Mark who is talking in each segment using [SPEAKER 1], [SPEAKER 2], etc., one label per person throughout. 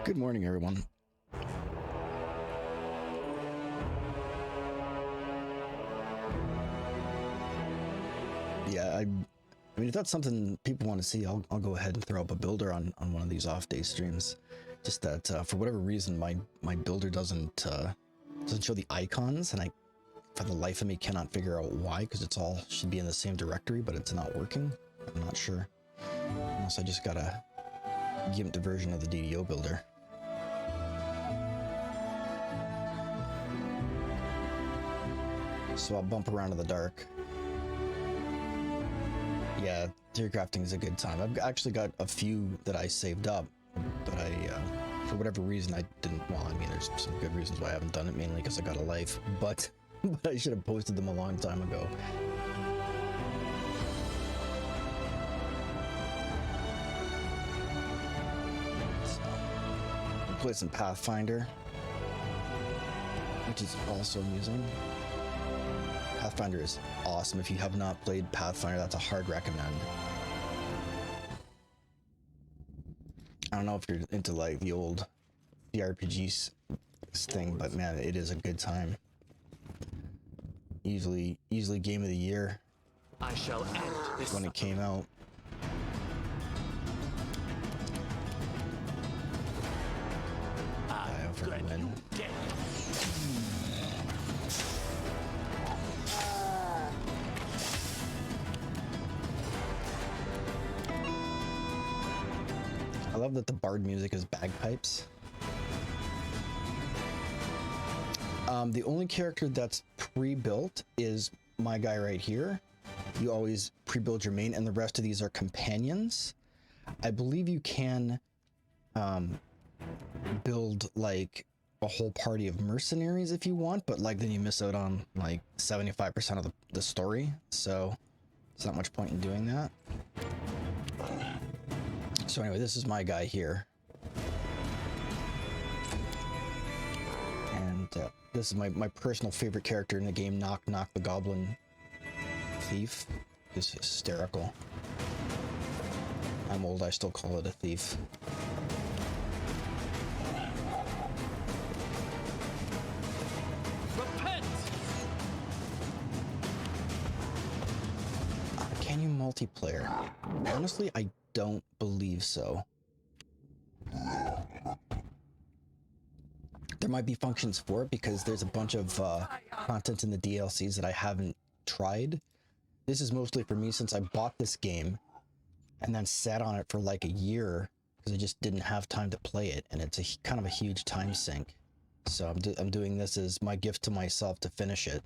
[SPEAKER 1] Good morning, everyone. Yeah, I mean, if that's something people want to see, I'll go ahead and throw up a builder on one of these off-day streams. Just that for whatever reason, my builder doesn't show the icons, and I, for the life of me, cannot figure out why. Because it's all should be in the same directory, but it's not working. I'm not sure. Unless I just got a gimped version of the DDO builder. So I'll bump around in the dark. Yeah, tier crafting is a good time. I've actually got a few that I saved up, but I, for whatever reason, I didn't. Well, I mean, there's some good reasons why I haven't done it, mainly because I got a life. But I should have posted them a long time ago. So, we'll play some Pathfinder, which is also amusing. Pathfinder is awesome. If you have not played Pathfinder, that's a hard recommend. I don't know if you're into like the old CRPG thing, but man, it is a good time. Easily game of the year.
[SPEAKER 2] I shall end this
[SPEAKER 1] when it came out. Die over the win. I love that the bard music is bagpipes. The only character that's pre-built is my guy right here. You always pre-build your main, and the rest of these are companions. I believe you can build like a whole party of mercenaries if you want, but like then you miss out on like 75% of the story, so there's not much point in doing that. So anyway, this is my guy here. And this is my personal favorite character in the game, Knock Knock the Goblin Thief. Is hysterical. I'm old, I still call it a thief.
[SPEAKER 2] Repent!
[SPEAKER 1] Can you multiplayer? Honestly, I don't believe so. There might be functions for it because there's a bunch of content in the DLCs that I haven't tried. This is mostly for me since I bought this game and then sat on it for like a year because I just didn't have time to play it, and it's a kind of a huge time sink. So I'm doing this as my gift to myself to finish it.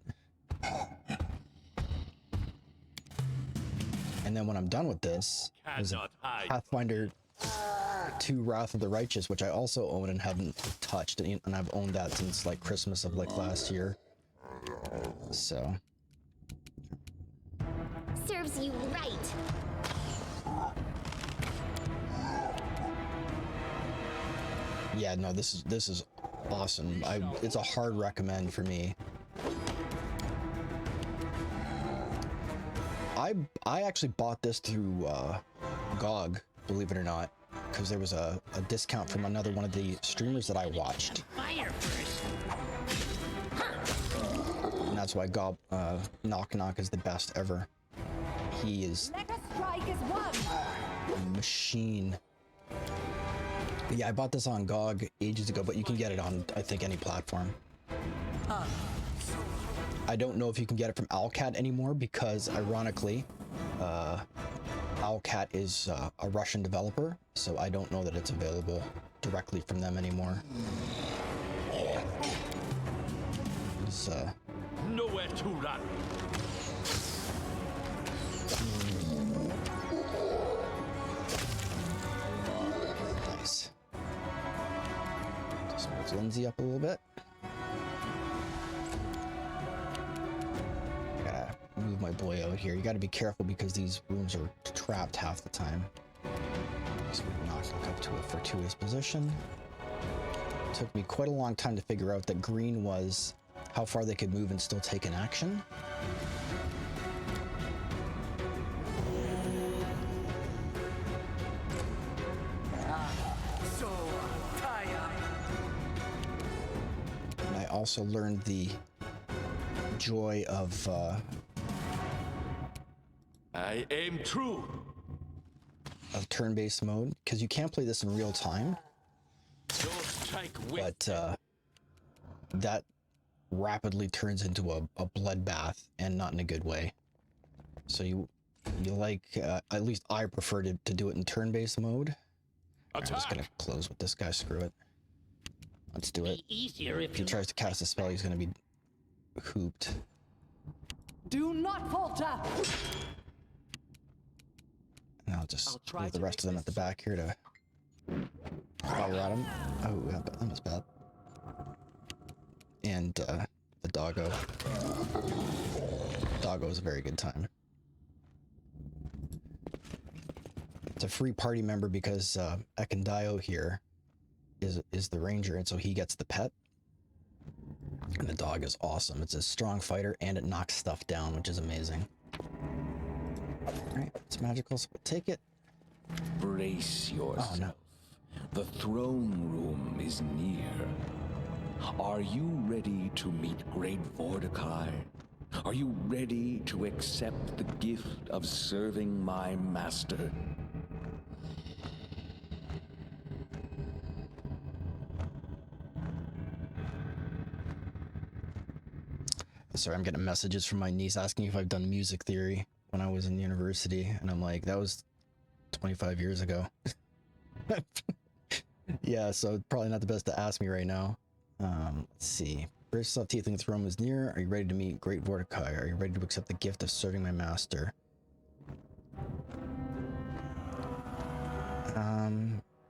[SPEAKER 1] And then when I'm done with this, there's Pathfinder 2 Wrath of the Righteous, which I also own and haven't touched, and I've owned that since like Christmas of like last year. So
[SPEAKER 3] serves you right.
[SPEAKER 1] yeah, no, this is awesome. It's a hard recommend for me. I actually bought this through GOG, believe it or not, because there was a discount from another one of the streamers that I watched. And that's why Knock Knock is the best ever. He is a machine. But yeah, I bought this on GOG ages ago, but you can get it on, I think, any platform. I don't know if you can get it from Owlcat anymore because, ironically, Owlcat is a Russian developer, so I don't know that it's available directly from them anymore. It's,
[SPEAKER 2] nowhere to run.
[SPEAKER 1] Nice. Just move Lindsay up a little bit. Move my boy out here. You got to be careful because these rooms are trapped half the time. So we knock up to a fortuitous position. Took me quite a long time to figure out that green was how far they could move and still take an action.
[SPEAKER 4] So tired.
[SPEAKER 1] also learned the joy of
[SPEAKER 2] I aim true.
[SPEAKER 1] turn-based mode, because you can't play this in real time,
[SPEAKER 2] Your strike with
[SPEAKER 1] but that rapidly turns into a bloodbath, and not in a good way. So you like, at least I prefer to do it in turn-based mode. I'm just gonna close with this guy, screw it. Let's do it.
[SPEAKER 3] Easier
[SPEAKER 1] If he tries to cast a spell, he's gonna be hooped.
[SPEAKER 4] Do not falter!
[SPEAKER 1] And I'll just leave the rest of them at the back here to fire at him. Oh, yeah, that was bad. And the doggo. Doggo is a very good time. It's a free party member because Ekandio here is the ranger, and so he gets the pet. And the dog is awesome. It's a strong fighter, and it knocks stuff down, which is amazing. Alright, it's magical, so we'll take it.
[SPEAKER 5] Brace yourself.
[SPEAKER 1] Oh, no.
[SPEAKER 5] The throne room is near. Are you ready to meet Great Mordecai? Are you ready to accept the gift of serving my master?
[SPEAKER 1] Sorry, I'm getting messages from my niece asking if I've done music theory when I was in university, and I'm like, that was 25 years ago. Yeah, so probably not the best to ask me right now. Let's see. Brace yourself, teeth in the throne is near. Are you ready to meet Great Mordecai? Are you ready to accept the gift of serving my master?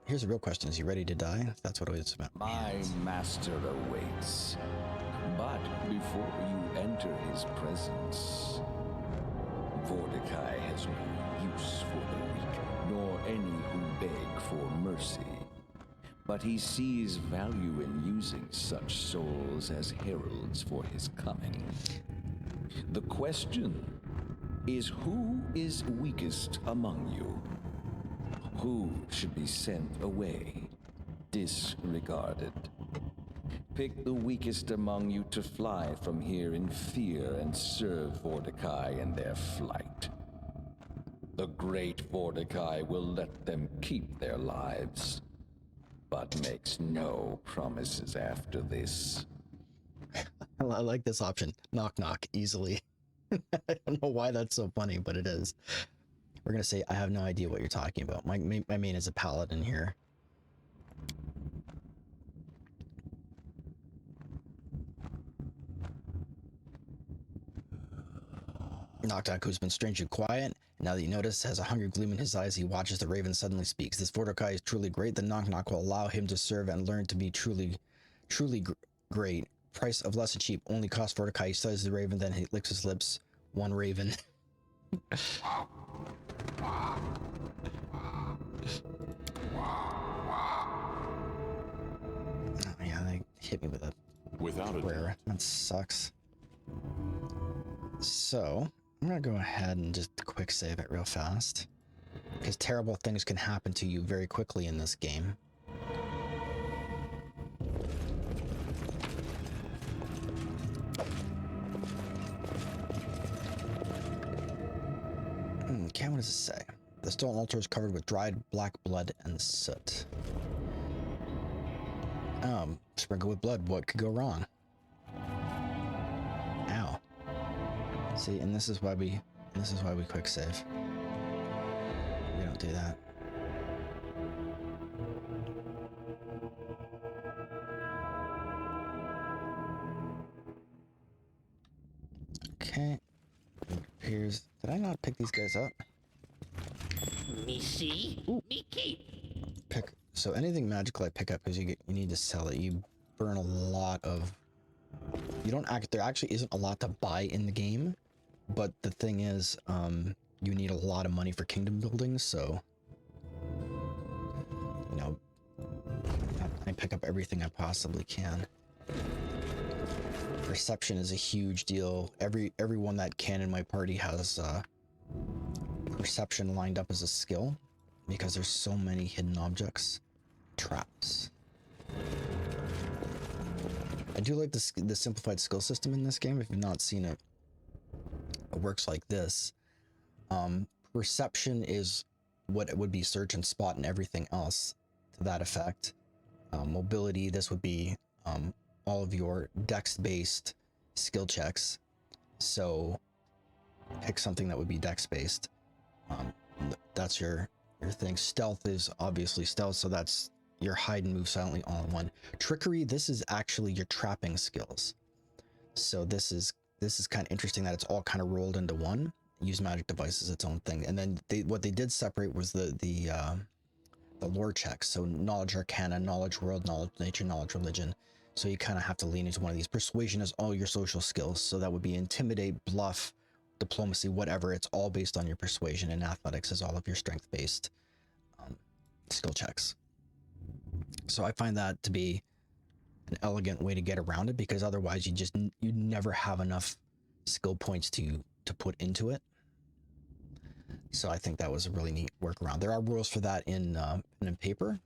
[SPEAKER 1] Here's a real question. Is he ready to die? That's what it was about.
[SPEAKER 5] My master awaits. But before you enter his presence, Mordecai has no use for the weak, nor any who beg for mercy. But he sees value in using such souls as heralds for his coming. The question is, who is weakest among you? Who should be sent away, disregarded? Pick the weakest among you to fly from here in fear and serve Mordecai in their flight. The great Mordecai will let them keep their lives, but makes no promises after this.
[SPEAKER 1] I like this option. Knock, knock, easily. I don't know why that's so funny, but it is. We're going to say, I have no idea what you're talking about. My main is a paladin here. Knock Knock, who's been strangely quiet, and now that you notice has a hungry gleam in his eyes, he watches the raven suddenly speaks. This Mordecai is truly great. The Knock Knock will allow him to serve and learn to be truly great. Price of lesser cheap, only cost Mordecai. He studies the raven, then he licks his lips. One raven. Oh, yeah, they hit me with a prayer. That sucks. So I'm gonna go ahead and just quick save it real fast, because terrible things can happen to you very quickly in this game. Okay, what does it say? The stone altar is covered with dried black blood and soot. Sprinkled with blood, what could go wrong? Ow. See, and this is why we quick save. We don't do that. Okay. It appears. Did I not pick these guys up?
[SPEAKER 3] Me see, me keep.
[SPEAKER 1] So anything magical I pick up, because you need to sell it. You burn a lot of. There actually isn't a lot to buy in the game, but the thing is, you need a lot of money for kingdom building, so I pick up everything I possibly can. Perception is a huge deal. Everyone that can in my party has perception lined up as a skill, because there's so many hidden objects. Traps. I do like the simplified skill system in this game. If you've not seen it, it works like this. Perception is what it would be search and spot and everything else to that effect. Mobility, this would be all of your dex-based skill checks. So pick something that would be dex-based. That's your thing. Stealth is obviously stealth, so that's your hide and move silently all in one. Trickery, this is actually your trapping skills. So this is kind of interesting that it's all kind of rolled into one. Use magic device is its own thing. And then what they did separate was the lore checks. So knowledge arcana, knowledge world, knowledge nature, knowledge religion. So you kind of have to lean into one of these. Persuasion is all your social skills. So that would be intimidate, bluff, diplomacy, whatever. It's all based on your persuasion. And athletics is all of your strength-based skill checks. So I find that to be an elegant way to get around it, because otherwise you never have enough skill points to put into it. So I think that was a really neat workaround. There are rules for that in paper,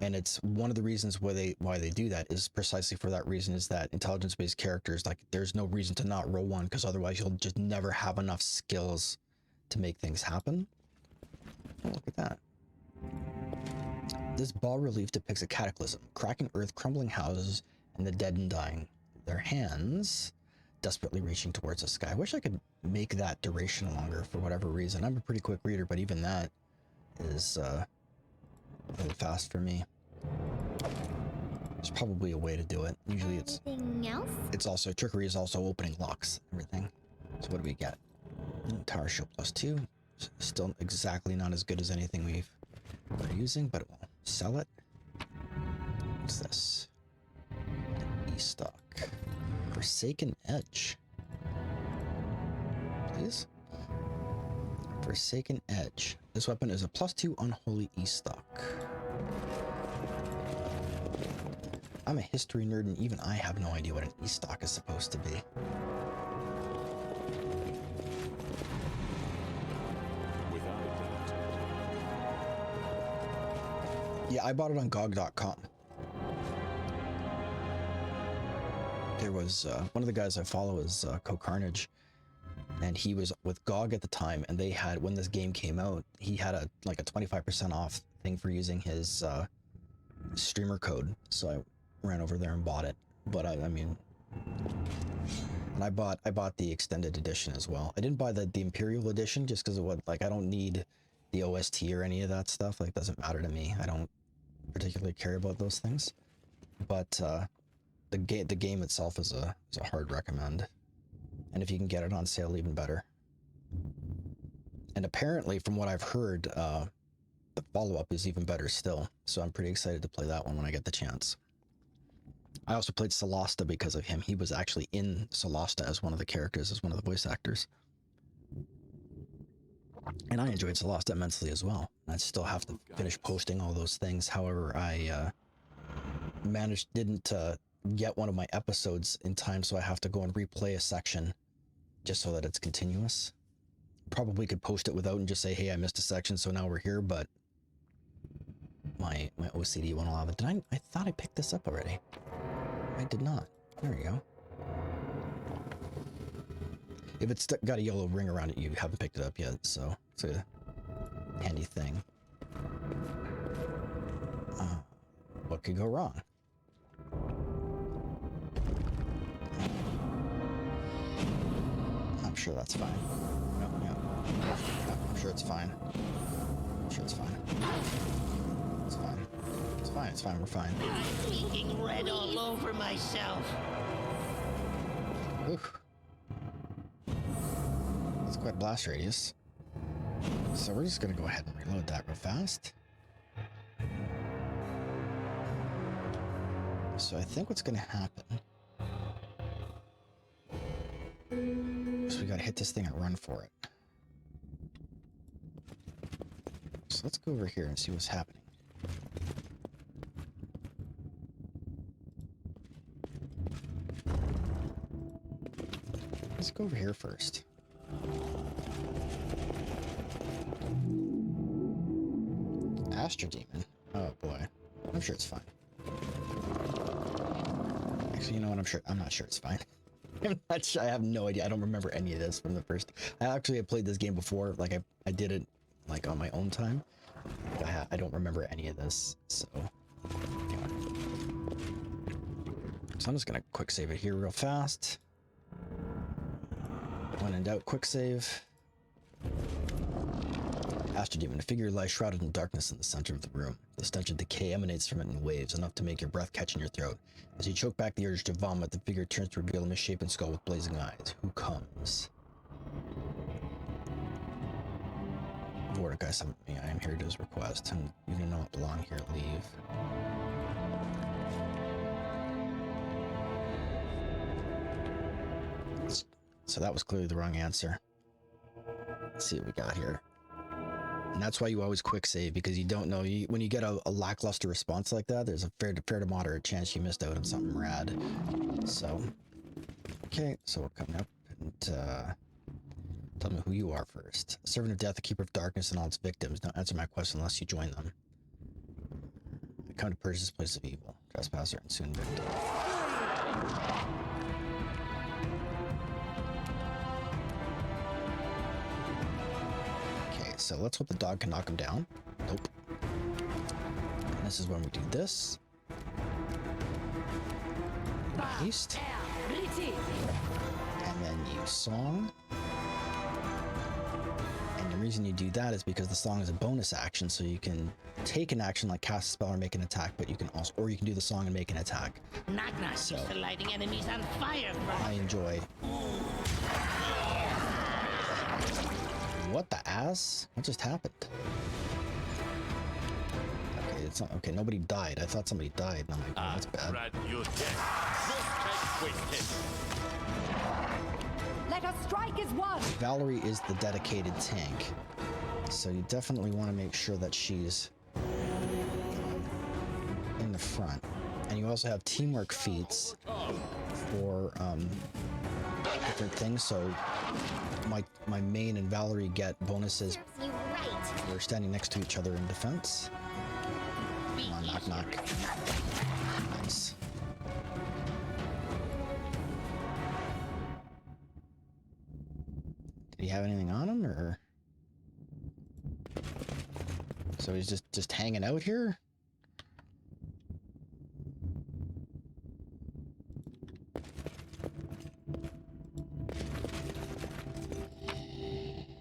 [SPEAKER 1] and it's one of the reasons why they do that is precisely for that reason, is that intelligence-based characters, like, there's no reason to not roll one, because otherwise you'll just never have enough skills to make things happen. Oh, look at that. This bas relief depicts a cataclysm, cracking earth, crumbling houses, and the dead and dying. Their hands desperately reaching towards the sky. I wish I could make that duration longer for whatever reason. I'm a pretty quick reader, but even that is a little fast for me. There's probably a way to do it. Usually it's also, trickery is also opening locks, everything. So what do we get? Tower shield +2. Still exactly not as good as anything we're using, but we'll sell it. What's this? E-stock. Forsaken Edge. Please? Forsaken Edge. This weapon is a +2 unholy E-stock. I'm a history nerd, and even I have no idea what an E-stock is supposed to be. Yeah, I bought it on GOG.com. There was one of the guys I follow is Co-Carnage, and he was with GOG at the time, and they had, when this game came out, he had a 25% off thing for using his streamer code. So I ran over there and bought it. But I mean, and I bought the extended edition as well. I didn't buy the Imperial edition just because of what, like, I don't need the OST or any of that stuff. Like, it doesn't matter to me. I don't particularly care about those things. But the game itself is a hard recommend, and if you can get it on sale, even better. And apparently, from what I've heard, the follow-up is even better still. So I'm pretty excited to play that one when I get the chance. I also played Solasta because of him. He was actually in Solasta as one of the characters, as one of the voice actors. And I enjoyed Solasta immensely as well. I still have to finish posting all those things. However, I didn't get one of my episodes in time, so I have to go and replay a section just so that it's continuous. Probably could post it without and just say, hey, I missed a section, so now we're here, but my OCD won't allow it. I thought I picked this up already. I did not. There we go. If it's got a yellow ring around it, you haven't picked it up yet, so it's a handy thing. What could go wrong? I'm sure that's fine. No, I'm sure it's fine. I'm sure it's fine. It's fine. It's fine. It's fine. We're fine.
[SPEAKER 3] I'm being red all over myself.
[SPEAKER 1] Oof. That's quite a blast radius. So we're just gonna go ahead and reload that real fast. So I think what's gonna happen is we gotta hit this thing and run for it. So let's go over here and see what's happening. Let's go over here first. Astro Demon. Oh boy. I'm sure it's fine. Actually, you know what? I'm not sure it's fine. I'm not sure. I have no idea. I don't remember any of this from the first. I actually have played this game before. Like I did it like on my own time. But I don't remember any of this. So, anyway. So I'm just gonna quick save it here real fast. When in doubt, quick save. Astro Demon, a figure lies shrouded in darkness in the center of the room. The stench of decay emanates from it in waves, enough to make your breath catch in your throat. As you choke back the urge to vomit, the figure turns to reveal a misshapen skull with blazing eyes. Who comes? Mordecai summoned me. I am here to his request, and you do not belong here. Leave. So that was clearly the wrong answer. Let's see what we got here. And that's why you always quick save, because you don't know. When you get a lackluster response like that, there's a fair to moderate chance you missed out on something rad. So, okay, so we're coming up, and tell me who you are first. Servant of Death, the Keeper of Darkness and all its victims. Don't answer my question unless you join them. I come to purge this place of evil. Trespasser and soon victim. So let's hope the dog can knock him down. Nope. And this is when we do this. Haste. And then use song. And the reason you do that is because the song is a bonus action, so you can take an action like cast a spell or make an attack, but you can also, or you can do the song and make an attack.
[SPEAKER 3] Knock knock. So used to lighting enemies on fire.
[SPEAKER 1] I enjoy. What the ass? What just happened? Okay, it's not okay. Nobody died. I thought somebody died. And I'm like, oh, that's bad.
[SPEAKER 4] Let us strike as one.
[SPEAKER 1] Valerie is the dedicated tank, so you definitely want to make sure that she's in the front. And you also have teamwork feats for different things. So my main and Valerie get bonuses. We're standing next to each other in defense. Come on, knock knock. Nice. Did he have anything on him, or? So he's just hanging out here?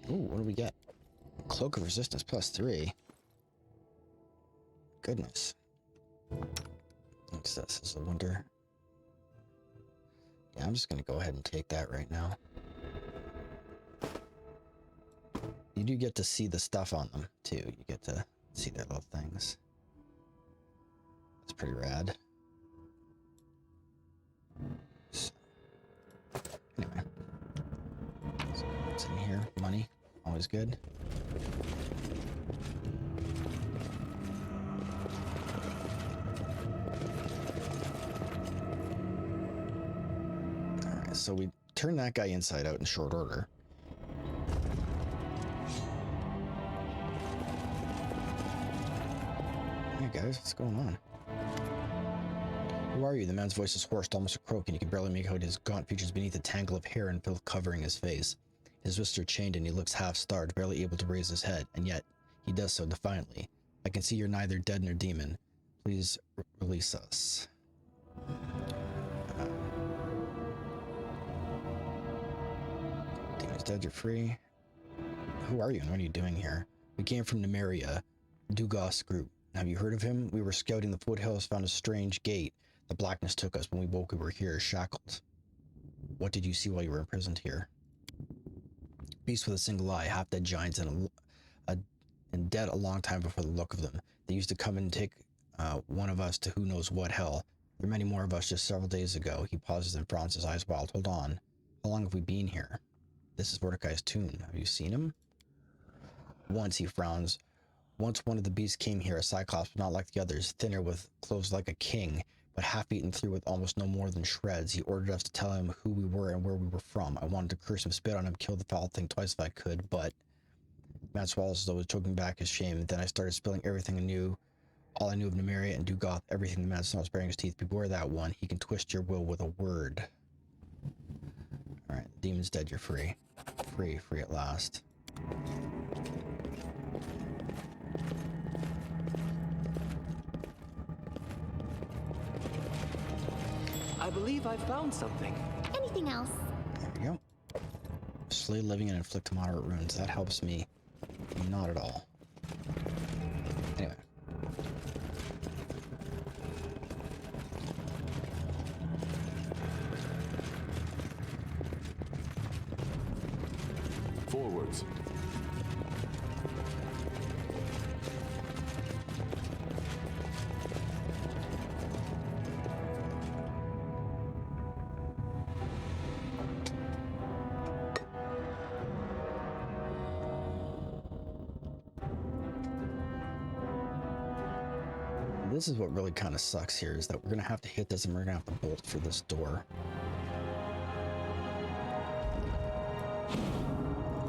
[SPEAKER 1] Ooh, what do we get? Cloak of Resistance +3. Goodness. What's this? Is a wonder. Yeah, I'm just gonna go ahead and take that right now. You do get to see the stuff on them, too. You get to see their little things. That's pretty rad. So, anyway. So what's in here? Money. Always good. Alright, so we turn that guy inside out in short order. Hey guys, what's going on? Who are you? The man's voice is hoarse, almost a croak, and you can barely make out his gaunt features beneath a tangle of hair and filth covering his face. His wrists are chained and he looks half-starved, barely able to raise his head, and yet he does so defiantly. I can see you're neither dead nor demon. Please release us. Demon's dead, you're free. Who are you and what are you doing here? We came from Nemeria, Dugos group. Have you heard of him? We were scouting the foothills, found a strange gate. The blackness took us. When we woke, we were here, shackled. What did you see while you were imprisoned here? Beast with a single eye, half-dead giants, and dead a long time before the look of them. They used to come and take one of us to who knows what hell. There are many more of us just several days ago. He pauses and frowns, his eyes wild. Hold on. How long have we been here? This is Mordecai's tomb. Have you seen him? Once, he frowns. Once one of the beasts came here, a cyclops, but not like the others, thinner with clothes like a king, but half eaten through with almost no more than shreds. He ordered us to tell him who we were and where we were from. I wanted to curse him, spit on him, kill the foul thing twice if I could, but... Man swallows as though he was choking back his shame, and then I started spilling everything I knew all I knew of Nymeria and Dugoth, everything the Madness was bearing his teeth. Beware that one. He can twist your will with a word. Alright, demon's dead, you're free. Free at last.
[SPEAKER 6] I believe I've found something.
[SPEAKER 7] Anything else?
[SPEAKER 1] There we go. Slay living and inflict moderate wounds. That helps me. Not at all. Anyway.
[SPEAKER 2] Forwards.
[SPEAKER 1] This is what really kind of sucks here, is that we're going to have to hit this and we're going to have to bolt for this door.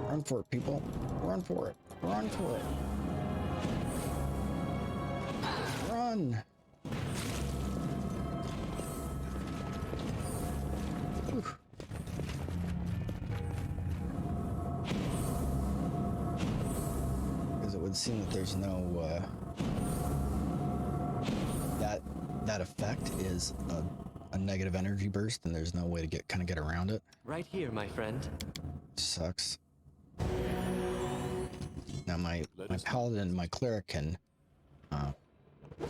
[SPEAKER 1] Run for it, people. Run for it. Run for it. Run. Whew. Because it would seem that there's no... that effect is a negative energy burst, and there's no way to get around it.
[SPEAKER 6] Right here, my friend.
[SPEAKER 1] Sucks. Now my paladin and my cleric can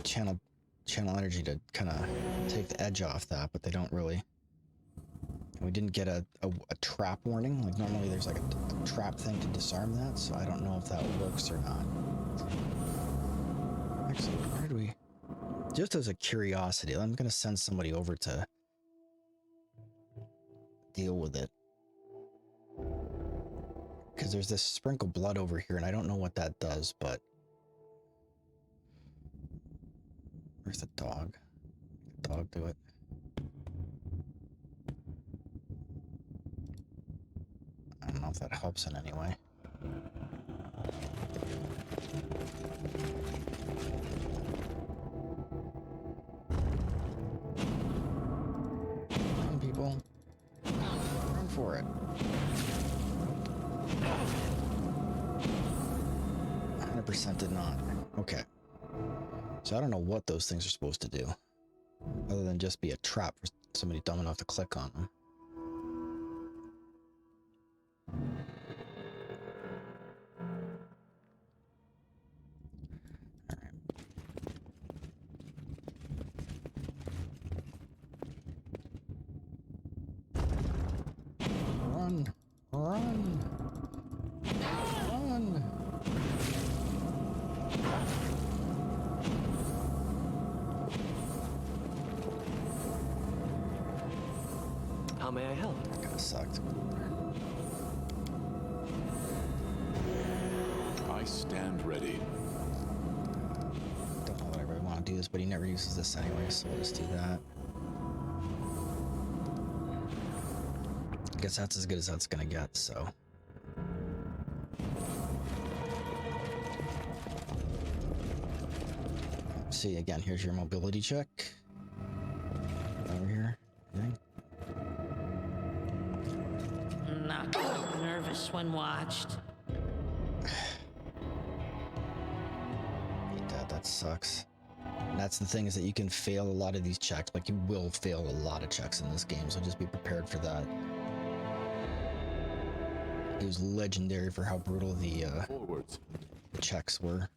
[SPEAKER 1] channel energy to kind of take the edge off that, but they don't really. We didn't get a trap warning. Like normally there's like a trap thing to disarm that, so I don't know if that works or not. Actually, where do we? Just as a curiosity, I'm gonna send somebody over to deal with it. Because there's this sprinkle blood over here, and I don't know what that does, but... Where's the dog? Dog do it. I don't know if that helps in any way. Run, people. Run for it. 100% did not. Okay. So I don't know what those things are supposed to do, other than just be a trap for somebody dumb enough to click on them. Run! Run! Run!
[SPEAKER 6] How may I help?
[SPEAKER 1] That kinda sucked.
[SPEAKER 2] I stand ready.
[SPEAKER 1] Don't know that I really want to do this, but he never uses this anyway, so let's do that. I guess that's as good as that's gonna get, so. See, again, here's your mobility check. Over here. Okay.
[SPEAKER 3] Not nervous when watched.
[SPEAKER 1] That sucks. And that's the thing, is that you can fail a lot of these checks. Like, you will fail a lot of checks in this game, so just be prepared for that. It was legendary for how brutal the
[SPEAKER 2] Forwards.
[SPEAKER 1] checks were.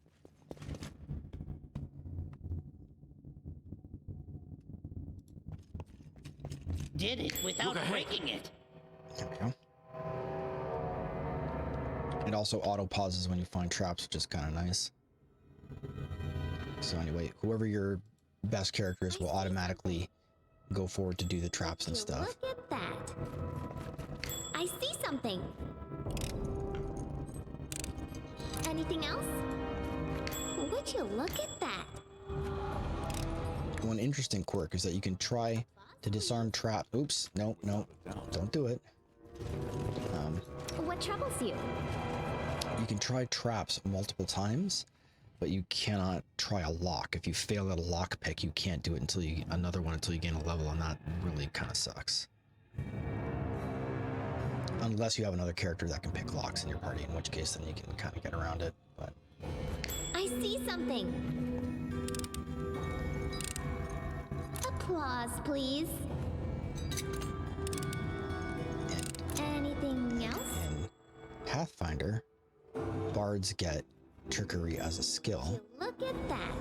[SPEAKER 3] Did it without breaking it.
[SPEAKER 1] There we go. It also auto pauses when you find traps, which is kind of nice. So anyway, whoever your best character is will automatically go forward to do the traps and stuff.
[SPEAKER 7] Look at that. I see something. Anything else? Would you look at that?
[SPEAKER 1] One interesting quirk is that you can try to disarm trap. Oops, no, don't do it.
[SPEAKER 7] What troubles you?
[SPEAKER 1] You can try traps multiple times, but you cannot try a lock. If you fail at a lock pick, you can't do it until you another one until you gain a level, and that really kind of sucks. Unless you have another character that can pick locks in your party, in which case then you can kind of get around it. But
[SPEAKER 7] I see something. Applause, please. Anything else?
[SPEAKER 1] in Pathfinder, bards get trickery as a skill.
[SPEAKER 7] Look at that.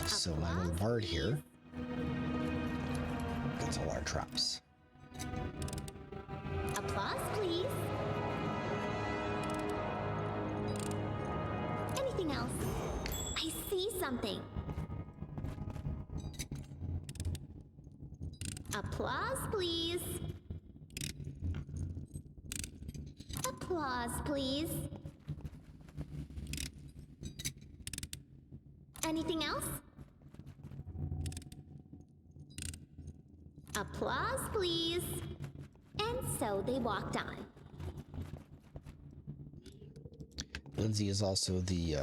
[SPEAKER 1] So my little bard here gets all our traps.
[SPEAKER 7] Applause, please. Anything else? I see something. Applause, please. Applause, please. Anything else? Applause, please. And so they walked on.
[SPEAKER 1] Lindsay is also the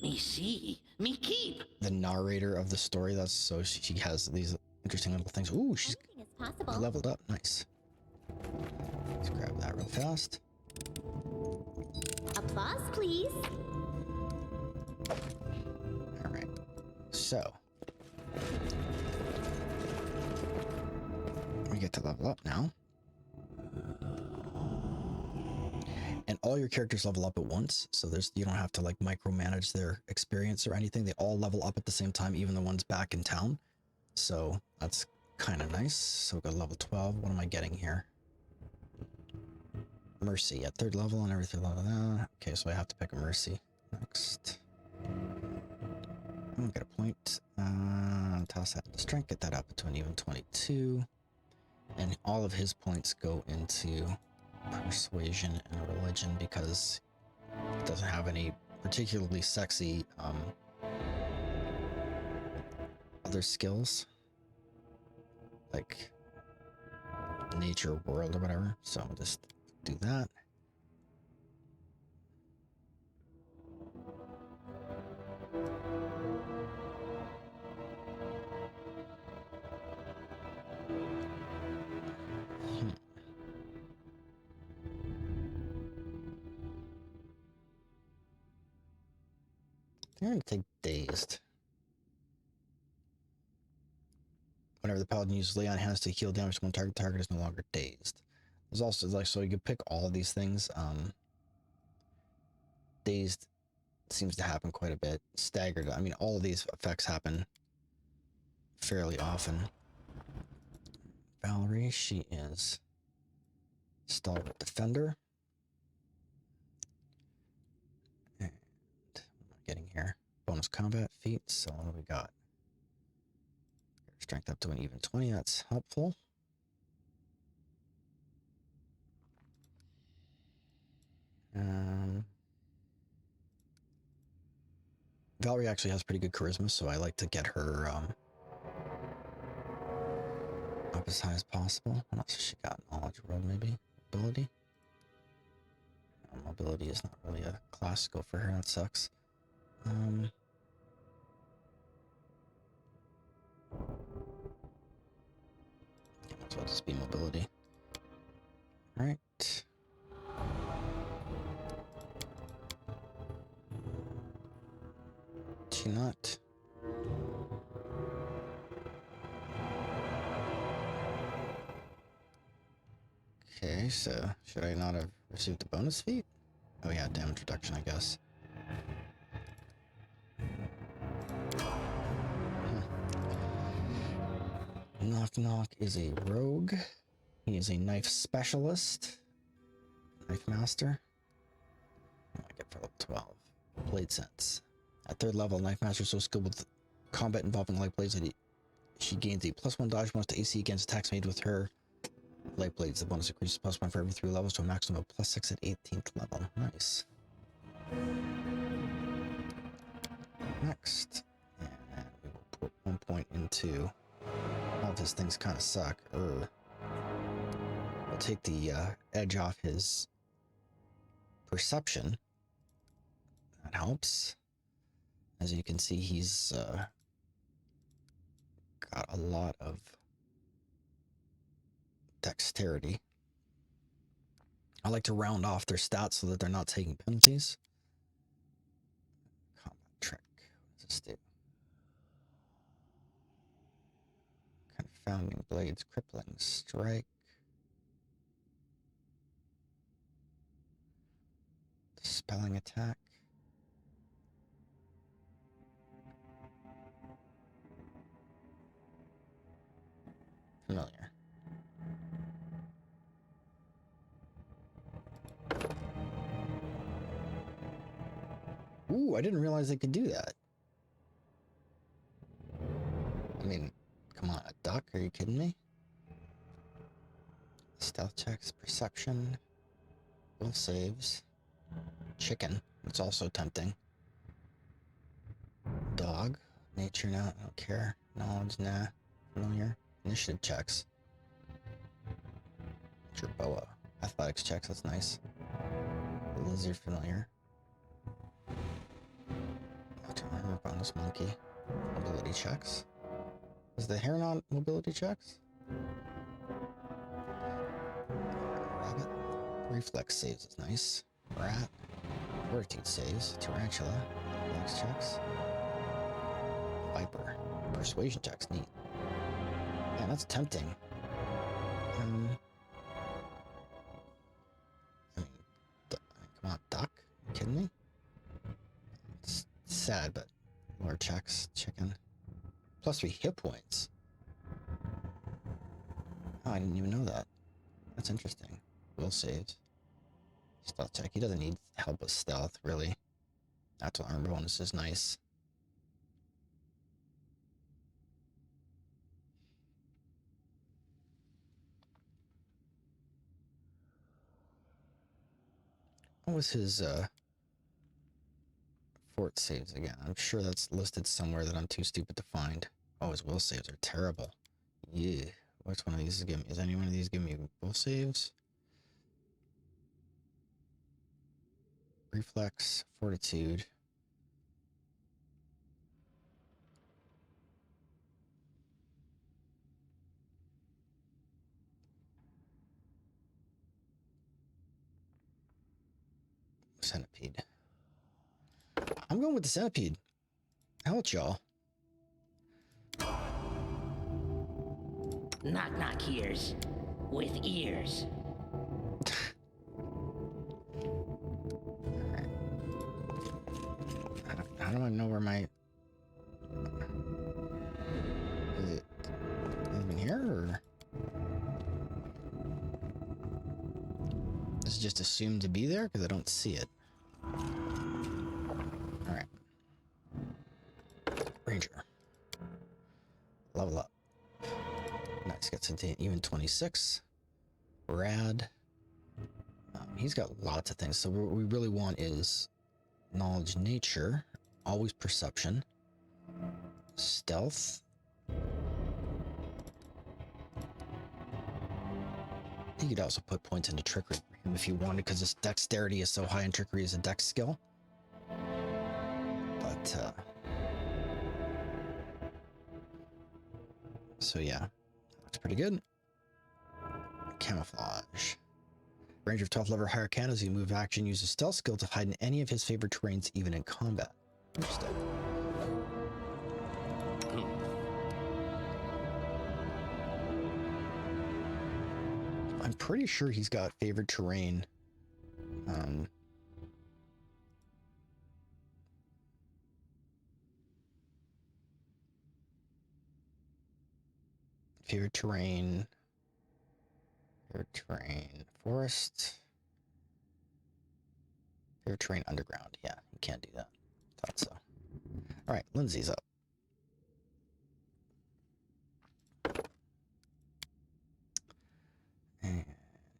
[SPEAKER 3] Me see, me keep.
[SPEAKER 1] narrator of the story. That's so she has these interesting little things. Ooh, she's
[SPEAKER 7] Anything is possible.
[SPEAKER 1] leveled up. Nice. Let's grab that real fast.
[SPEAKER 7] Applause, please.
[SPEAKER 1] All right. So we get to level up now. And all your characters level up at once, so you don't have to like micromanage their experience or anything. They all level up at the same time, even the ones back in town. So that's kind of nice. So we got level 12. What am I getting here? Mercy at 3rd level and everything. Okay, so I have to pick a mercy next. I'm gonna get a point. Toss that into strength, get that up to an even 22. And all of his points go into persuasion and religion because it doesn't have any particularly sexy other skills like nature, world, or whatever. So I'll just do that. I'm going to take Dazed. Whenever the paladin uses lay on hands to heal damage to one target, the target is no longer dazed. There's also like, so you can pick all of these things. Dazed seems to happen quite a bit. Staggered, I mean, all of these effects happen fairly often. Valerie, she is Stalwart Defender. Getting here. Bonus combat feat. So what do we got? Strength up to an even 20. That's helpful. Valerie actually has pretty good charisma, so I like to get her up as high as possible. What else has she got? Knowledge roll, maybe? Ability? Mobility is not really a class skill for her. That sucks. Might as well just be mobility. Alright. She not. Okay, so should I not have received the bonus feat? Oh yeah, damage reduction, I guess. Knock Knock is a rogue. He is a knife specialist. Knife master. What do I get for level 12? Blade sense. At 3rd level, Knife Master is so skilled with combat involving light blades that she gains a +1 dodge bonus to AC against attacks made with her light blades. The bonus increases +1 for every 3 levels to a maximum of +6 at 18th level. Nice. Next. And we will put 1 point into... All of his things kind of suck. We'll take the edge off his perception. that helps. As you can see, he's got a lot of dexterity. I like to round off their stats so that they're not taking penalties. Combat trick. What does this do? Confounding blades, crippling strike. Dispelling attack. Familiar. Ooh, I didn't realize they could do that. I mean, come on, a duck? Are you kidding me? Stealth checks, perception, will saves, chicken. It's also tempting. Dog, nature, nah, I don't care. Knowledge, nah. Familiar. Initiative checks. Jerboa. Athletics checks, that's nice. Lizard, familiar. Armor, bonus, monkey. Mobility checks. Is the hair not mobility checks? Rabbit. Reflex saves is nice. Rat. Fortitude saves. Tarantula. Reflex checks. Viper. Persuasion checks. Neat. Man, that's tempting. I mean, come on, duck? Are you kidding me? It's sad, but more checks. Chicken. +3 hit points. Oh, I didn't even know that. That's interesting. Will saves. Stealth check. He doesn't need help with stealth, really. Natural armor bonus is nice. What was his fort saves again? I'm sure that's listed somewhere that I'm too stupid to find. Oh, his will saves are terrible. Yeah. Which one of these is giving me? Is any one of these giving me will saves? Reflex, fortitude. Centipede. I'm going with the centipede. How's y'all?
[SPEAKER 3] Knock knock hears with ears.
[SPEAKER 1] How do I know where my... Is it even here, or... Is it just assumed to be there? Because I don't see it. Alright. Ranger. Level up. Nice, gets into even 26. Rad. He's got lots of things. So what we really want is knowledge, nature, always perception, stealth. You could also put points into trickery for him if you wanted, because his dexterity is so high and trickery is a dex skill. But so yeah, that's pretty good. Camouflage. Range of 12 level higher can as you move action, use a stealth skill to hide in any of his favorite terrains, even in combat. Interesting. I'm pretty sure he's got favorite terrain. Favorite terrain. Favorite terrain. Forest. Favorite terrain underground. Yeah, you can't do that. Thought so. Alright, Lindsay's up. And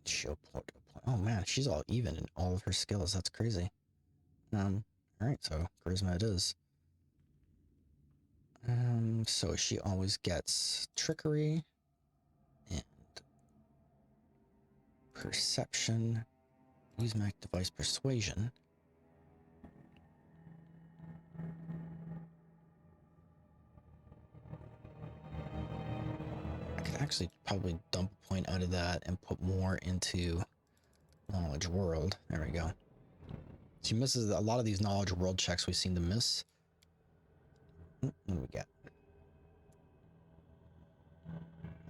[SPEAKER 1] she'll point. Oh man, she's all even in all of her skills. That's crazy. Alright, so charisma it is. So she always gets trickery and perception. Use magic device persuasion. actually probably dump a point out of that and put more into knowledge world. There we go. She misses a lot of these knowledge world checks we seem to miss. What do we get?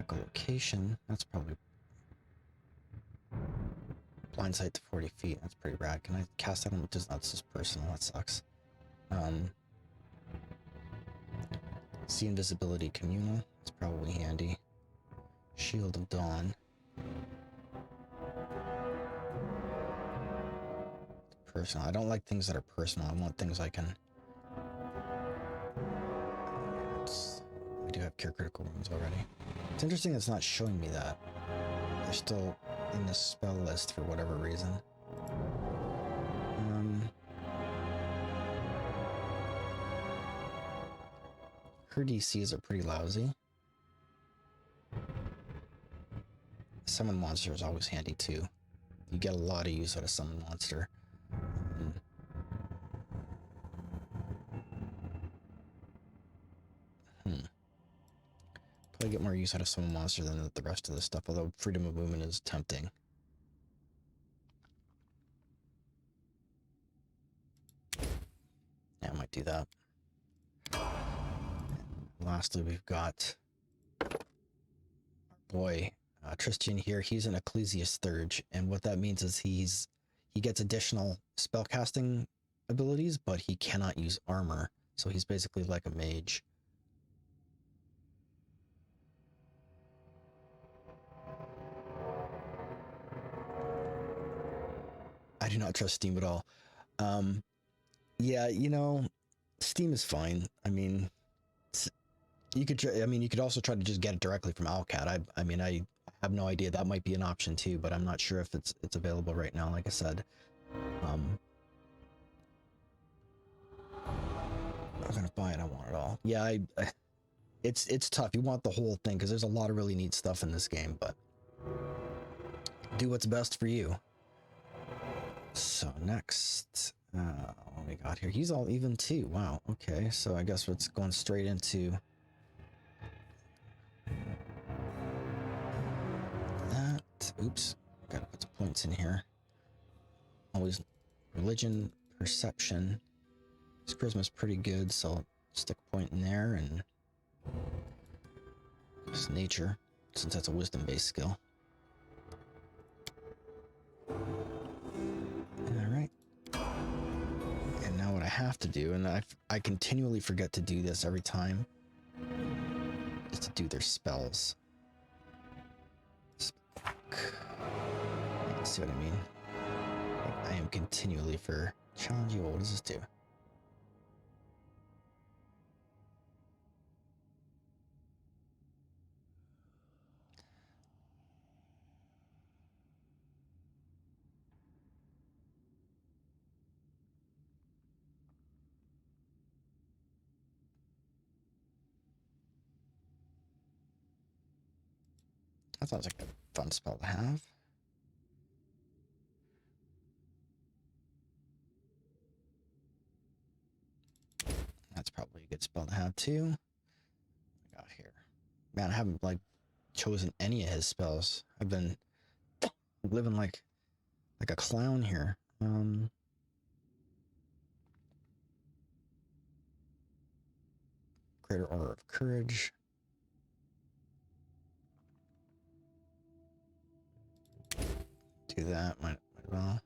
[SPEAKER 1] Echolocation. That's probably blind sight to 40 feet. That's pretty rad. Can I cast that on? That's just personal. That sucks. See invisibility communal. It's probably handy. Shield of Dawn. Personal. I don't like things that are personal. I want things I can. We do have cure critical wounds already. It's interesting it's not showing me that. They're still in the spell list for whatever reason. Her DCs are pretty lousy. Summon monster is always handy too. You get a lot of use out of summon monster. Probably get more use out of summon monster than the rest of the stuff, although freedom of movement is tempting. Yeah, I might do that. Lastly, we've got our boy Tristan here. He's an Ecclesias Thurge, and what that means is he gets additional spellcasting abilities, but he cannot use armor, so he's basically like a mage. I do not trust Steam at all. Yeah, you know, Steam is fine. I mean, you could. You could also try to just get it directly from Owlcat. I mean, I have no idea. That might be an option too, but I'm not sure if it's available right now. Like I said, I'm gonna buy it. I want it all. Yeah, it's tough. You want the whole thing because there's a lot of really neat stuff in this game, but do what's best for you. So next, what we got here? He's all even too. Wow. Okay, so I guess it's going straight into that. Oops, gotta put some points in here. Always religion, perception. His charisma's pretty good, so I'll stick a point in there, and just nature, since that's a wisdom-based skill. I have to do, and I continually forget to do this every time, is to do their spells. See what I mean? I am continually for challenge you. What does this do? That sounds like a fun spell to have. That's probably a good spell to have too. What we got here? Man, I haven't like chosen any of his spells. I've been living like a clown here. Greater Aura of Courage. Do that, might well.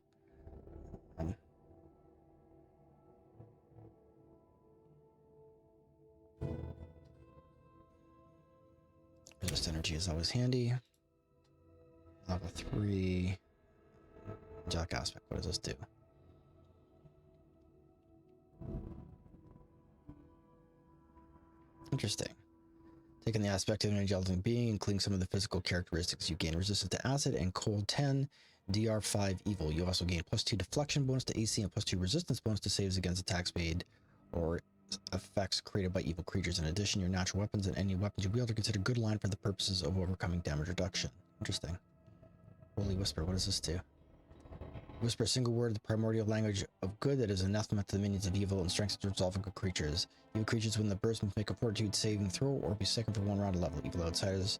[SPEAKER 1] Resist energy is always handy. Level 3. Angelic aspect. What does this do? Interesting. Taking the aspect of an angelic being, including some of the physical characteristics, you gain resistance to acid and cold 10, DR 5 evil. You also gain +2 deflection bonus to AC and +2 resistance bonus to saves against attacks made or effects created by evil creatures. In addition, your natural weapons and any weapons you wield are considered good line for the purposes of overcoming damage reduction. Interesting. Holy Whisper, what does this do? Whisper a single word, the primordial language of good that is anathema to the minions of evil and strengthens the resolve of good creatures. Evil creatures within the burst must make a fortitude saving throw or be second for 1 round of level. Evil outsiders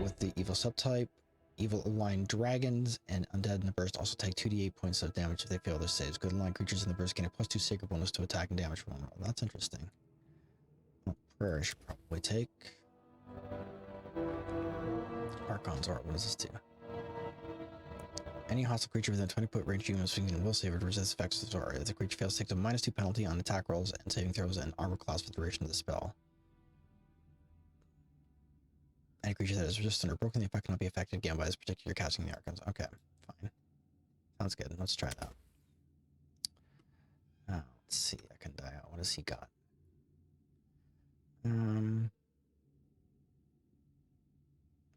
[SPEAKER 1] with the evil subtype. Evil aligned dragons and undead in the burst also take 2d8 points of damage if they fail their saves. Good aligned creatures in the burst gain a +2 sacred bonus to attack and damage roll. That's interesting. Well, prayer I should probably take. Archon's art. What does this do? Any hostile creature within 20-foot range of humans and will save it resist effects of the aura. If the creature fails, takes a -2 penalty on attack rolls and saving throws and armor class for the duration of the spell. Any creature that is resistant or broken, the effect cannot be affected again by this particular casting the Archons. Okay, fine. Sounds good. Let's try that. Let's see. I can die out. What has he got?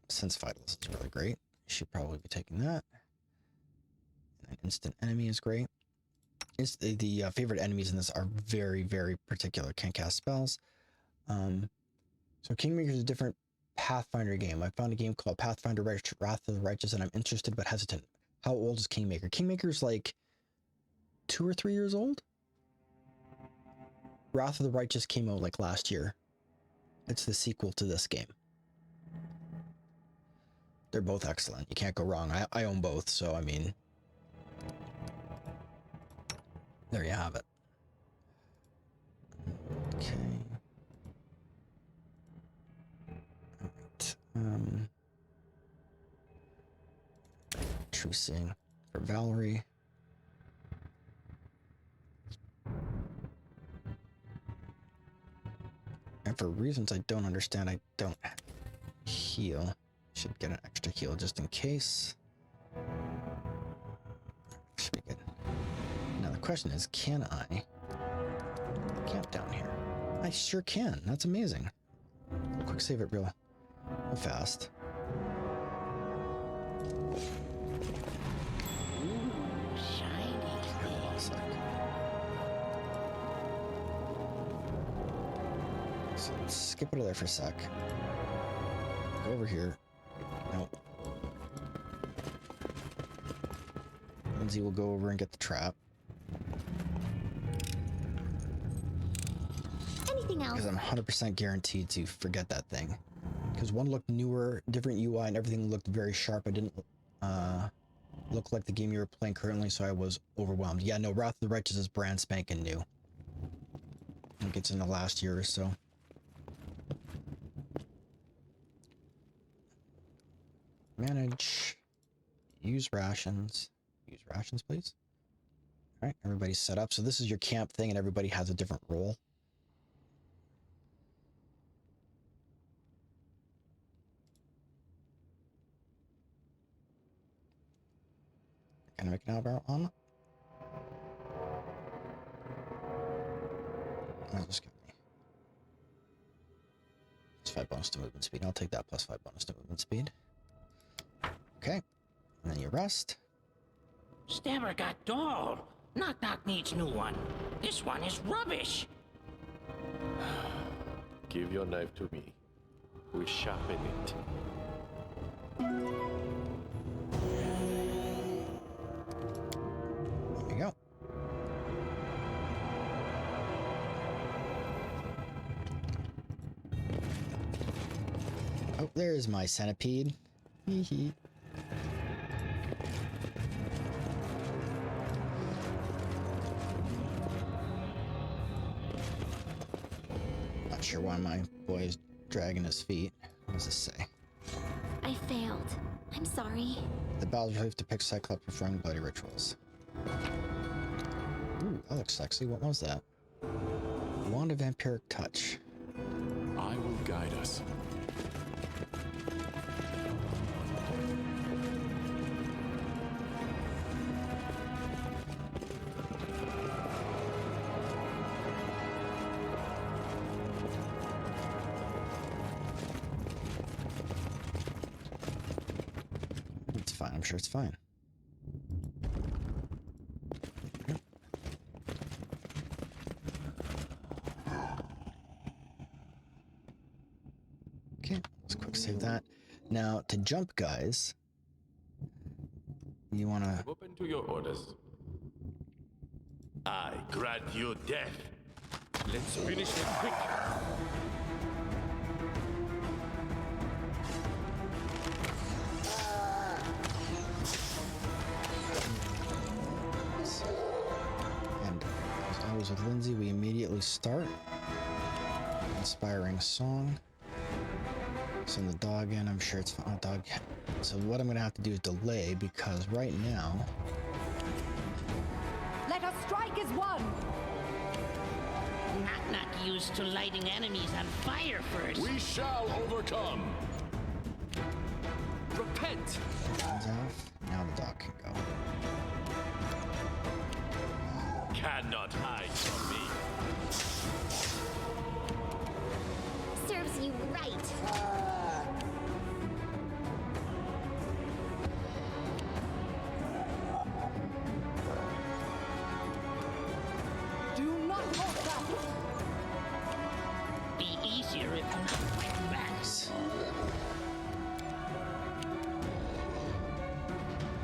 [SPEAKER 1] Sense Vitalist is really great. Should probably be taking that. An instant enemy is great. The favorite enemies in this are very, very particular. Can't cast spells. So Kingmaker is a different Pathfinder game. I found a game called Pathfinder Wrath of the Righteous, and I'm interested but hesitant. How old is Kingmaker? Kingmaker's like 2 or 3 years old. Wrath of the Righteous came out like last year. It's the sequel to this game. They're both excellent. You can't go wrong. I own both, so I mean, there you have it. Okay. Alright. Trucing for Valerie. And for reasons I don't understand, I don't heal. Should get an extra heal just in case. Should be good. Now the question is, can I camp down here? I sure can. That's amazing. I'll quick save it real fast. So let's skip out of there for a sec. Go over here. Nope. Lindsay will go over and get the trap.
[SPEAKER 7] Anything else?
[SPEAKER 1] Because I'm 100% guaranteed to forget that thing. Because one looked newer, different UI, and everything looked very sharp. I didn't look like the game you were playing currently, so I was overwhelmed. Yeah, no, Wrath of the Righteous is brand spanking new. I think it's in the last year or so. Manage. Use rations. Use rations, please. All right, everybody's set up. So this is your camp thing, and everybody has a different role. Can I make an eyebrow on? That'll just give me +5 bonus to movement speed. I'll take that +5 bonus to movement speed. Okay, and then you rest.
[SPEAKER 3] Stabber got doll. Knock Knock needs new one. This one is rubbish.
[SPEAKER 6] Give your knife to me. We sharpen it.
[SPEAKER 1] There you go. Oh, there's my centipede. Hee hee. Not sure why my boy is dragging his feet. What does this say?
[SPEAKER 7] I failed. I'm sorry.
[SPEAKER 1] The Baldur relief depicts Cyclops performing bloody rituals. Ooh, that looks sexy. What was that? Wand of Vampiric Touch.
[SPEAKER 2] I will guide us.
[SPEAKER 1] It's fine. I'm sure it's fine. Okay, let's quick save that. Now, to jump, guys, you want to...
[SPEAKER 8] Open to your orders. I grant you death. Let's finish it quick.
[SPEAKER 1] close with Lindsay. We immediately start. Inspiring song. Send the dog in. I'm sure it's fine. Oh, dog. So what I'm gonna have to do is delay because right now.
[SPEAKER 4] Let us strike as one.
[SPEAKER 3] Not used to lighting enemies on fire first.
[SPEAKER 2] We shall overcome.
[SPEAKER 6] Repent!
[SPEAKER 1] Hands off. Now the dog can go.
[SPEAKER 8] Cannot hide from me.
[SPEAKER 7] Serves you right.
[SPEAKER 4] Do not falter.
[SPEAKER 3] Be easier if you not fight back.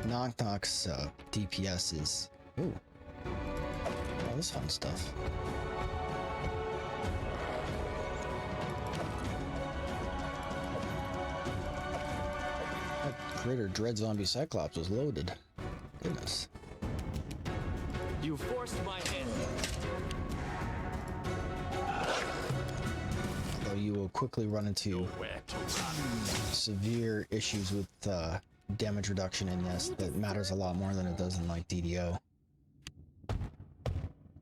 [SPEAKER 1] Knock Knock's DPS is all this fun stuff. That Greater Dread Zombie Cyclops was loaded. Goodness.
[SPEAKER 6] You forced my hand.
[SPEAKER 1] Though you will quickly run into
[SPEAKER 8] Nowhere to run.
[SPEAKER 1] severe issues with damage reduction in this that matters a lot more than it does in like DDO.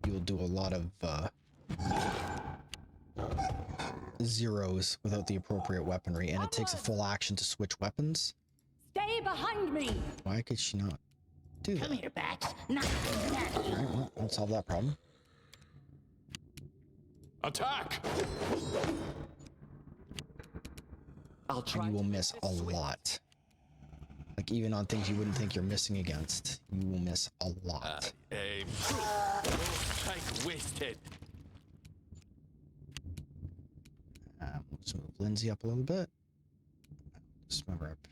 [SPEAKER 1] You'll do a lot of zeros without the appropriate weaponry, and it takes a full action to switch weapons.
[SPEAKER 4] Stay behind me.
[SPEAKER 1] Why could she not do that?
[SPEAKER 3] Come here, Bats. Not that.
[SPEAKER 1] Alright, well, I'll solve that problem.
[SPEAKER 2] Attack!
[SPEAKER 6] I'll try.
[SPEAKER 1] And you will miss a lot. Like, even on things you wouldn't think you're missing against, you will miss a lot.
[SPEAKER 8] Aim. No strike wasted.
[SPEAKER 1] Let's move Lindsay up a little bit. Just move her up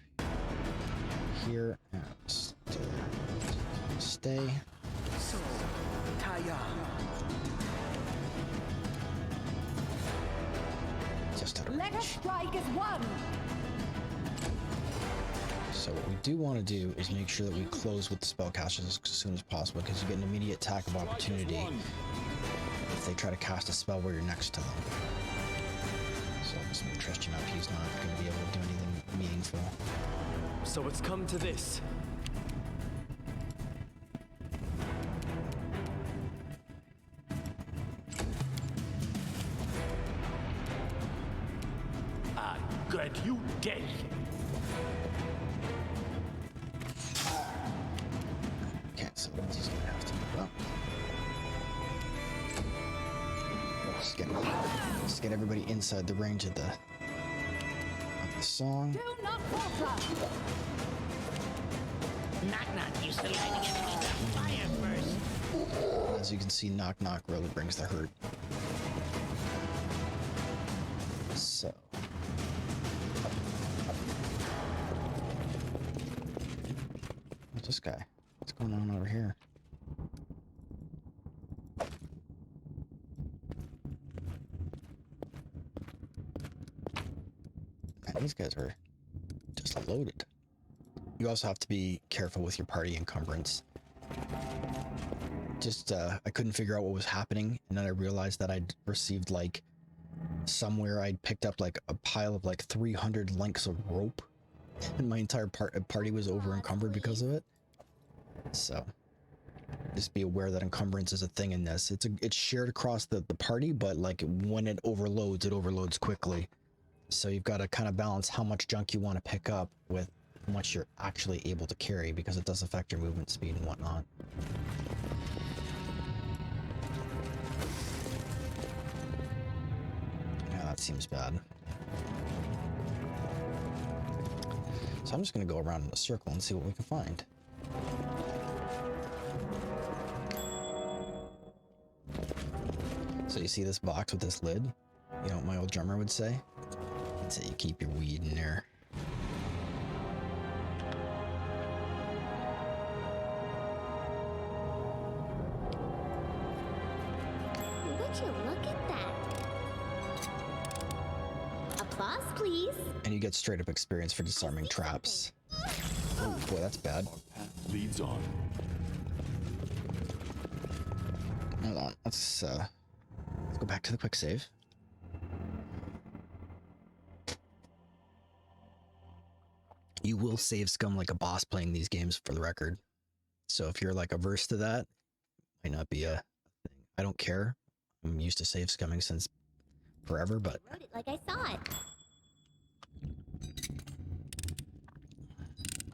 [SPEAKER 1] here. And stay.
[SPEAKER 6] So, Taya.
[SPEAKER 1] Just out of
[SPEAKER 4] Let us
[SPEAKER 1] reach.
[SPEAKER 4] strike as one.
[SPEAKER 1] So what we do want to do is make sure that we close with the spellcasters as soon as possible, because you get an immediate attack of opportunity if they try to cast a spell where you're next to them. So I'll just move Tristan up. He's not going to be able to do anything meaningful.
[SPEAKER 6] So it's come to this.
[SPEAKER 8] I grant you death.
[SPEAKER 1] Okay, so Lindsay's going to have to move up. Let's get everybody inside the range of the song.
[SPEAKER 4] Do not falter.
[SPEAKER 3] Not used to lighting enemies on fire first.
[SPEAKER 1] As you can see, Knock Knock really brings the hurt. So. What's this guy? What's going on over here? Man, these guys are just loaded. You also have to be careful with your party encumbrance. Just, I couldn't figure out what was happening, and then I realized that I'd received, like, somewhere I'd picked up, like, a pile of, like, 300 lengths of rope, and my entire party was over encumbered because of it. So, just be aware that encumbrance is a thing in this. It's shared across the party, but, like, when it overloads quickly. So you've got to kind of balance how much junk you want to pick up with how much you're actually able to carry, because it does affect your movement speed and whatnot. Yeah, that seems bad. So I'm just going to go around in a circle and see what we can find. So you see this box with this lid? You know what my old drummer would say? He'd say you keep your weed in there.
[SPEAKER 7] Would you look at that? Applause, please.
[SPEAKER 1] And you get straight up experience for disarming traps. Oh boy, that's bad.
[SPEAKER 2] Leads on.
[SPEAKER 1] Hold on. Let's go back to the quick save. You will save scum like a boss playing these games, for the record. So if you're like averse to that, might not be a thing. I don't care. I'm used to save scumming since forever, but
[SPEAKER 7] I wrote it like I saw it.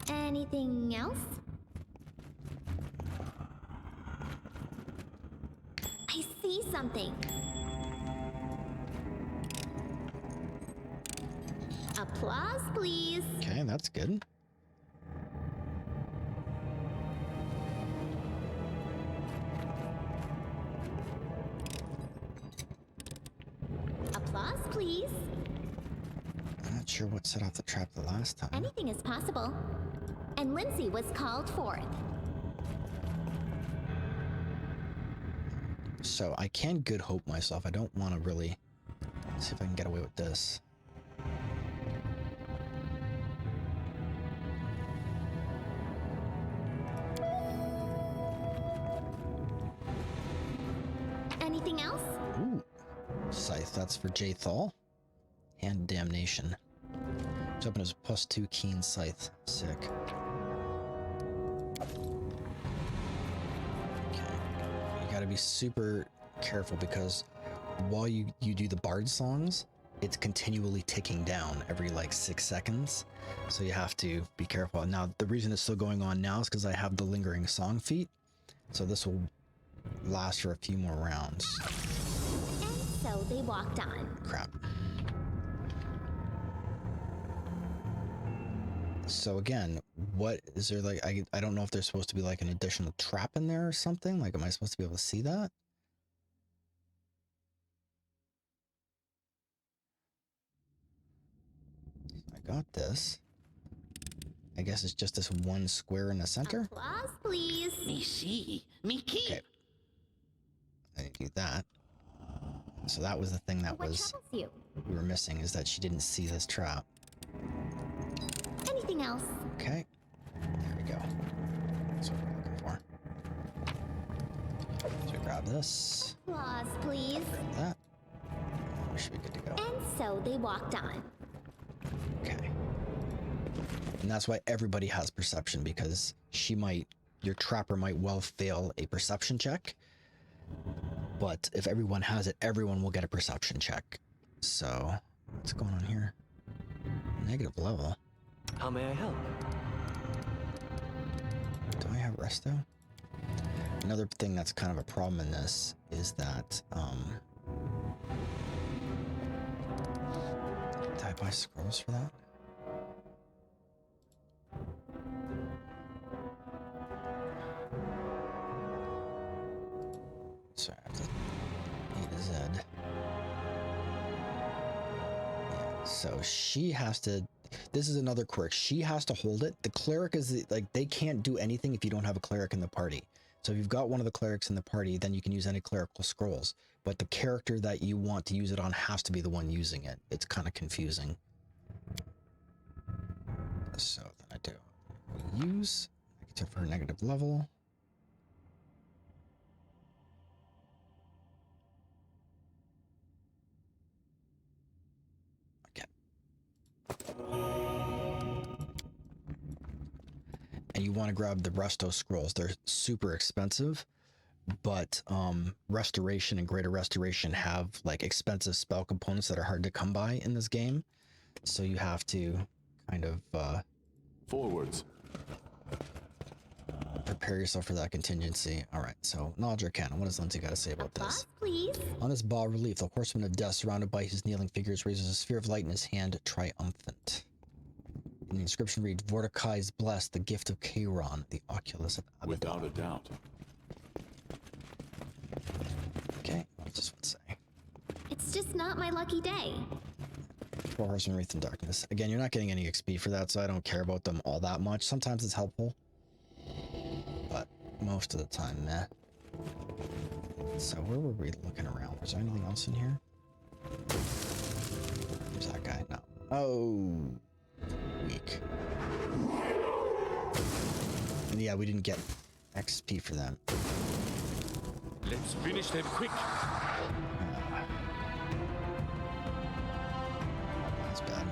[SPEAKER 7] Anything else? I see something. Applause, please.
[SPEAKER 1] okay, that's good.
[SPEAKER 7] Applause, please.
[SPEAKER 1] I'm not sure what set off the trap the last time.
[SPEAKER 7] Anything is possible. And Lindsay was called forth.
[SPEAKER 1] So I can good hope myself. I don't want to really see if I can get away with this.
[SPEAKER 7] Anything else?
[SPEAKER 1] Ooh. Scythe, that's for Jathal. Hand Damnation. It's open as +2 Keen Scythe. Sick. Okay. You gotta be super careful because while you do the bard songs, it's continually ticking down every like 6 seconds. So you have to be careful. Now, the reason it's still going on now is because I have the lingering song feat. So this will last for a few more rounds.
[SPEAKER 7] And so they walked on.
[SPEAKER 1] Crap. So again, what is there like? I don't know if there's supposed to be like an additional trap in there or something. Like, am I supposed to be able to see that? I got this. I guess it's just this one square in the center.
[SPEAKER 7] Applause, please.
[SPEAKER 3] Me see, me keep.
[SPEAKER 1] Okay. I didn't do that. So that was the thing that
[SPEAKER 7] What
[SPEAKER 1] was
[SPEAKER 7] troubles you?
[SPEAKER 1] we were missing, is that she didn't see this trap.
[SPEAKER 7] Anything else?
[SPEAKER 1] Okay. There we go. That's what we're looking for. So we grab this.
[SPEAKER 7] Applause, please.
[SPEAKER 1] Grab that. We should be good to go.
[SPEAKER 7] And so they walked on.
[SPEAKER 1] Okay. And that's why everybody has perception, because your trapper might well fail a perception check. But if everyone has it, everyone will get a perception check. So, what's going on here? Negative level.
[SPEAKER 6] How may I help?
[SPEAKER 1] Do I have resto? Another thing that's kind of a problem in this is that, did I buy scrolls for that? Sorry, I have to A to Z. Yeah, so she has to, this is another quirk. She has to hold it. The cleric is like, they can't do anything if you don't have a cleric in the party. So if you've got one of the clerics in the party, then you can use any clerical scrolls. But the character that you want to use it on has to be the one using it. It's kind of confusing. So then I do use, except for negative level. And you want to grab the resto scrolls. They're super expensive, but restoration and greater restoration have like expensive spell components that are hard to come by in this game. So you have to kind of
[SPEAKER 2] Forwards.
[SPEAKER 1] prepare yourself for that contingency. All right, so knowledge arcana. What does Lindsay got to say about
[SPEAKER 7] Applause,
[SPEAKER 1] this?
[SPEAKER 7] please.
[SPEAKER 1] On this bas relief, the horseman of death, surrounded by his kneeling figures, raises a sphere of light in his hand, triumphant. And the inscription reads, Vorticai is blessed, the gift of Chiron, the oculus of Abaddon.
[SPEAKER 2] Without a doubt.
[SPEAKER 1] Okay, what does this one say?
[SPEAKER 7] It's just not my lucky day.
[SPEAKER 1] Four horsemen wreathed in darkness. Again, you're not getting any XP for that, so I don't care about them all that much. Sometimes it's helpful, but most of the time, meh. So where were we looking around? Was there anything else in here? Who's that guy? No. Oh, weak. And yeah, we didn't get XP for them.
[SPEAKER 8] Let's finish them quick.
[SPEAKER 1] That's bad.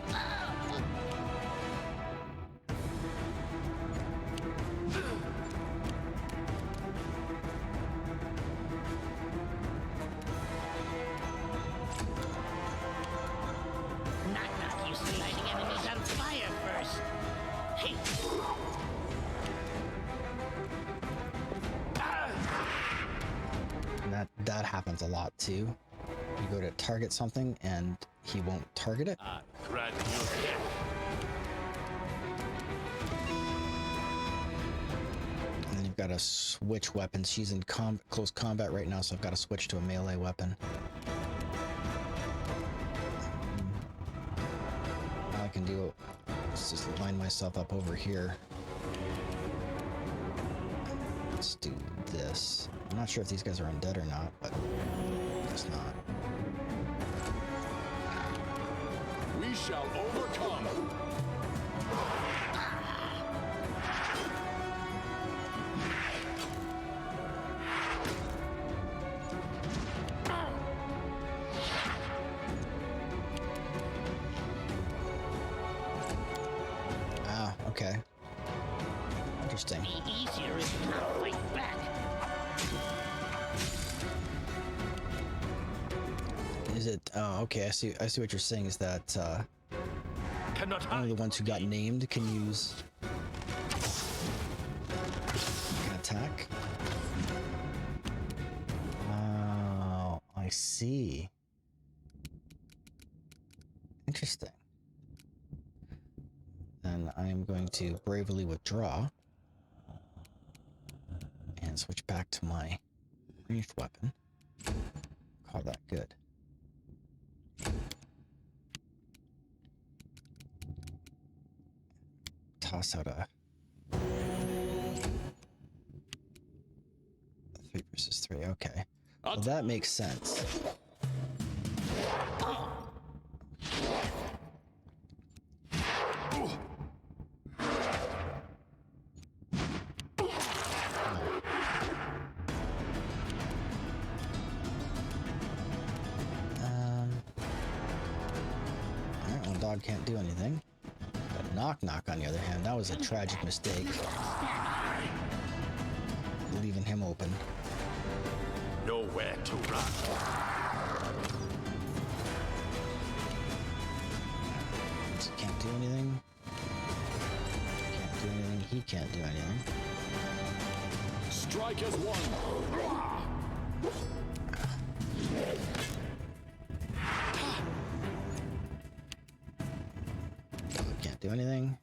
[SPEAKER 3] Knock knock used to lighting enemies on fire first. Hey.
[SPEAKER 1] And that happens a lot too. You go to target something and he won't target it.
[SPEAKER 8] I grant you death.
[SPEAKER 1] And then you've got to switch weapons. She's in close combat right now, so I've got to switch to a melee weapon. All I can do is just line myself up over here. Let's do this. I'm not sure if these guys are undead or not, but it's not.
[SPEAKER 8] We shall overcome.
[SPEAKER 1] Ah, okay. Interesting.
[SPEAKER 3] Be easier if you not fight back.
[SPEAKER 1] Is it? Oh, okay. I see what you're saying. Is that
[SPEAKER 8] Cannot
[SPEAKER 1] only the
[SPEAKER 8] hide.
[SPEAKER 1] ones who got named can use can attack? Oh, I see. Interesting. Then I am going to bravely withdraw and switch back to my ranged weapon. Call that good. Toss out a 3 versus 3. Okay. Well, that makes sense. Alright, well, dog can't do anything. But knock knock, on the other hand, that was a tragic mistake. Leaving him open.
[SPEAKER 8] Nowhere to run.
[SPEAKER 1] Can't do anything. Can't do anything. He can't do anything.
[SPEAKER 8] Strike as one.
[SPEAKER 1] Can't do anything.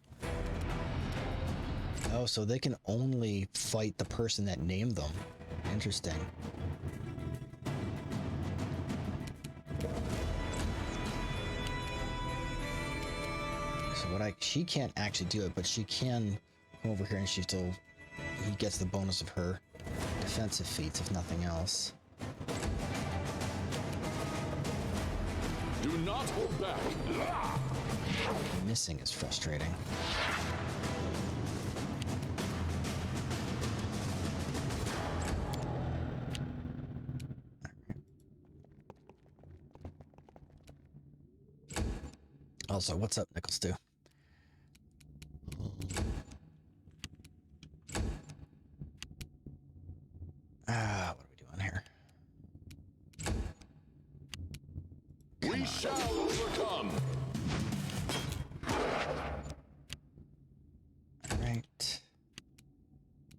[SPEAKER 1] Oh, so they can only fight the person that named them. Interesting. So she can't actually do it, but she can come over here and he gets the bonus of her defensive feats, if nothing else.
[SPEAKER 8] Do not hold back.
[SPEAKER 1] Missing is frustrating. Also, what's up, Nickel Stew? What are we doing here?
[SPEAKER 8] We shall overcome.
[SPEAKER 1] Alright.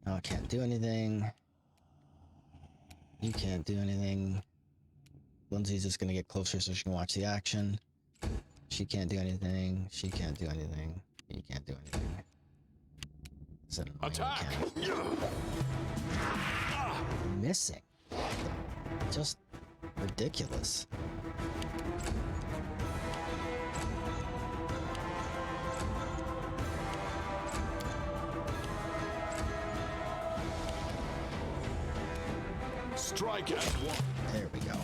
[SPEAKER 1] Oh, I can't do anything. You can't do anything. Lindsay's just gonna get closer so she can watch the action. She can't do anything. She can't do anything. He can't do anything. Is that annoying?
[SPEAKER 8] Attack!
[SPEAKER 1] He can't. Missing. Just ridiculous.
[SPEAKER 8] Strike as one.
[SPEAKER 1] There we go.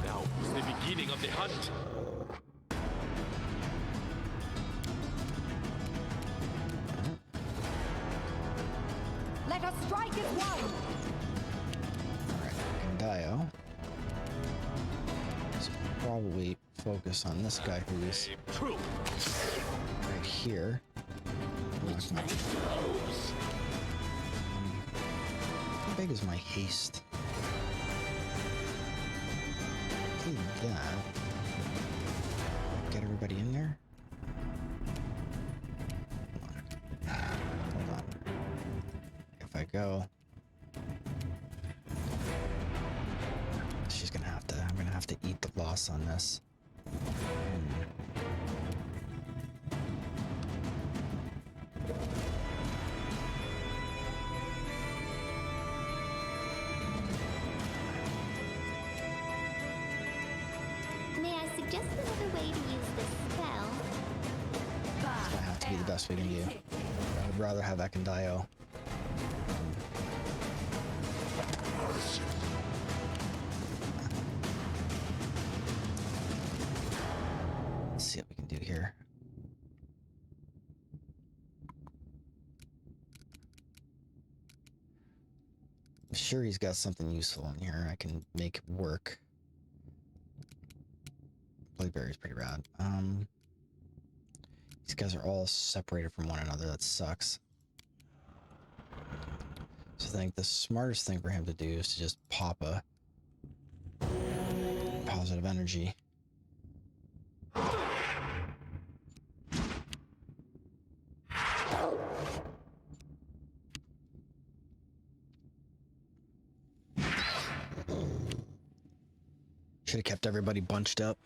[SPEAKER 8] Now is the beginning of the hunt.
[SPEAKER 1] probably focus on this guy who's right here.
[SPEAKER 3] It's nice clothes.
[SPEAKER 1] How big is my haste? Do that. Get everybody in there. Hold on. If I go, she's gonna have to. I'm gonna have to eat the loss on this.
[SPEAKER 7] May I suggest another way to use this spell?
[SPEAKER 1] It's gonna have to be the best we can do. I would rather have Ekandio. Let's see what we can do here. I'm sure he's got something useful in here I can make it work. Bladeberry's pretty rad. These guys are all separated from one another. That sucks. So I think the smartest thing for him to do is to just pop a positive energy. Should have kept everybody bunched up.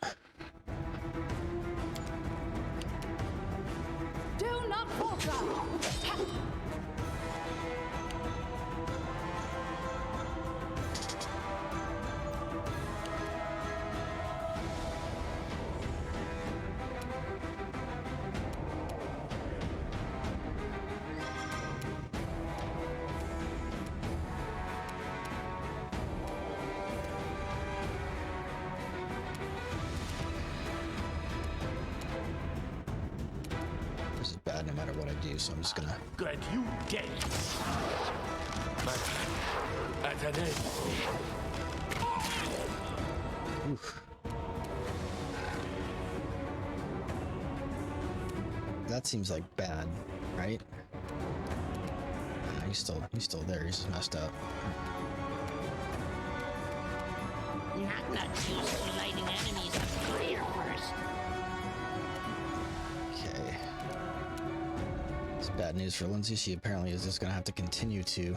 [SPEAKER 4] Do not falter!
[SPEAKER 1] This is bad no matter what I do, so I'm just gonna...
[SPEAKER 8] Glad you dead. But at an end.
[SPEAKER 1] Oof. That seems like bad, right? No, he's still there. He's just messed up.
[SPEAKER 3] Not used to lighting enemies on fire first.
[SPEAKER 1] Okay. It's bad news for Lindsay. She apparently is just gonna have to continue to.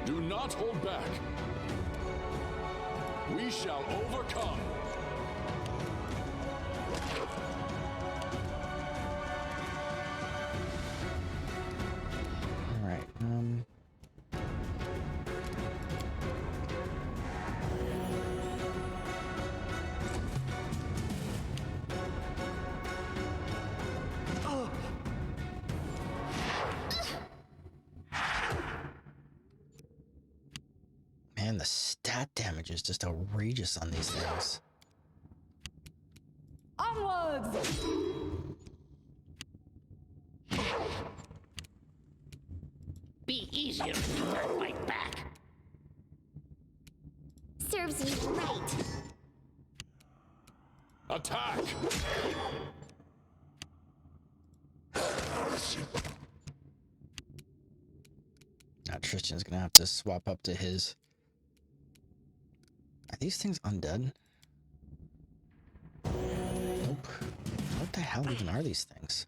[SPEAKER 8] Do not hold back. We shall overcome.
[SPEAKER 1] All right. Man, the stat damage is just outrageous on these things.
[SPEAKER 4] Onwards!
[SPEAKER 3] Be easier to hurt my back.
[SPEAKER 7] Serves you right.
[SPEAKER 8] Attack!
[SPEAKER 1] Now Tristan's gonna have to swap up to his. Are these things undead? Nope. What the hell even are these things?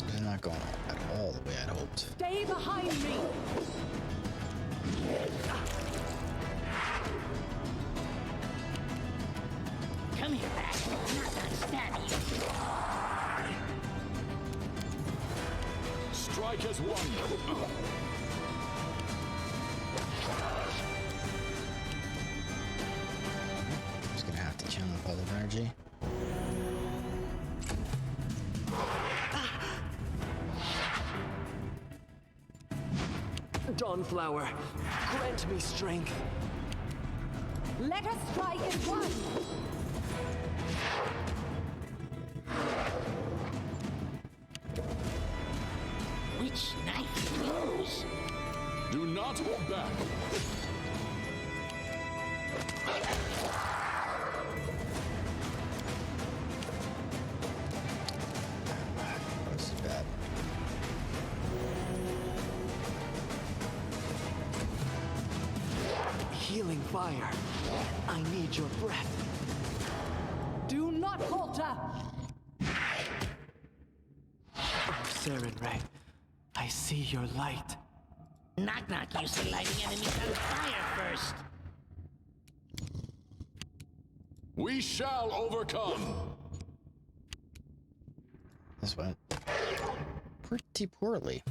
[SPEAKER 1] They're not going at all the way I'd hoped.
[SPEAKER 4] Stay behind me!
[SPEAKER 3] Come here, back. I'm not gonna stab you.
[SPEAKER 8] Strike as one.
[SPEAKER 1] Just gonna have to channel up all the energy.
[SPEAKER 9] Dawnflower, grant me strength.
[SPEAKER 4] Let us strike as one!
[SPEAKER 3] Nice knife to use.
[SPEAKER 2] Do not hold back.
[SPEAKER 1] That's bad.
[SPEAKER 9] Healing fire. I need your breath.
[SPEAKER 4] Do not falter.
[SPEAKER 9] Oh, Sarenrae, I see your light.
[SPEAKER 3] Knock knock used to lighting enemies on fire first.
[SPEAKER 2] We shall overcome.
[SPEAKER 1] This went pretty poorly.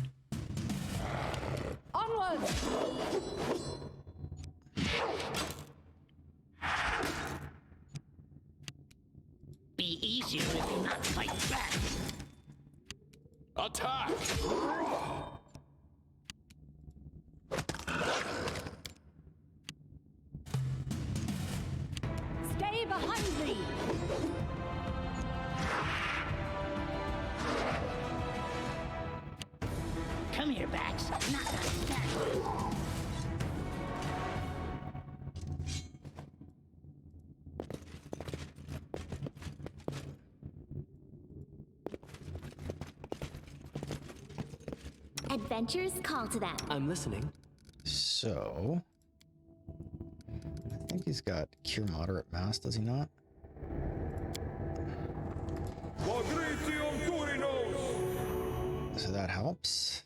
[SPEAKER 4] Onwards.
[SPEAKER 3] Be easier if you not fight back.
[SPEAKER 2] Attack!
[SPEAKER 4] Stay behind me.
[SPEAKER 3] Come here, Bax. Knock knock back.
[SPEAKER 7] Adventures call to them.
[SPEAKER 9] I'm listening.
[SPEAKER 1] So, I think he's got cure moderate mass, does he not? So that helps.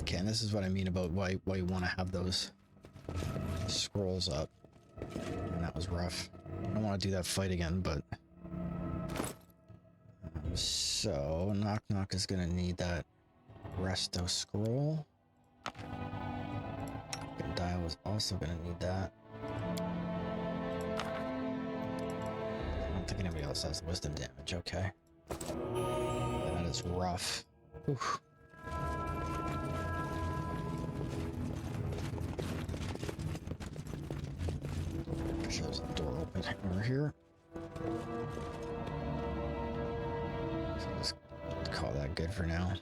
[SPEAKER 1] Okay, and this is what I mean about why you want to have those scrolls up. And that was rough. I don't want to do that fight again, but so Knock Knock is gonna need that resto scroll. Dial was also gonna need that. I don't think anybody else has wisdom damage. Okay, that is rough. Oof. Sure there's a door open over here. So let's call that good for now.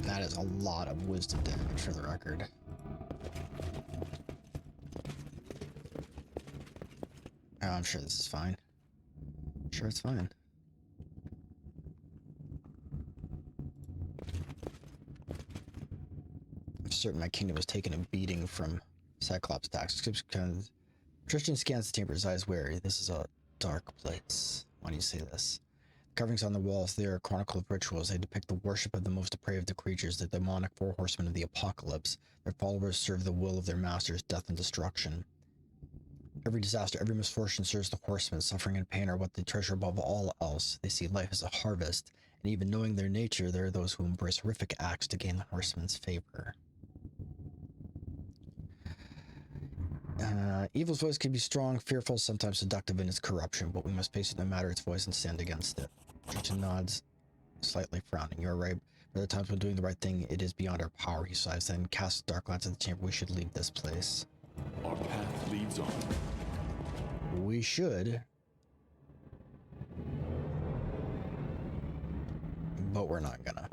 [SPEAKER 1] That is a lot of wisdom damage for the record. Oh, I'm sure this is fine. Sure, it's fine. I'm certain my kingdom was taking a beating from Cyclops attacks. Tristan scans the chamber, his eyes wary. This is a dark place. Why do you say this? Carvings on the walls, they are a chronicle of rituals. They depict the worship of the most depraved of creatures, the demonic four horsemen of the apocalypse. Their followers serve the will of their masters, death and destruction. Every disaster, every misfortune serves the horsemen. Suffering and pain are what they treasure above all else. They see life as a harvest, and even knowing their nature, there are those who embrace horrific acts to gain the horsemen's favor. Evil's voice can be strong, fearful, sometimes seductive in its corruption, but we must face it no matter its voice and stand against it. Tristan nods, slightly frowning. You're right. There are times when doing the right thing, it is beyond our power, he sighs, then casts a dark glance at the chamber. We should leave this place.
[SPEAKER 2] Our path leads on.
[SPEAKER 1] We should. But we're not gonna.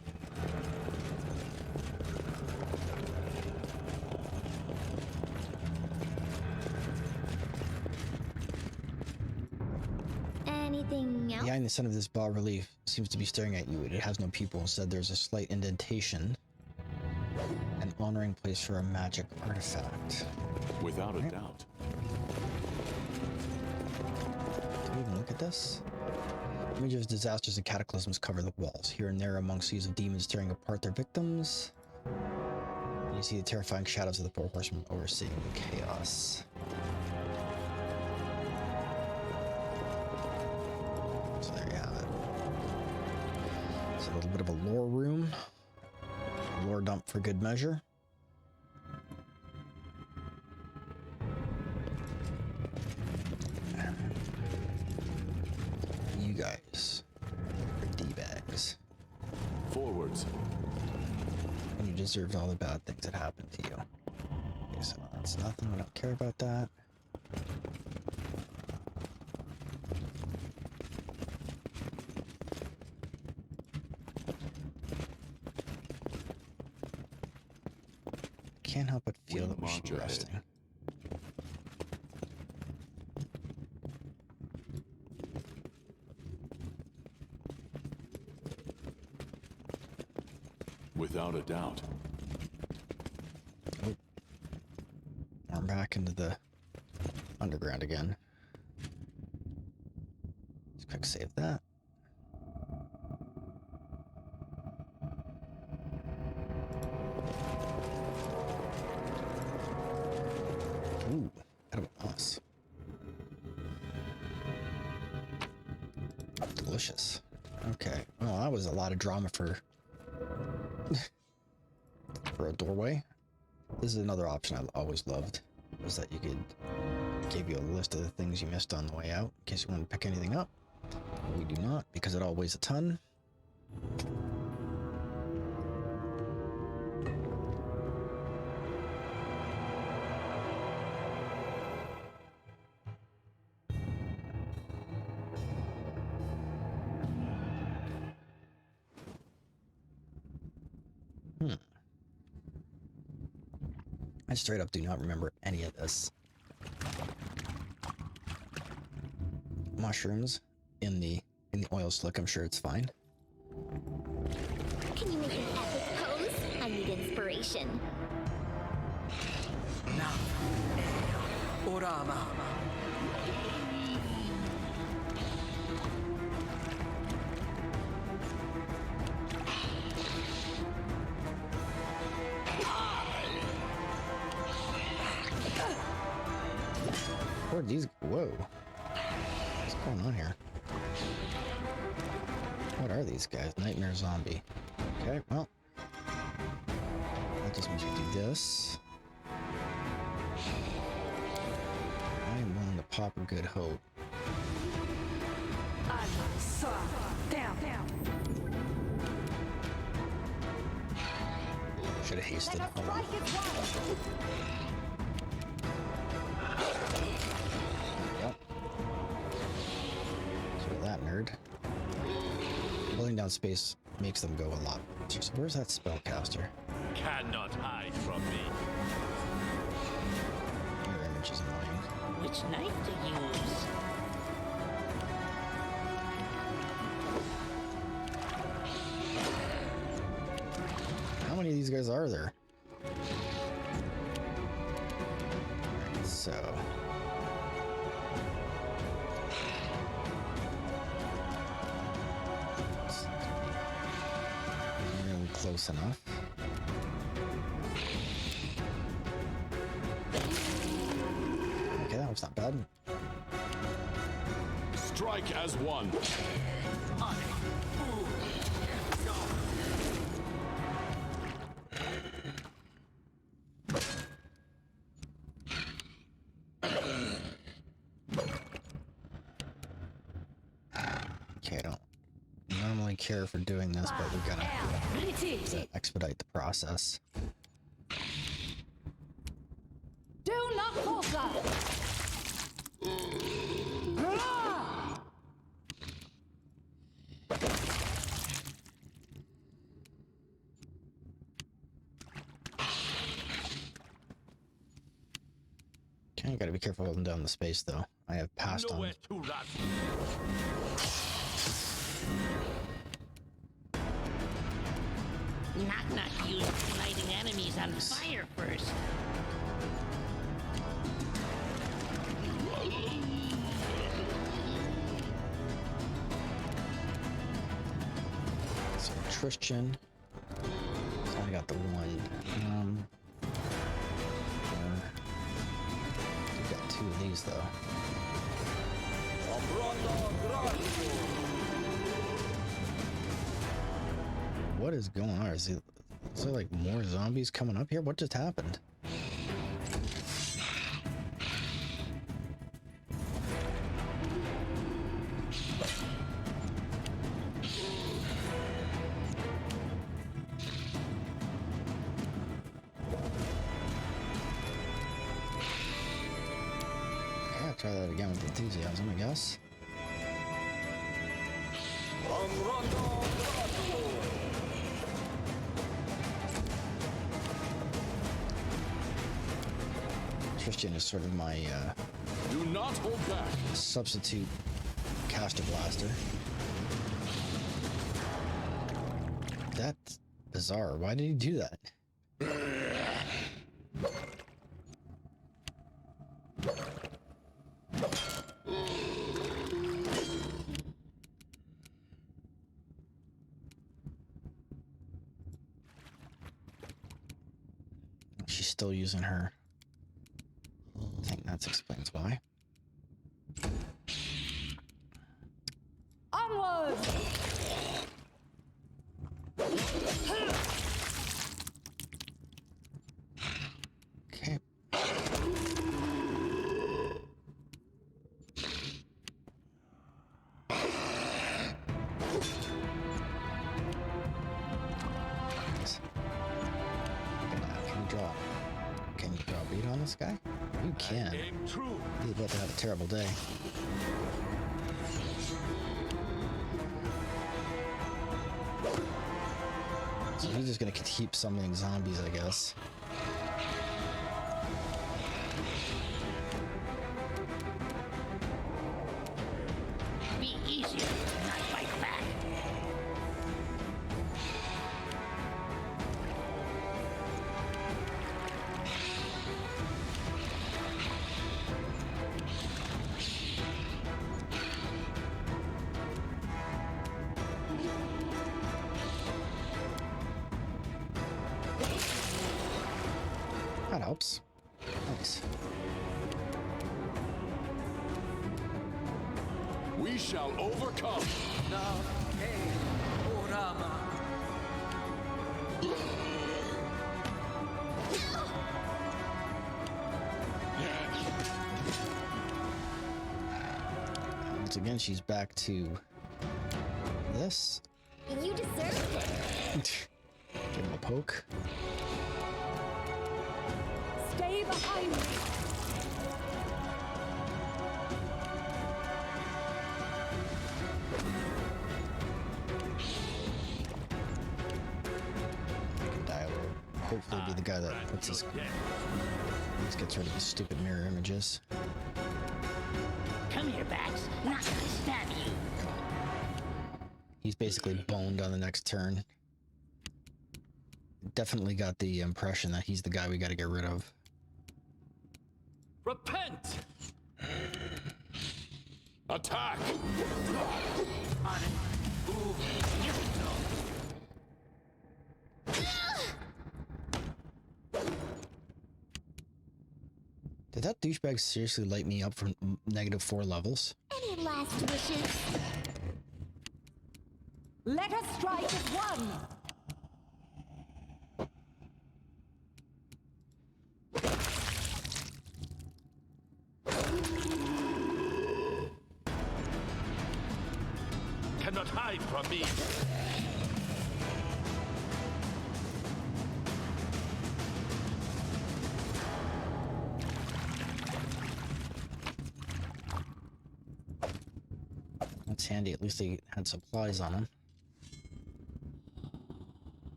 [SPEAKER 7] Anything else?
[SPEAKER 1] Behind the center of this bas-relief seems to be staring at you. It has no pupil. Instead, there's a slight indentation. An honoring place for a magic artifact.
[SPEAKER 2] Without a doubt.
[SPEAKER 1] Can we even look at this? Images of disasters and cataclysms cover the walls. Here and there among seas of demons tearing apart their victims. And you see the terrifying shadows of the four horsemen overseeing the chaos. So there you have it. It's a little bit of a lore room. A lore dump for good measure.
[SPEAKER 2] leads.
[SPEAKER 1] And you deserved all the bad things that happened to you. Okay, so that's nothing. We don't care about that. Can't help but feel that we should be resting.
[SPEAKER 2] Without a doubt.
[SPEAKER 1] Oh. We're back into the underground again. Let's quick save that. Ooh, out of a moss. Delicious. Okay. Well, that was a lot of drama for a doorway. This is another option I always loved, was that you could give you a list of the things you missed on the way out in case you want to pick anything up. We do not, because it all weighs a ton. I straight up do not remember any of this. Mushrooms in the oil slick, I'm sure it's fine.
[SPEAKER 7] Can you make an epic pose? I need inspiration.
[SPEAKER 9] Orama.
[SPEAKER 1] Where are these? Whoa. What's going on here? What are these guys? Nightmare zombie. Okay, well. That just means we do this. I am willing to pop a good hope. Should have hasted.
[SPEAKER 4] Let us strike as one.
[SPEAKER 1] Yep. So that nerd. Pulling down space makes them go a lot. So where's that spellcaster?
[SPEAKER 8] Cannot hide from me.
[SPEAKER 1] Your image is annoying.
[SPEAKER 3] Which knife to use?
[SPEAKER 1] How many of these guys are there? So. Really close enough. Okay, that was not bad.
[SPEAKER 2] Strike as one.
[SPEAKER 1] Okay, I don't normally care for doing this, but we're gonna expedite the process.
[SPEAKER 4] Do not falter.
[SPEAKER 1] Okay, you gotta be careful holding down the space though. I have passed on.
[SPEAKER 8] Nowhere to run.
[SPEAKER 3] Knock used lighting enemies on fire first.
[SPEAKER 1] So Tristan. So I got the one. We've got two of these though. What is going on? Is there like more zombies coming up here? What just happened? Try that again with enthusiasm, I guess. Tristan is sort of my
[SPEAKER 2] Do not hold back.
[SPEAKER 1] substitute caster blaster. That's bizarre. Why did he do that? She's still using her. I think that explains why.
[SPEAKER 4] Onward!
[SPEAKER 1] Okay. Can you draw a beat on this guy? You can.
[SPEAKER 8] Aim true.
[SPEAKER 1] He's about to have a terrible day. So he's just gonna keep summoning zombies, I guess.
[SPEAKER 3] Be easier, not fight back.
[SPEAKER 1] That helps. Nice.
[SPEAKER 2] We shall overcome.
[SPEAKER 1] Once again, she's back to this.
[SPEAKER 7] You deserved it.
[SPEAKER 1] Give him a poke.
[SPEAKER 4] Stay behind me.
[SPEAKER 1] Hopefully be the guy that puts his gets rid of the stupid mirror images.
[SPEAKER 3] Come here, Bax. Not gonna stab you.
[SPEAKER 1] He's basically boned on the next turn. Definitely got the impression that he's the guy we gotta get rid of.
[SPEAKER 8] Repent!
[SPEAKER 2] Attack!
[SPEAKER 3] On it. Ooh, here we go.
[SPEAKER 1] Did that douchebag seriously light me up for -4 levels?
[SPEAKER 7] Any last wishes?
[SPEAKER 4] Let us strike as one.
[SPEAKER 8] Cannot hide from me.
[SPEAKER 1] That's handy. At least they had supplies on him.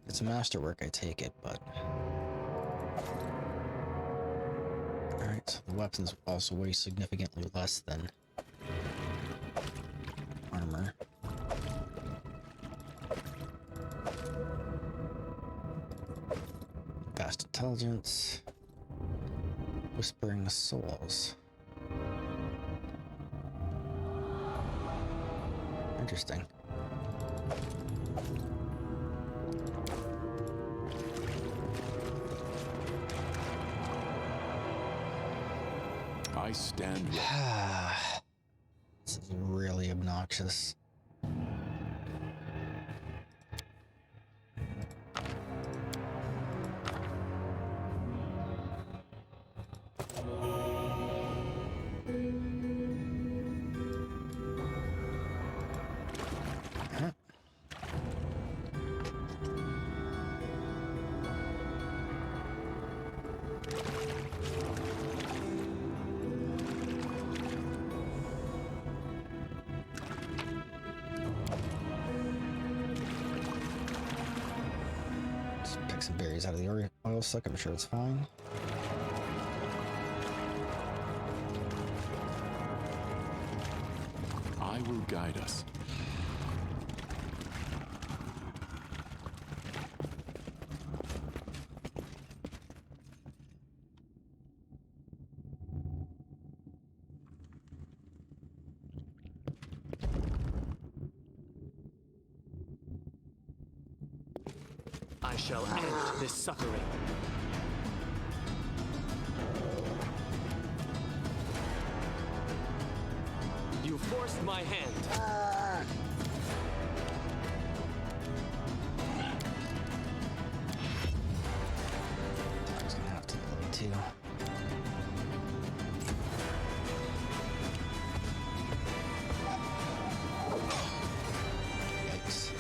[SPEAKER 1] It's a masterwork, I take it, but... Alright, so the weapons also weigh significantly less than armor. Vast intelligence. Whispering souls. Interesting.
[SPEAKER 2] I stand ready.
[SPEAKER 1] This is really obnoxious. Just pick some berries out of the oil suck. I'm sure it's fine.
[SPEAKER 2] I will guide us.
[SPEAKER 9] I shall end this suffering. You forced my hand.
[SPEAKER 1] I was gonna have to level 2. Yikes.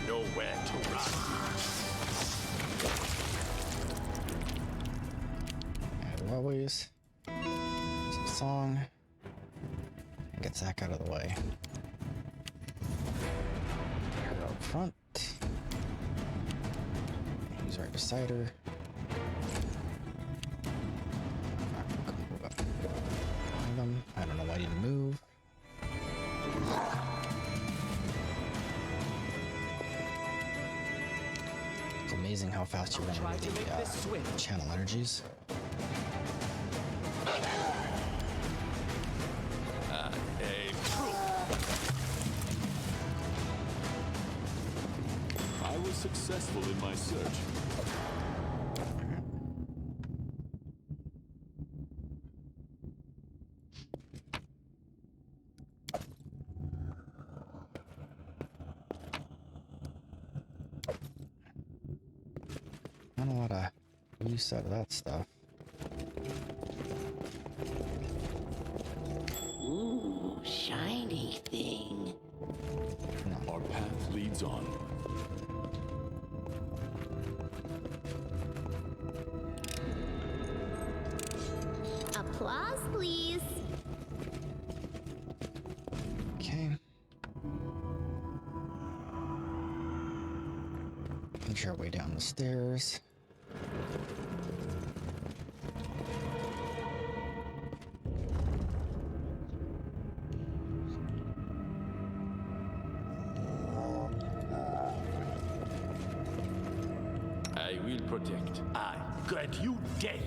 [SPEAKER 8] Nowhere to run.
[SPEAKER 1] As always, some song. Get Zach out of the way. Her up front. He's right beside her. Behind them. I don't know why he didn't move. It's amazing how fast you run into the channel energies.
[SPEAKER 2] I was successful in my search.
[SPEAKER 1] Not a lot of use out of that stuff.
[SPEAKER 3] Ooh, shiny thing.
[SPEAKER 2] Our path leads on.
[SPEAKER 7] Applause, please.
[SPEAKER 1] Okay. Inch our way down the stairs.
[SPEAKER 8] I will protect. I grant you day.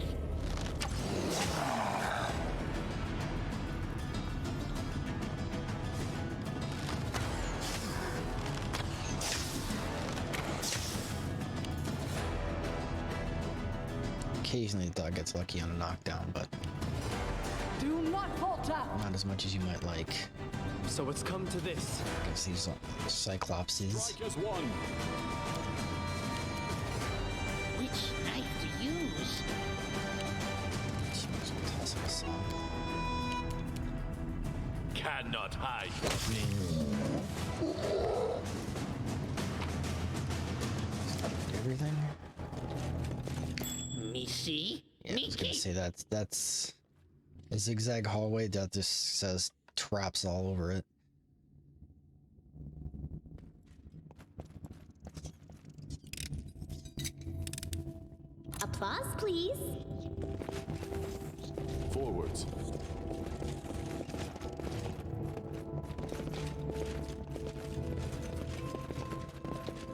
[SPEAKER 1] Occasionally the dog gets lucky on a knockdown, but
[SPEAKER 4] Do not falter.
[SPEAKER 1] not as much as you might like.
[SPEAKER 9] So it's come to this.
[SPEAKER 1] Against these cyclopses.
[SPEAKER 2] Strike as one.
[SPEAKER 3] Which knife to use?
[SPEAKER 1] She might as well toss him a song.
[SPEAKER 8] Cannot hide.
[SPEAKER 1] Everything?
[SPEAKER 3] Me see?
[SPEAKER 1] Yeah, I
[SPEAKER 3] Me
[SPEAKER 1] was gonna
[SPEAKER 3] keep.
[SPEAKER 1] say that's a zigzag hallway that just says traps all over it.
[SPEAKER 7] Applause, please.
[SPEAKER 2] Forwards.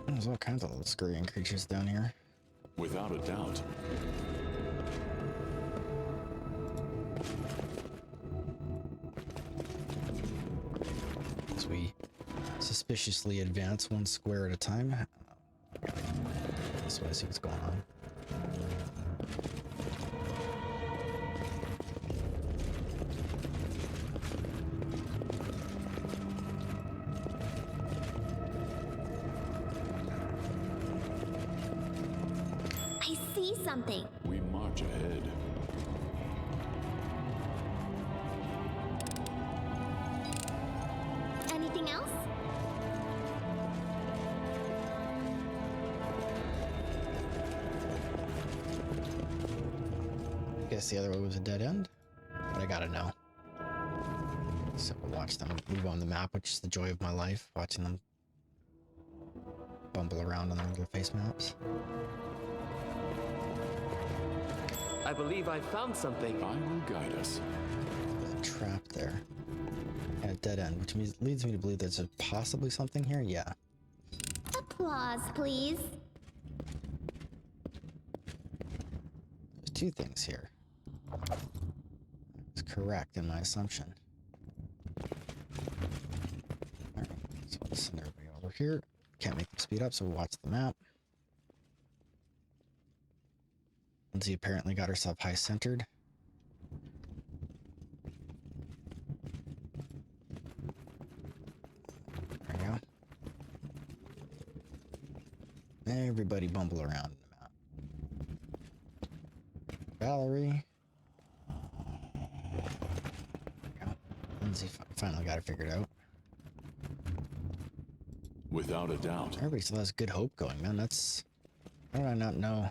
[SPEAKER 1] There's all kinds of little scurrying creatures down here.
[SPEAKER 2] Without a doubt.
[SPEAKER 1] As we suspiciously advance one square at a time. This way, see what's going on.
[SPEAKER 7] I see something.
[SPEAKER 2] We march ahead.
[SPEAKER 7] Anything else?
[SPEAKER 1] Guess the other way was a dead end, but I gotta know. So we'll watch them move on the map, which is the joy of my life, watching them bumble around on their little face maps.
[SPEAKER 9] I believe I found something.
[SPEAKER 2] I will guide us.
[SPEAKER 1] There's a trap there. And a dead end, which leads me to believe there's possibly something here. Yeah.
[SPEAKER 7] Applause, please.
[SPEAKER 1] There's two things here. It's correct in my assumption. Alright, so let's send everybody over here. Can't make them speed up, so we'll watch the map. Lindsay apparently got herself high centered. There we go. Everybody bumble around the map. Valerie. There we go. Lindsay finally got it figured out.
[SPEAKER 2] Without a doubt.
[SPEAKER 1] Everybody still has good hope going, man. That's... How did I not know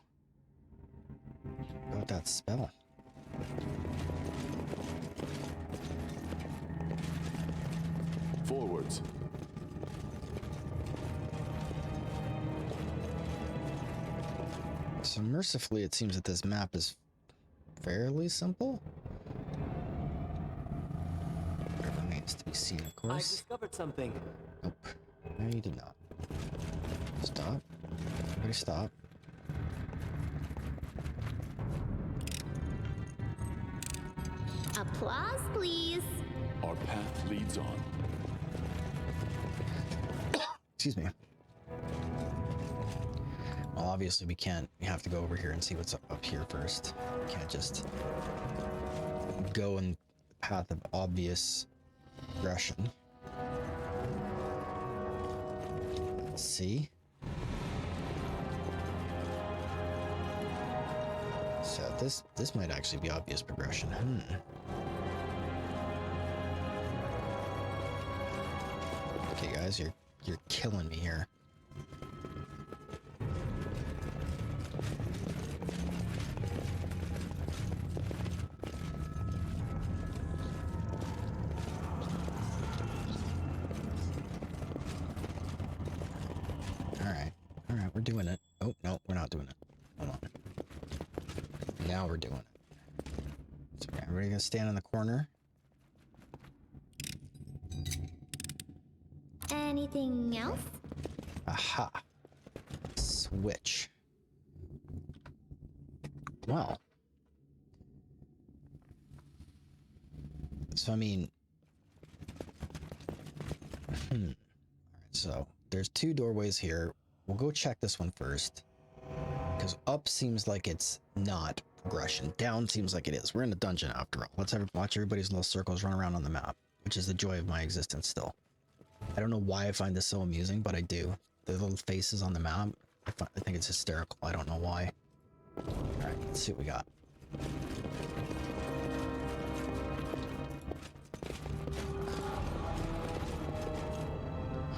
[SPEAKER 1] about that spell?
[SPEAKER 2] Forwards.
[SPEAKER 1] So mercifully, it seems that this map is fairly simple. There remains to be seen, of
[SPEAKER 9] I
[SPEAKER 1] course.
[SPEAKER 9] discovered something.
[SPEAKER 1] Nope. No, you did not. Stop. Everybody stop.
[SPEAKER 7] Applause, please.
[SPEAKER 2] Our path leads on.
[SPEAKER 1] Excuse me. Well, obviously we can't. We have to go over here and see what's up here first. We can't just go in the path of obvious progression. Let's see. So this might actually be obvious progression. Okay, guys, you're killing me here. All right, we're doing it. Oh no, we're not doing it. Hold on. Now we're doing it. So everybody gonna stand in the corner.
[SPEAKER 7] Anything else?
[SPEAKER 1] Aha. Switch. Well. So I mean. Alright, so there's two doorways here. We'll go check this one first. Because up seems like it's not progression. Down seems like it is. We're in a dungeon after all. Let's watch everybody's little circles run around on the map, which is the joy of my existence still. I don't know why I find this so amusing, but I do. The little faces on the map, I think it's hysterical. I don't know why. Alright, let's see what we got.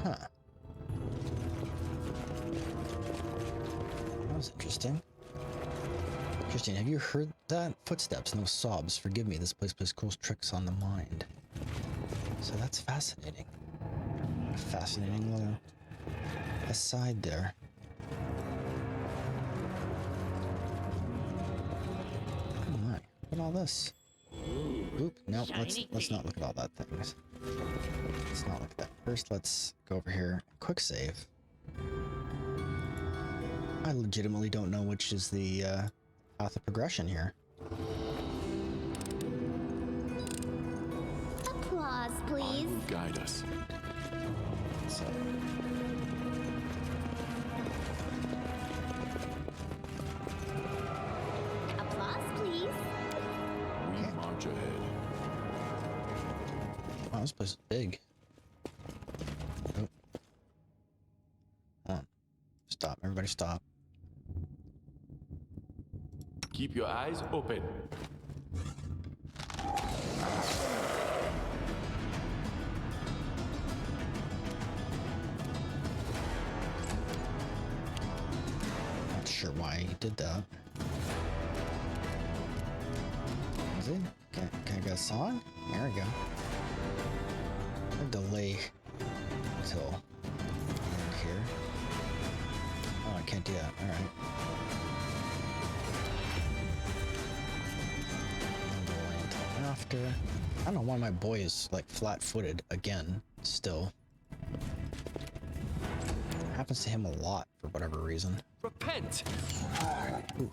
[SPEAKER 1] Huh. That was interesting. Christian, have you heard that? Footsteps, no sobs. Forgive me, this place plays cool tricks on the mind. So that's fascinating. A fascinating little aside there. Oh my, look at all this. Oop, no, let's not look at all that things. Let's not look at that. First, let's go over here. Quick save. I legitimately don't know which is the path of progression here.
[SPEAKER 7] Applause, please.
[SPEAKER 2] Guide us.
[SPEAKER 1] So.
[SPEAKER 7] Applause, please.
[SPEAKER 2] We march ahead.
[SPEAKER 1] Wow, this place is big. Oh. Hold on. Stop. Everybody stop.
[SPEAKER 6] Keep your eyes open.
[SPEAKER 1] Not sure why he did that. Is it? Can I get a song? There we go. A delay until here. idea. All right. After, I don't know why my boy is like flat-footed again. Still, happens to him a lot for whatever reason.
[SPEAKER 8] Repent.
[SPEAKER 1] Ooh.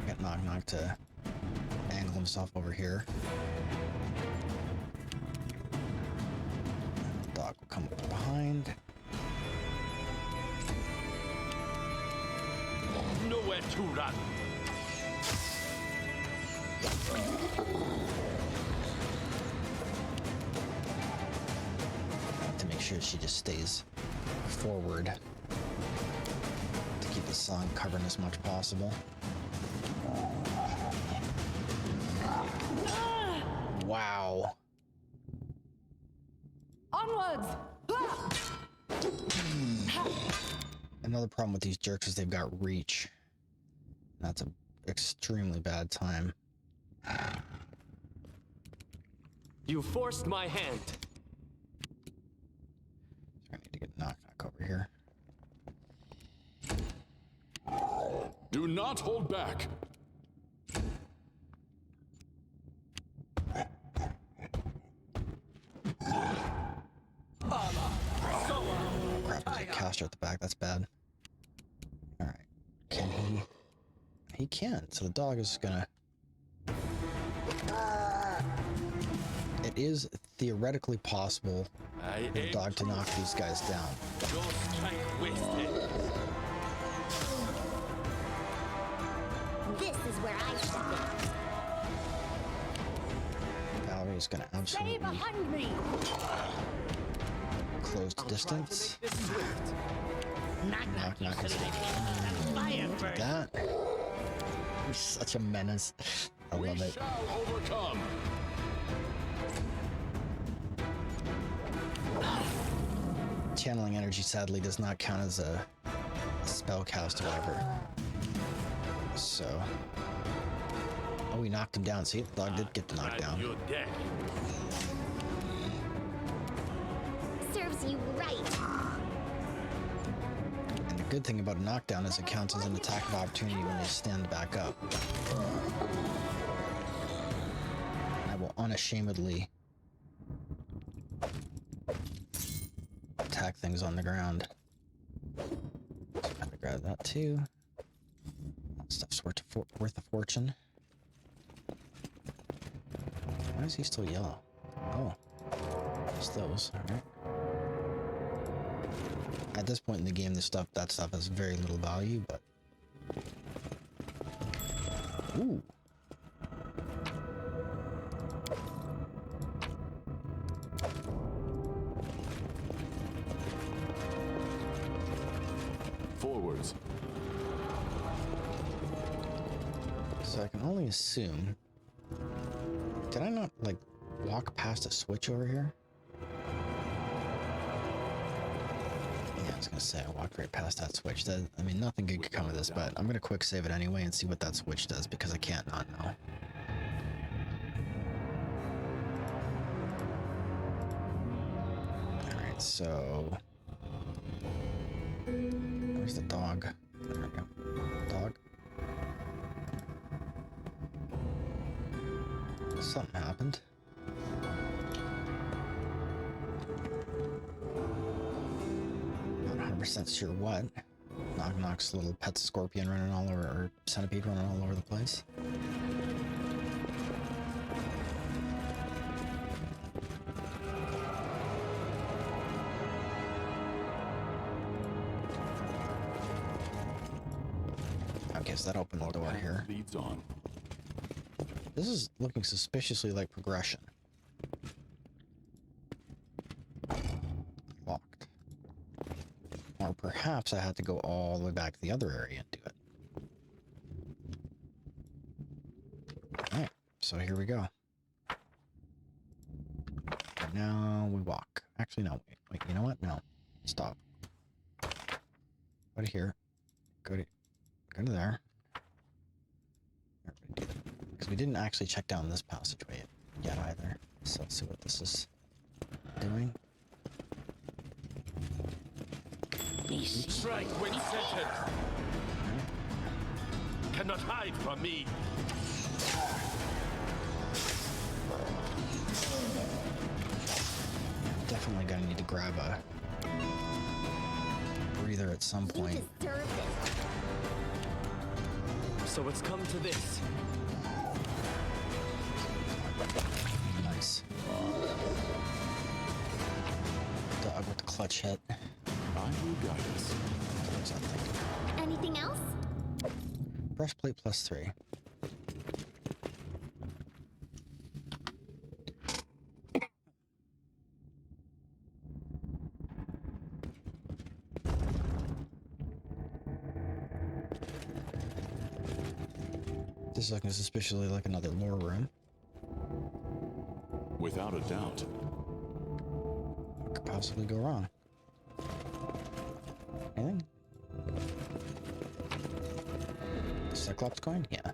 [SPEAKER 1] Get knock to angle himself over here. Dog will come up behind.
[SPEAKER 8] Nowhere to run.
[SPEAKER 1] To make sure she just stays forward to keep the sun covering as much possible. Wow.
[SPEAKER 4] Onwards!
[SPEAKER 1] Another problem with these jerks is they've got reach. That's an extremely bad time.
[SPEAKER 8] You forced my hand.
[SPEAKER 1] I need to get knock over here.
[SPEAKER 2] Do not hold back.
[SPEAKER 1] Crap, there's a caster at the back. That's bad. Alright. Can he? He can. So the dog is gonna... It is theoretically possible for the dog to knock these guys down.
[SPEAKER 8] Your strength wasted.
[SPEAKER 7] This is where I step in.
[SPEAKER 1] Valerie's gonna
[SPEAKER 4] Stay
[SPEAKER 1] absolutely
[SPEAKER 4] behind me!
[SPEAKER 1] close distance.
[SPEAKER 8] Make this swift.
[SPEAKER 3] Knock
[SPEAKER 1] Knock is
[SPEAKER 3] fire first.
[SPEAKER 1] that. He's such a menace. I
[SPEAKER 2] We
[SPEAKER 1] love it.
[SPEAKER 2] shall overcome.
[SPEAKER 1] Channeling energy sadly does not count as a spell cast or whatever. So. Oh, we knocked him down. See, the dog did get the knockdown.
[SPEAKER 8] You're dead.
[SPEAKER 7] Serves you right.
[SPEAKER 1] And the good thing about a knockdown is it counts as an attack of opportunity when they stand back up. And I will unashamedly attack things on the ground. So I have to grab that too. That stuff's worth a fortune. Why is he still yellow? Oh, just those. All right. At this point in the game, that stuff has very little value, but ooh.
[SPEAKER 2] Forwards.
[SPEAKER 1] So I can only assume. Did I not like walk past a switch over here? Yeah, I was gonna say I walked right past that switch. I mean, nothing good could come of this, but I'm gonna quick save it anyway and see what that switch does because I can't not know. All right, so where's the dog? There we go. Dog. Something happened. Not 100% sure what. Knock's little pet scorpion running all over, or centipede running all over the place. Okay, so that opened the door here.
[SPEAKER 2] Leads on.
[SPEAKER 1] This is looking suspiciously like progression. Locked. Or perhaps I had to go all the way back to the other area and do it. Alright, so here we go. And now we walk. Actually, no, wait, you know what? No. Stop. Go to here. Go to there. Because we didn't actually check down this passageway yet either. So let's see what this is doing.
[SPEAKER 3] me see.
[SPEAKER 8] Strike when scented. Cannot hide from me.
[SPEAKER 1] Definitely gonna need to grab a breather at some
[SPEAKER 7] You
[SPEAKER 1] point.
[SPEAKER 7] deserve this.
[SPEAKER 9] So it's come to this.
[SPEAKER 1] Nice. Dog with the clutch hit.
[SPEAKER 2] I will guide us.
[SPEAKER 1] What was that thing?
[SPEAKER 7] Anything else?
[SPEAKER 1] Breastplate +3. This is looking suspiciously like another lore room.
[SPEAKER 2] Without a doubt.
[SPEAKER 1] What could possibly go wrong? Anything? Cyclops coin? Yeah.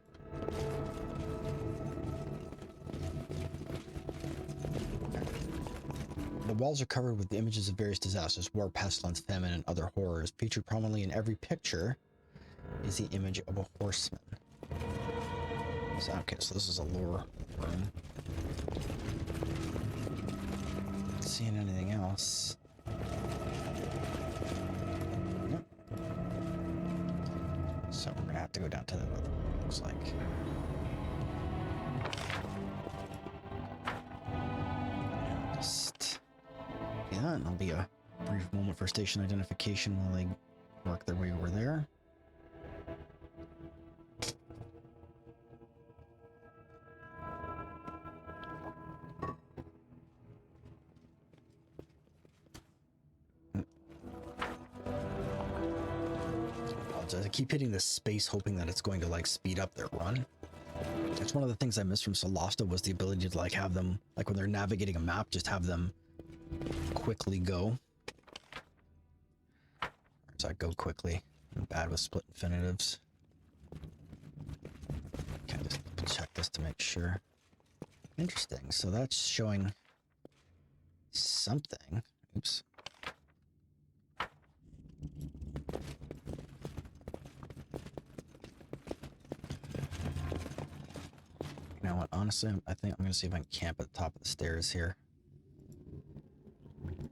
[SPEAKER 1] The walls are covered with images of various disasters, war, pestilence, famine, and other horrors. Featured prominently in every picture is the image of a horseman. So, okay, so this is a lore room. Not seeing anything else. Nope. So we're gonna have to go down to the, looks like. Just do that, and there'll be a brief moment for station identification while they work their way over there. I keep hitting this space hoping that it's going to like speed up their run. That's one of the things I missed from Solasta was the ability to like have them, like when they're navigating a map, just have them quickly go. So I go quickly. I'm bad with split infinitives. Okay, just check this to make sure. Interesting. So that's showing something. Oops. You know what? Honestly, I think I'm gonna see if I can camp at the top of the stairs here.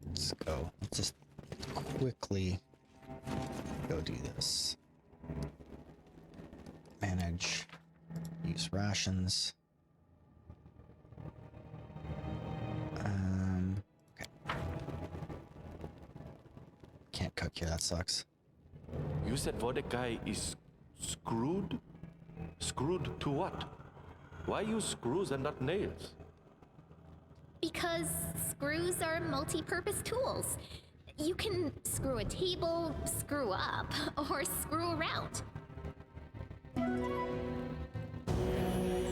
[SPEAKER 1] Let's go. Let's just quickly go do this. Manage. Use rations. Okay. Can't cook here. That sucks.
[SPEAKER 8] You said Mordecai is screwed? Screwed to what? Why use screws and not nails?
[SPEAKER 7] Because screws are multi-purpose tools. You can screw a table, screw up, or screw around.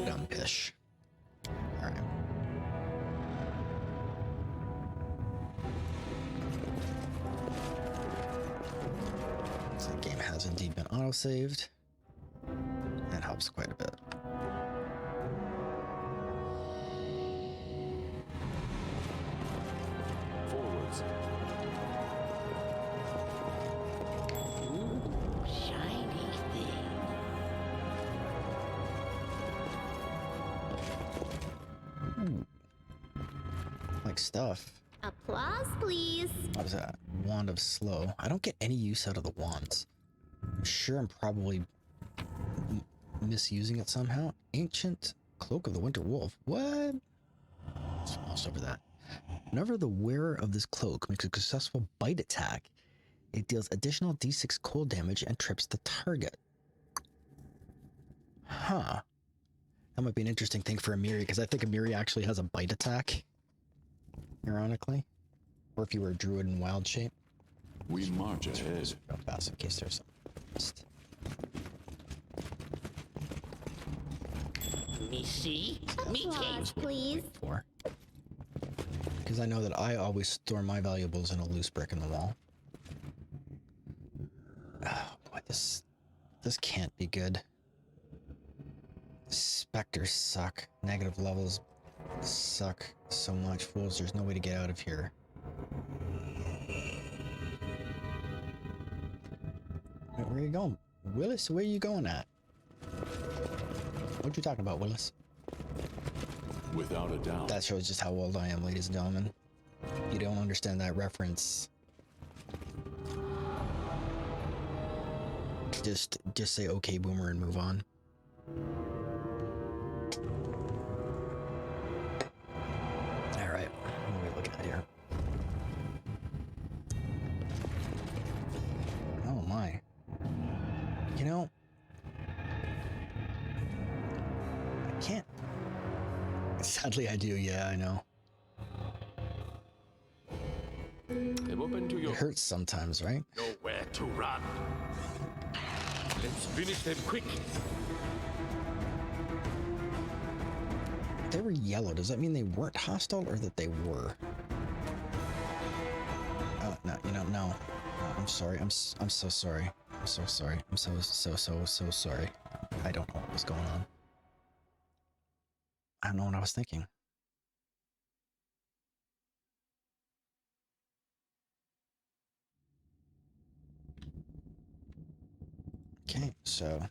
[SPEAKER 1] Dumb pish. Alright. So the game has indeed been autosaved. That helps quite a bit.
[SPEAKER 2] Forwards.
[SPEAKER 3] Ooh, shiny thing.
[SPEAKER 1] Like stuff.
[SPEAKER 7] Applause, please.
[SPEAKER 1] What is that? Wand of Slow. I don't get any use out of the wands. I'm sure I'm probably misusing it somehow. Ancient Cloak of the Winter Wolf. What? Let's mouse over that. Whenever the wearer of this cloak makes a successful bite attack, it deals additional d6 cold damage and trips the target. Huh. That might be an interesting thing for Amiri, because I think Amiri actually has a bite attack. Ironically. Or if you were a druid in wild shape.
[SPEAKER 2] We march ahead.
[SPEAKER 1] Real fast in case there's some.
[SPEAKER 3] Me see? Me
[SPEAKER 7] Applause,
[SPEAKER 3] cake.
[SPEAKER 7] please.
[SPEAKER 1] Because I know that I always store my valuables in a loose brick in the wall. Oh boy, this can't be good. Specters suck. Negative levels suck so much. Fools, there's no way to get out of here. Where are you going? Willis, where are you going at? What you talking about, Willis?
[SPEAKER 2] Without a doubt.
[SPEAKER 1] That shows just how old I am, ladies and gentlemen. You don't understand that reference. Just say okay, boomer, and move on. Alright, what are we looking at here? Oh my. You know, I can't. Sadly, I do, yeah, I know.
[SPEAKER 8] I'm open to
[SPEAKER 1] It
[SPEAKER 8] your
[SPEAKER 1] hurts sometimes, right?
[SPEAKER 8] nowhere to run. Let's finish them quick.
[SPEAKER 1] They were yellow. Does that mean they weren't hostile or that they were? No, you know, no. I'm sorry. I'm so sorry. I'm so sorry. I'm so sorry. I don't know what was going on. I don't know what I was thinking. Okay, so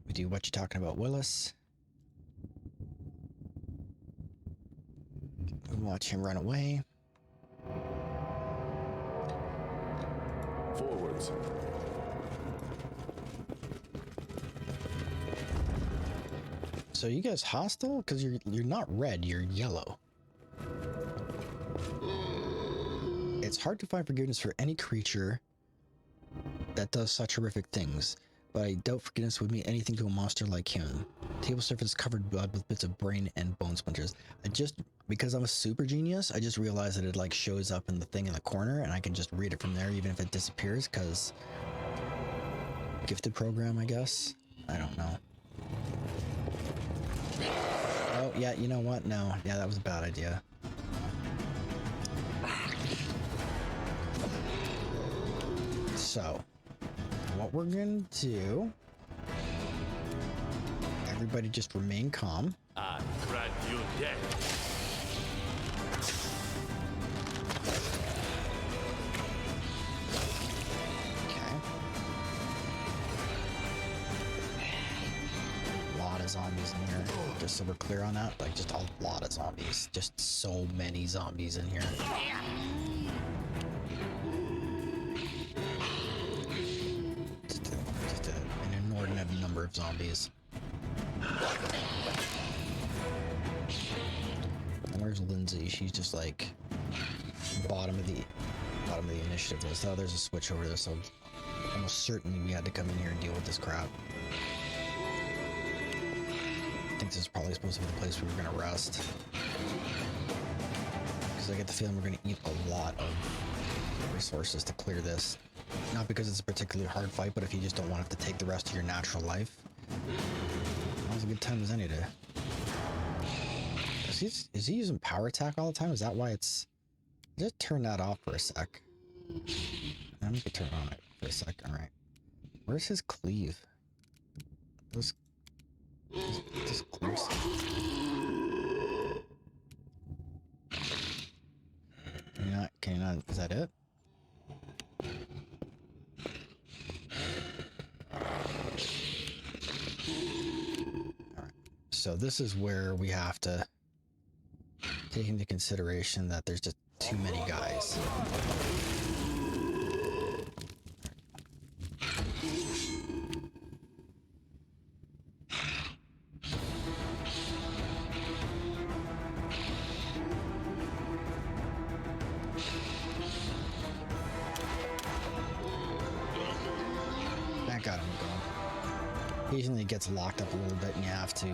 [SPEAKER 1] we do what you talking about, Willis. We watch him run away.
[SPEAKER 2] Forwards.
[SPEAKER 1] So you guys hostile? Because you're not red, you're yellow. It's hard to find forgiveness for any creature that does such horrific things, but I doubt forgiveness would mean anything to a monster like him. Table surface covered blood with bits of brain and bone splinters. Because I'm a super genius, I just realized that it like shows up in the thing in the corner and I can just read it from there even if it disappears, because gifted program, I guess? I don't know. Oh, yeah, you know what? No, yeah, that was a bad idea. So, what we're gonna do... Everybody just remain calm.
[SPEAKER 8] I grant you death. Zombies in here, just so we're clear on that. Like, just a lot of zombies. Just so many zombies in here. Just an inordinate number of zombies. And where's Lindsay? She's just like bottom of the initiative list. Oh, there's a switch over there, so almost certainly we had to come in here and deal with this crap. I think this is probably supposed to be the place where we're going to rest. Because I get the feeling we're going to eat a lot of resources to clear this. Not because it's a particularly hard fight, but if you just don't want to have to take the rest of your natural life. Now's a good time as any to... Is he using power attack all the time? Is that why it's... Just turn that off for a sec. I'm going to turn it on for a sec. Alright. Where's his cleave? This cleaves. Can you not, is that it? Alright. So this is where we have to take into consideration that there's just too many guys. That got him going. Occasionally it gets locked up a little bit and you have to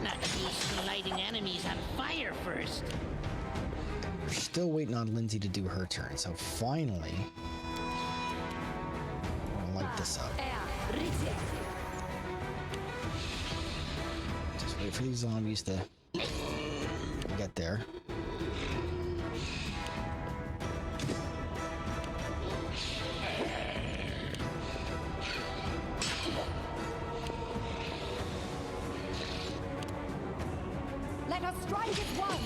[SPEAKER 3] Not used to lighting enemies on fire first.
[SPEAKER 1] We're still waiting on Lindsay to do her turn, so finally we'll light this up. Just wait for these zombies to get there.
[SPEAKER 4] Let us strike as one!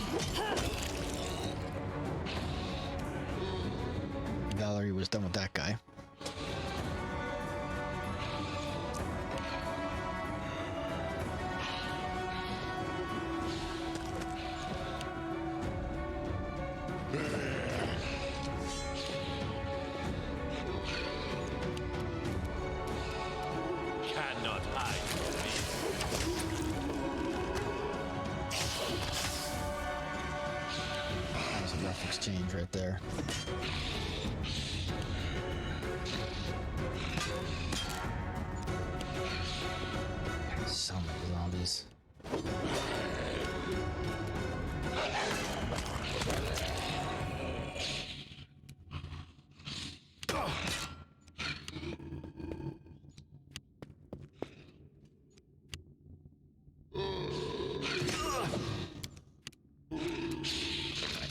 [SPEAKER 1] Valerie was done with that guy. exchange right there. So many zombies.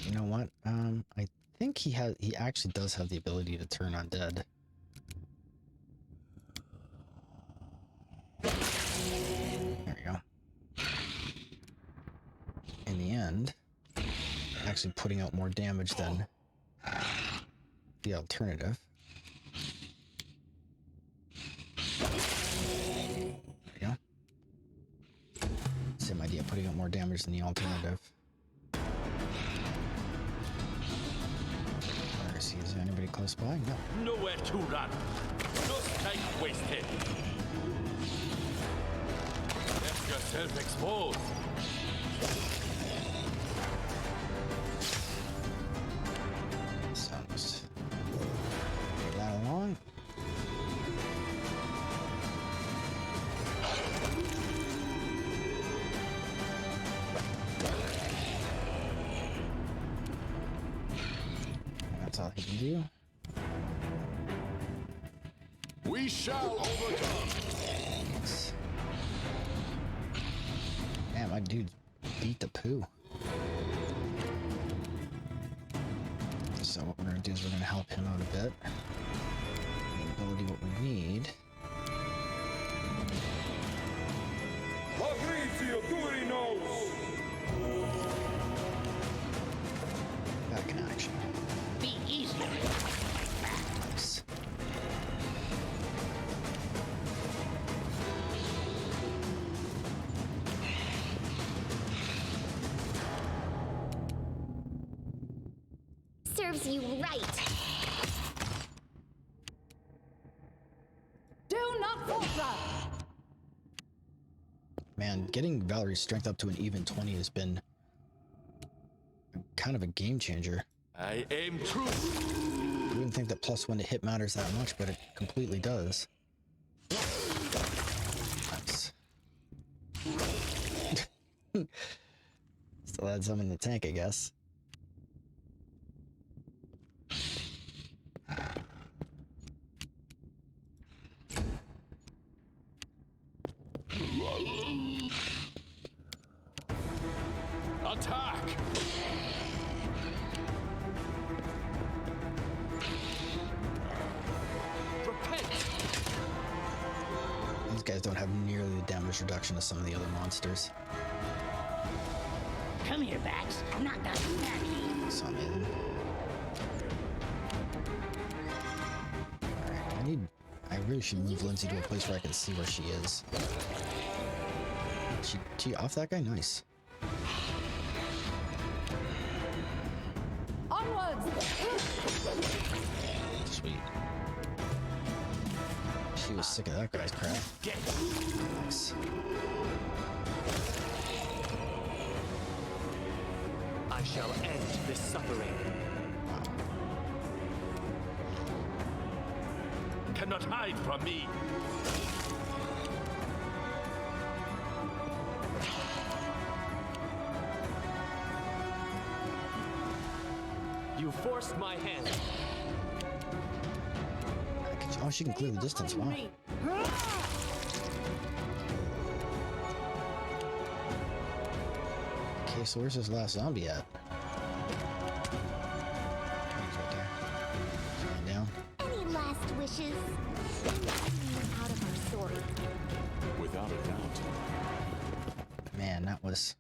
[SPEAKER 1] You know what? I think he actually does have the ability to turn undead. There we go. In the end, actually putting out more damage than the alternative. There we go. Same idea, putting out more damage than the alternative. Is there anybody close by? No.
[SPEAKER 10] Nowhere to run. No time wasted. Get yourself exposed.
[SPEAKER 1] So just move that along. That's all he can do.
[SPEAKER 2] We shall overcome.
[SPEAKER 1] Man, my dude beat the poo. So what we're gonna do is we're gonna help him out a bit. The ability, what we need. Back in action.
[SPEAKER 3] Be easier.
[SPEAKER 1] Nice.
[SPEAKER 7] Serves you right.
[SPEAKER 4] Do not falter!
[SPEAKER 1] Man, getting Valerie's strength up to an even 20 has been kind of a game changer.
[SPEAKER 10] I aim true.
[SPEAKER 1] You wouldn't think that +1 to hit matters that much, but it completely does. Nice. Still had some in the tank, I guess.
[SPEAKER 10] Attack! Repent!
[SPEAKER 1] These guys don't have nearly the damage reduction as some of the other monsters.
[SPEAKER 3] Come here, Bats. I'm not done yet.
[SPEAKER 1] So amazing. Alright, I really should move Lindsay to a place where I can see where she is. She off that guy? Nice.
[SPEAKER 4] Onwards!
[SPEAKER 1] Sweet. She was sick of that guy's crap. Nice.
[SPEAKER 9] I shall end this suffering.
[SPEAKER 10] Cannot hide from me.
[SPEAKER 9] You forced my hand.
[SPEAKER 1] Oh, she can clear the distance. Wow. Okay, so where's this last zombie at? He's right there. Stand down.
[SPEAKER 7] Any last wishes? We're out of our sword.
[SPEAKER 2] Without a doubt.
[SPEAKER 1] Man, that was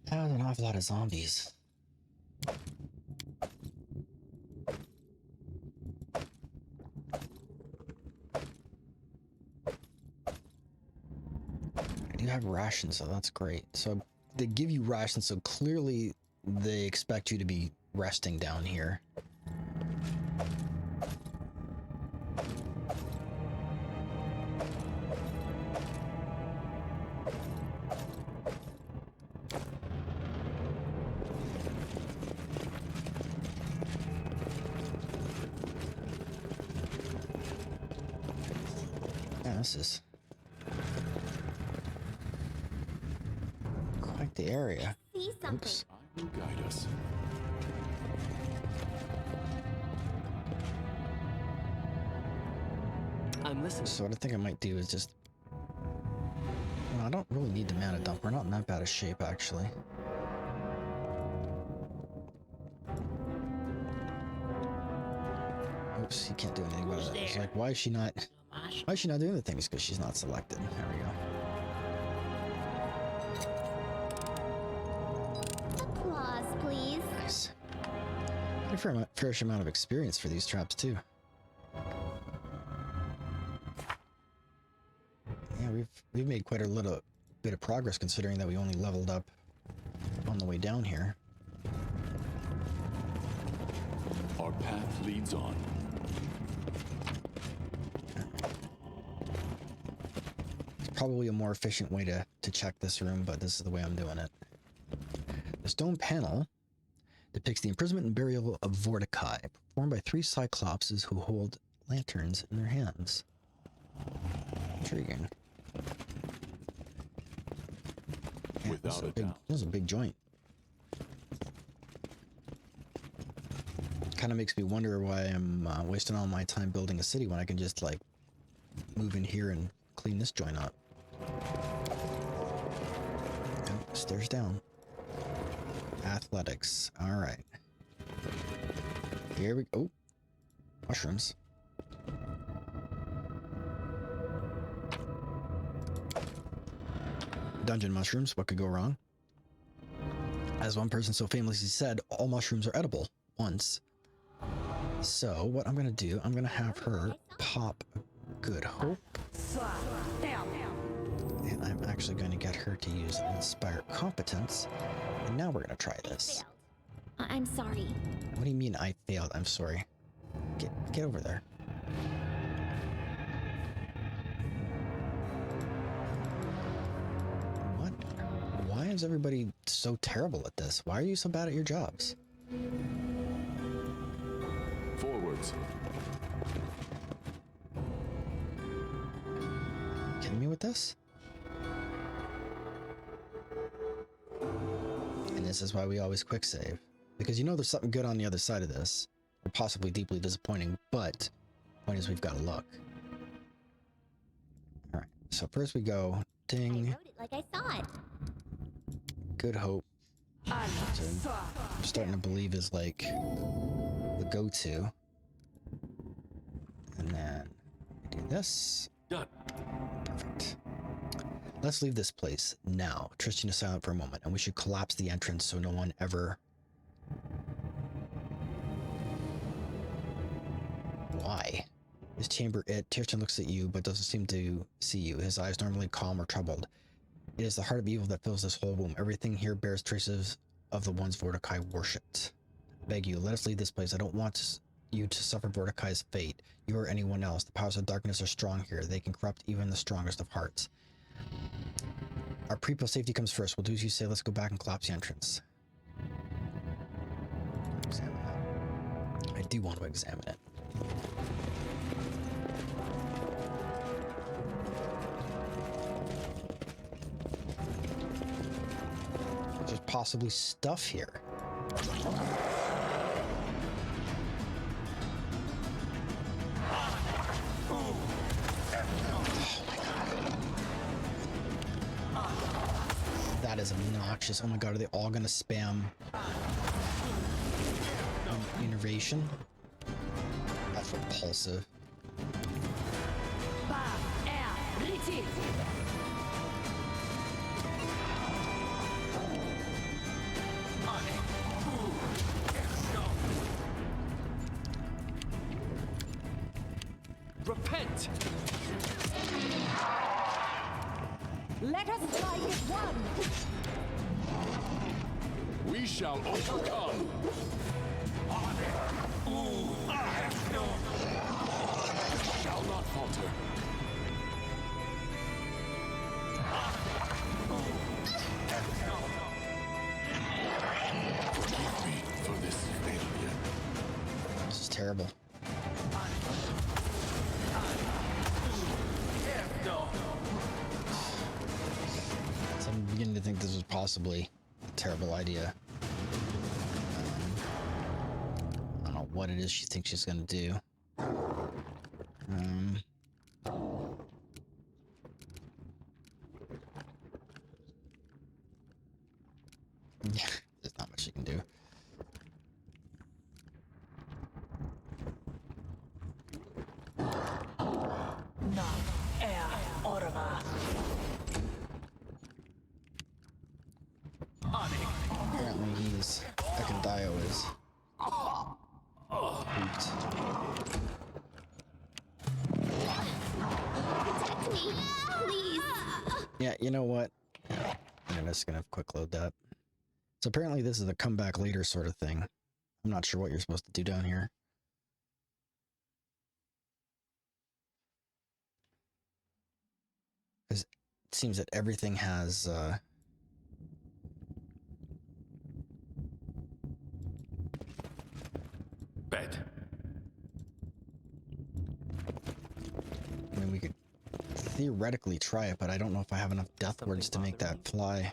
[SPEAKER 1] an awful lot of zombies. I do have rations, so that's great. So they give you rations, so clearly they expect you to be resting down here.
[SPEAKER 8] this is quite the area.
[SPEAKER 7] See something.
[SPEAKER 8] Oops.
[SPEAKER 2] I will guide us.
[SPEAKER 9] I'm listening.
[SPEAKER 8] So what I think I might do is just... Well, I don't really need the mana dump. We're not in that bad a shape, actually. Oops, you can't do anything about it. It's like, why is she not doing the things? Because she's not selected. There we go.
[SPEAKER 7] Applause, please.
[SPEAKER 8] Nice. Got a fair amount of experience for these traps, too. Yeah, we've made quite a little bit of progress considering that we only leveled up on the way down here.
[SPEAKER 2] Our path leads on.
[SPEAKER 8] It's probably a more efficient way to check this room, but this is the way I'm doing it. The stone panel depicts the imprisonment and burial of Vorticai, performed by 3 Cyclopses who hold lanterns in their hands. Intriguing. Yeah,
[SPEAKER 2] Without a doubt.
[SPEAKER 8] This is a big joint. Kind of makes me wonder why I'm wasting all my time building a city when I can just like move in here and clean this joint up. Okay, stairs down. Athletics. All right. Here we go. Oh, mushrooms. Dungeon mushrooms. What could go wrong? As one person so famously said, all mushrooms are edible once. So what I'm gonna do, I'm gonna have her pop Good Hope. And I'm actually going to get her to use Inspire Competence. And now we're gonna try this.
[SPEAKER 7] I'm sorry.
[SPEAKER 8] What do you mean I failed? I'm sorry. Get over there. What? Why is everybody so terrible at this? Why are you so bad at your jobs?
[SPEAKER 2] Forwards.
[SPEAKER 8] Kidding me with this? And this is why we always quick save. Because you know there's something good on the other side of this. Or possibly deeply disappointing, but the point is we've got to look. Alright, so first we go ding.
[SPEAKER 7] I wrote it like I saw it.
[SPEAKER 8] Good Hope. Which I'm starting to believe is like the go-to. And then we do this.
[SPEAKER 10] Done.
[SPEAKER 8] Perfect. Let's leave this place now. Tristan is silent for a moment, and we should collapse the entrance so no one ever... Why? His chamber, Tristan looks at you, but doesn't seem to see you. His eyes normally calm or troubled. It is the heart of evil that fills this whole room. Everything here bears traces of the ones Vorticai worshipped. I beg you, let us leave this place. I don't want you to suffer Vorticai's fate. You or anyone else. The powers of darkness are strong here. They can corrupt even the strongest of hearts. Our people's safety comes first. We'll do as you say. Let's go back and collapse the entrance. Examine that. I do want to examine it. There's possibly stuff here. That is obnoxious. Oh my god, are they all gonna spam innervation? That's repulsive.
[SPEAKER 10] Repent!
[SPEAKER 4] Let us strike as one!
[SPEAKER 2] We shall overcome! Shall not falter. Forgive me for this failure.
[SPEAKER 8] This is terrible.
[SPEAKER 1] possibly a terrible idea. I don't know what it is she thinks she's gonna do. There's not much you can do. Apparently he's Ekandio is pooped.
[SPEAKER 7] Protect me, please.
[SPEAKER 1] Yeah, you know what? I'm just gonna quick load that. So apparently this is a come back later sort of thing. I'm not sure what you're supposed to do down here. Because it seems that everything has
[SPEAKER 10] Bed.
[SPEAKER 1] I mean, we could theoretically try it, but I don't know if I have enough death words to make that fly.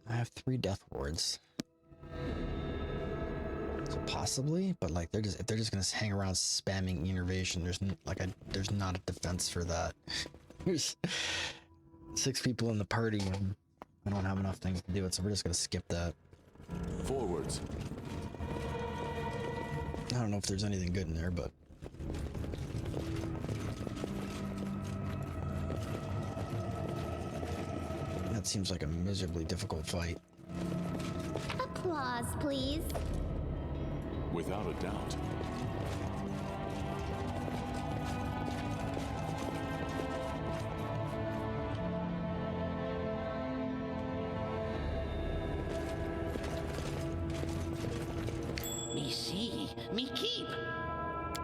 [SPEAKER 1] I have 3 death wards. So possibly, but like if they're just gonna hang around spamming innervation, there's not a defense for that. There's 6 people in the party and I don't have enough things to do it, so we're just gonna skip that.
[SPEAKER 2] Forwards.
[SPEAKER 1] I don't know if there's anything good in there, but that seems like a miserably difficult fight.
[SPEAKER 7] Applause, please.
[SPEAKER 2] Without a doubt.
[SPEAKER 3] Me see, me keep.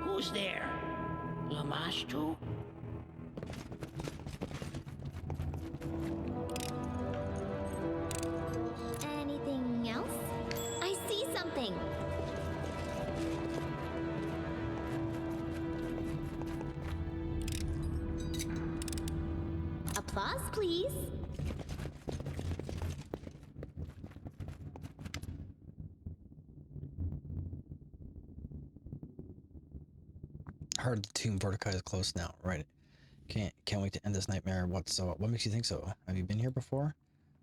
[SPEAKER 3] Who's there? Lamash too?
[SPEAKER 7] Anything else? I see something. Applause, please.
[SPEAKER 1] Heart of the tomb, Vorticai is close now, right? Can't wait to end this nightmare. What makes you think so? Have you been here before?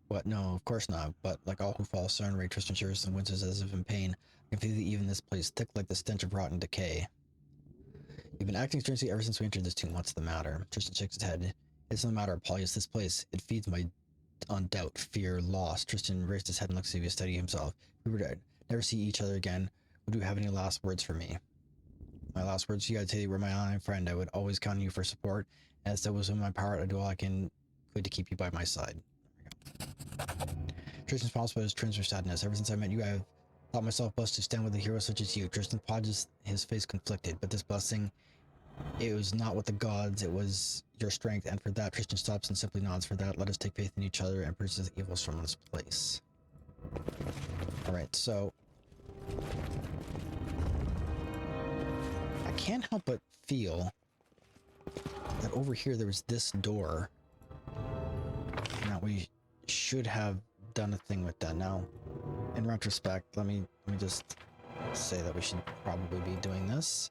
[SPEAKER 1] What? No, of course not. But like all who fall stern, Ray Tristan shivers and winces as if in pain. I can feel even this place thick like the stench of rotten decay. You've been acting strangely ever since we entered this tomb. What's the matter? Tristan shakes his head. It's no matter, Paulius. This place, it feeds my on doubt, fear, loss. Tristan raised his head and looked as if he was studying himself. If we were to never see each other again, would you have any last words for me? My last words to you, I'd say you were my online friend. I would always count on you for support. As that was in my power, I'd do all I could to keep you by my side. Tristan smiles but his turns for sadness. Ever since I met you, I have thought myself blessed to stand with a hero such as you. Tristan pauses, his face conflicted, but this blessing, it was not with the gods, it was your strength, and for that, Tristan stops and simply nods. For that, let us take faith in each other and purge the evils from this place. Alright, so I can't help but feel that over here there was this door. Now we should have done a thing with that. Now, in retrospect, let me just say that we should probably be doing this.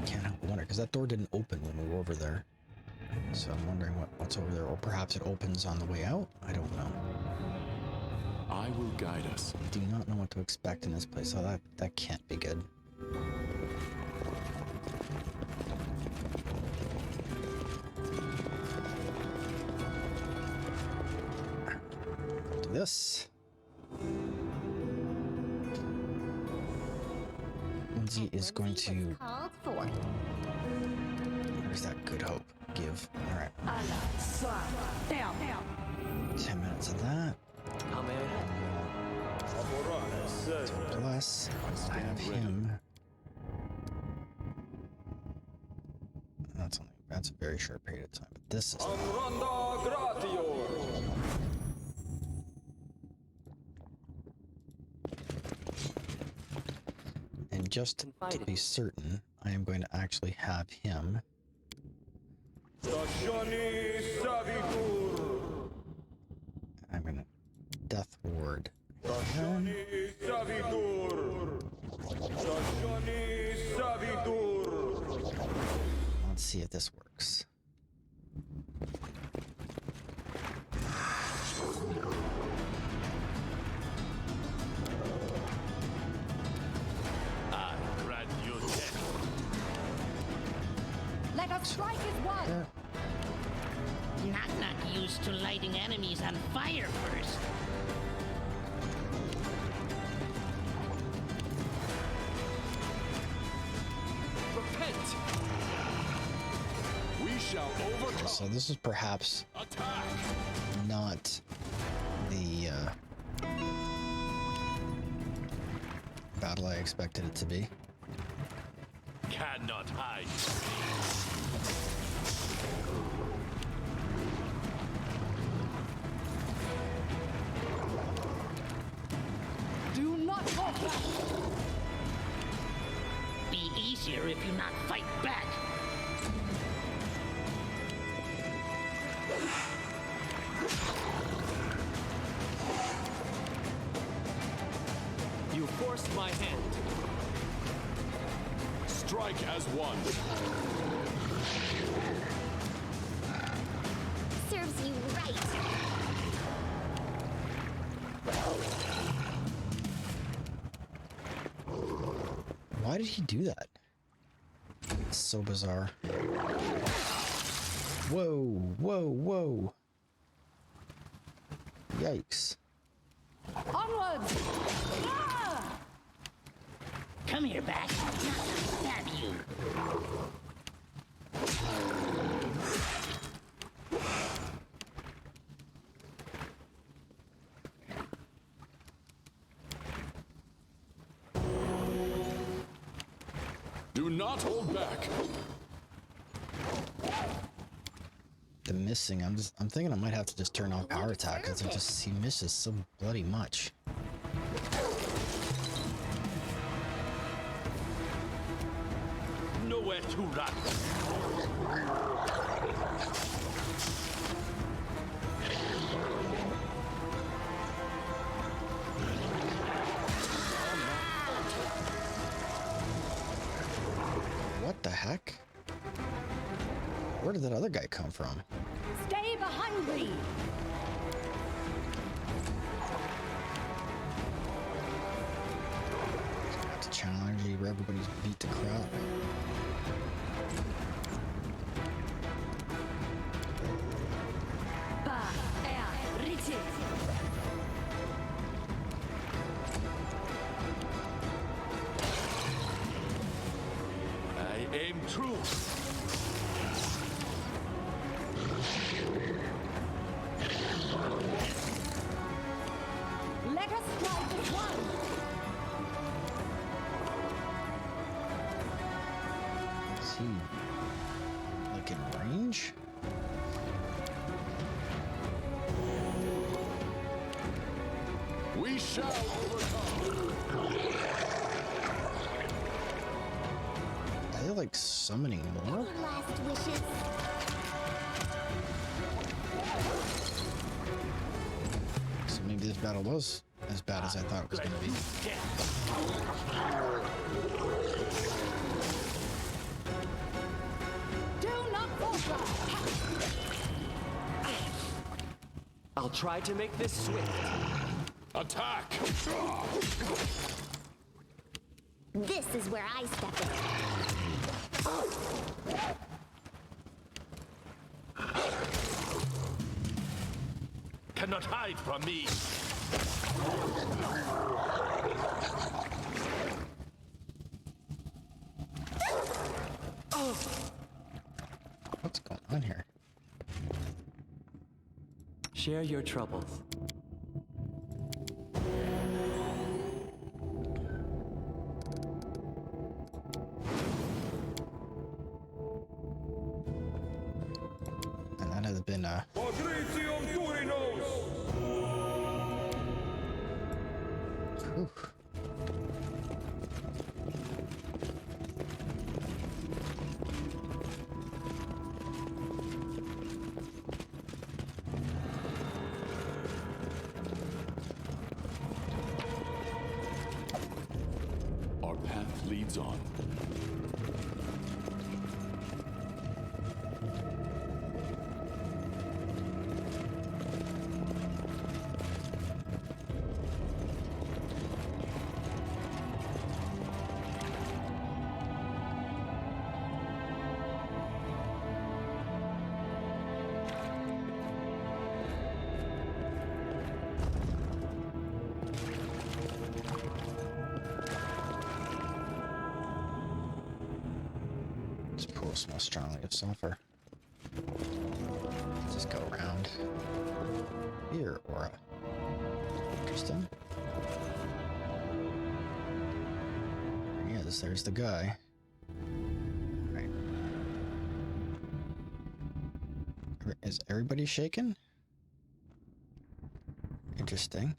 [SPEAKER 1] Can't help but wonder, because that door didn't open when we were over there. So I'm wondering what's over there, or perhaps it opens on the way out? I don't know.
[SPEAKER 2] I will guide us.
[SPEAKER 1] Do not know what to expect in this place, so that can't be good. Do this. Lindsay is going to.
[SPEAKER 7] Called forth.
[SPEAKER 1] Where's that good hope? Give. All right.
[SPEAKER 4] Down.
[SPEAKER 1] 10 minutes of that. Plus, I have him. That's a very short period of time, but this is.
[SPEAKER 8] just to be certain, I am going to actually have him. I'm gonna Death Ward. Let's see if this works.
[SPEAKER 10] I grant you death.
[SPEAKER 4] Let us strike as one.
[SPEAKER 3] Not used to lighting enemies on fire first.
[SPEAKER 10] Repent. We shall overcome.
[SPEAKER 8] So this is perhaps
[SPEAKER 10] Attack.
[SPEAKER 8] not the battle I expected it to be.
[SPEAKER 10] Cannot hide.
[SPEAKER 4] Do not fall back.
[SPEAKER 3] Be easier if you not fight back.
[SPEAKER 9] You forced my hand.
[SPEAKER 2] Strike as one.
[SPEAKER 7] Serves you right.
[SPEAKER 8] Why did he do that? It's so bizarre. Whoa, whoa, whoa. Yikes.
[SPEAKER 4] Onwards. Ah!
[SPEAKER 3] Come here, back. Stab you.
[SPEAKER 2] Do not hold back.
[SPEAKER 8] The missing, I'm thinking I might have to just turn off power attack because he misses so bloody much.
[SPEAKER 10] Nowhere to run.
[SPEAKER 8] What the heck? Where did that other guy come from?
[SPEAKER 4] Stay behind me.
[SPEAKER 8] Got to channel energy where everybody's beat to crap.
[SPEAKER 4] Ba er riti.
[SPEAKER 10] I aim true.
[SPEAKER 4] Let us strike as one.
[SPEAKER 8] Is he like in range?
[SPEAKER 2] We shall overcome.
[SPEAKER 8] Are they like summoning more?
[SPEAKER 7] Last wishes.
[SPEAKER 8] So maybe this battle was as bad as I thought it was going to be.
[SPEAKER 4] Do not fall back.
[SPEAKER 9] I'll try to make this swift.
[SPEAKER 2] Attack.
[SPEAKER 7] This is where I step in.
[SPEAKER 10] Cannot hide from me.
[SPEAKER 8] What's going on here?
[SPEAKER 9] Share your troubles.
[SPEAKER 8] And that has been Oof.
[SPEAKER 2] Gaze on.
[SPEAKER 8] This pool smells strongly of sulfur. Let's just go around. Here, aura. Interesting. Yes, there's the guy. Right. Is everybody shaken? Interesting.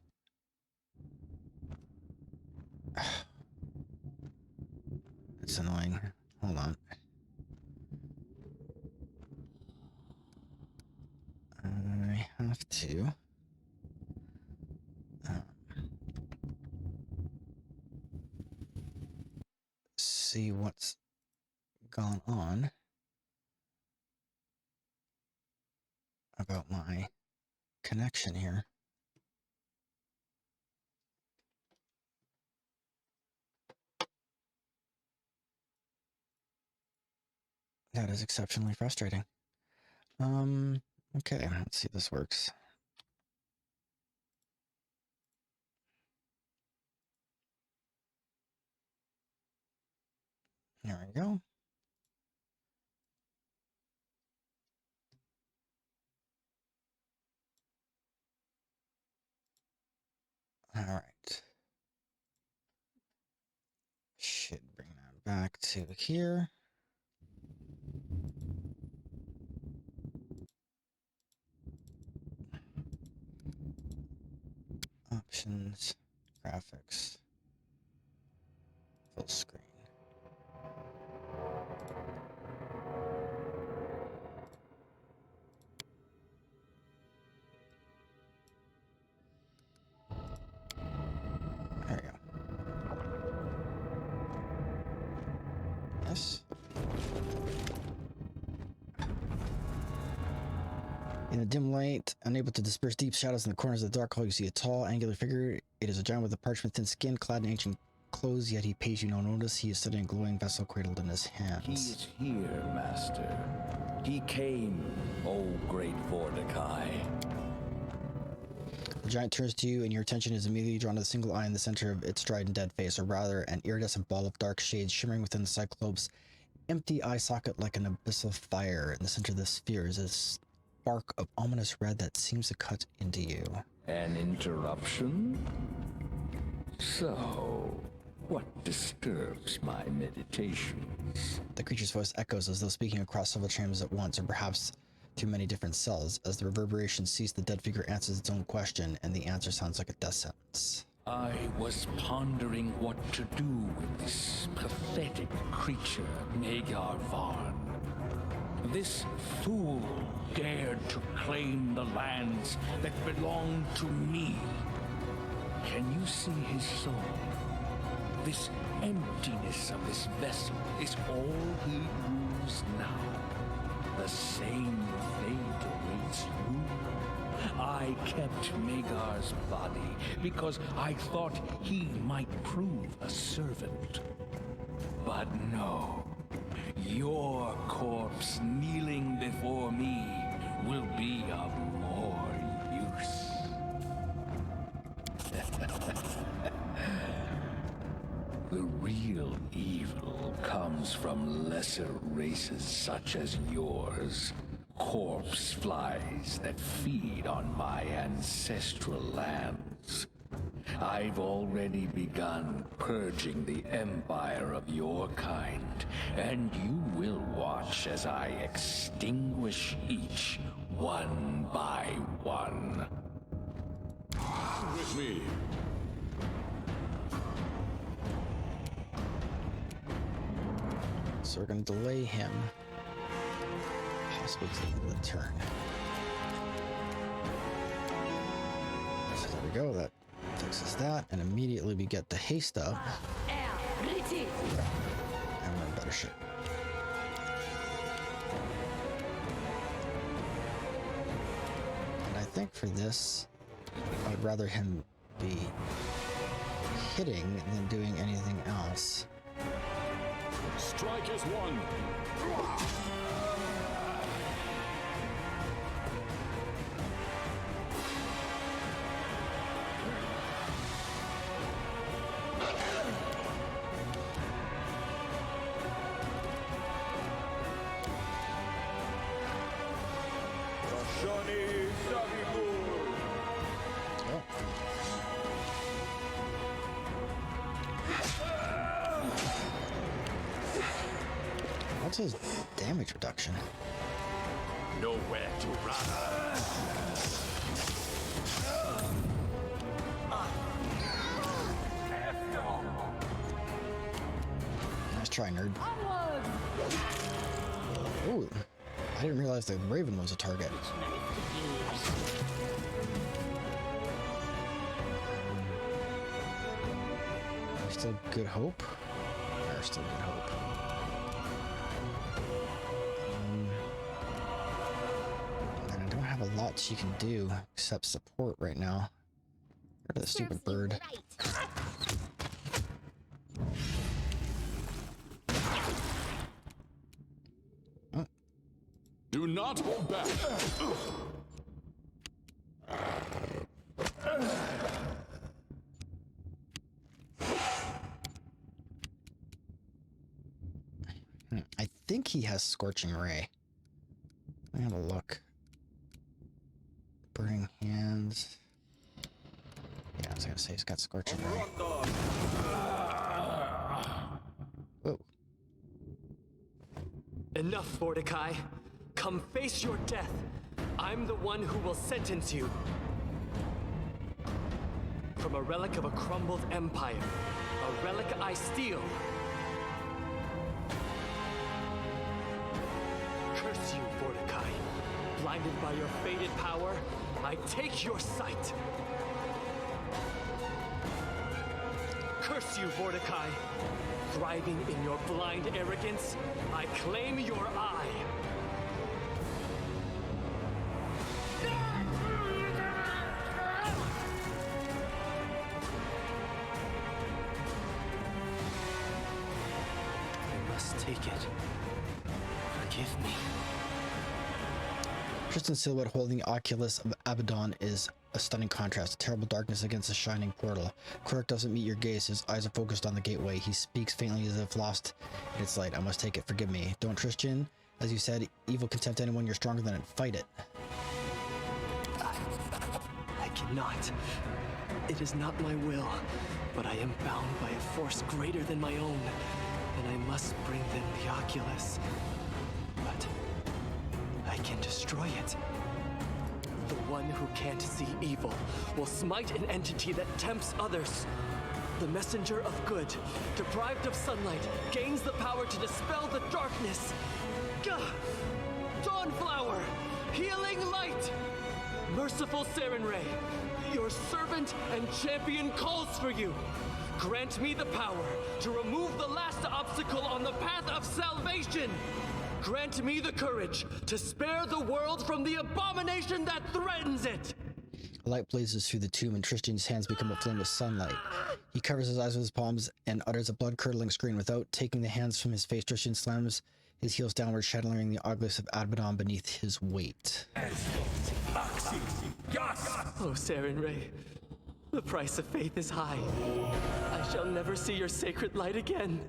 [SPEAKER 8] That's annoying. Hold on. I have to see what's gone on about my connection here. That is exceptionally frustrating. Okay, let's see if this works. There we go. All right. Should bring that back to here. Options, graphics, full screen. There we go. Yes. In the dim light, unable to disperse deep shadows in the corners of the dark hall, you see a tall, angular figure. It is a giant with a parchment-thin skin, clad in ancient clothes, yet he pays you no notice. He is studying a glowing vessel cradled in his hands.
[SPEAKER 5] He is here, Master. He came, O great Mordecai.
[SPEAKER 8] The giant turns to you, and your attention is immediately drawn to the single eye in the center of its dried and dead face, or rather, an iridescent ball of dark shades shimmering within the Cyclops' empty eye socket like an abyssal fire. In the center of the sphere is a spark of ominous red that seems to cut into you.
[SPEAKER 5] An interruption? So, what disturbs my meditations?
[SPEAKER 8] The creature's voice echoes as though speaking across several chambers at once, or perhaps through many different cells. As the reverberation ceases, the dead figure answers its own question, and the answer sounds like a death sentence.
[SPEAKER 5] I was pondering what to do with this pathetic creature, Magar Varn. This fool dared to claim the lands that belong to me. Can you see his soul? This emptiness of this vessel is all he rules now. The same fate awaits you. I kept Magar's body because I thought he might prove a servant. But no, your corpse kneeling before me will be of more use. The real evil comes from lesser races such as yours. Corpse flies that feed on my ancestral lands. I've already begun purging the empire of your kind, and you will watch as I extinguish each one by one.
[SPEAKER 2] With me.
[SPEAKER 8] So we're going to delay him. Possibly to the end of the turn. So there we go. That fixes that. And immediately we get the haste up.
[SPEAKER 4] Riti.
[SPEAKER 8] I'm in better shape. And I think for this, I would rather him be hitting than doing anything else.
[SPEAKER 2] Strike as one.
[SPEAKER 8] What's his damage reduction?
[SPEAKER 10] Nowhere to run.
[SPEAKER 8] Nice try, nerd.
[SPEAKER 4] Onward.
[SPEAKER 8] Ooh, I didn't realize the Raven was a target. Still good hope? There's still good hope. And I don't have a lot she can do except support right now. Rid of the stupid bird.
[SPEAKER 2] Do not hold back.
[SPEAKER 8] I think he has Scorching Ray. Let me have a look. Burning Hands. Yeah, I was gonna say he's got Scorching Ray. Whoa.
[SPEAKER 9] Enough, Mordecai. Come face your death. I'm the one who will sentence you. From a relic of a crumbled empire, a relic I steal. Curse you, Mordecai. Blinded by your faded power, I take your sight. Curse you, Mordecai. Thriving in your blind arrogance, I claim your eye. I must take it. Forgive me.
[SPEAKER 8] Tristan's silhouette holding the Oculus of Abaddon is a stunning contrast, a terrible darkness against a shining portal. Quirk doesn't meet your gaze, his eyes are focused on the gateway. He speaks faintly as if lost in its light. I must take it, forgive me. Don't, Tristan. As you said, evil can tempt anyone, you're stronger than it. Fight it.
[SPEAKER 9] I cannot. It is not my will, but I am bound by a force greater than my own, and I must bring them the Oculus. But I can destroy it. The one who can't see evil will smite an entity that tempts others. The messenger of good, deprived of sunlight, gains the power to dispel the darkness. Gah! Dawnflower, healing light! Merciful Sarenrae, your servant and champion calls for you. Grant me the power to remove the last obstacle on the path of salvation. Grant me the courage to spare the world from the abomination that threatens it.
[SPEAKER 8] A light blazes through the tomb and Tristan's hands become a flame of sunlight. He covers his eyes with his palms and utters a blood-curdling scream. Without taking the hands from his face, Tristan slams his heels downward, shattering the Oculus of Abaddon beneath his weight.
[SPEAKER 9] Oh, Sarenrae, the price of faith is high. I shall never see your sacred light again.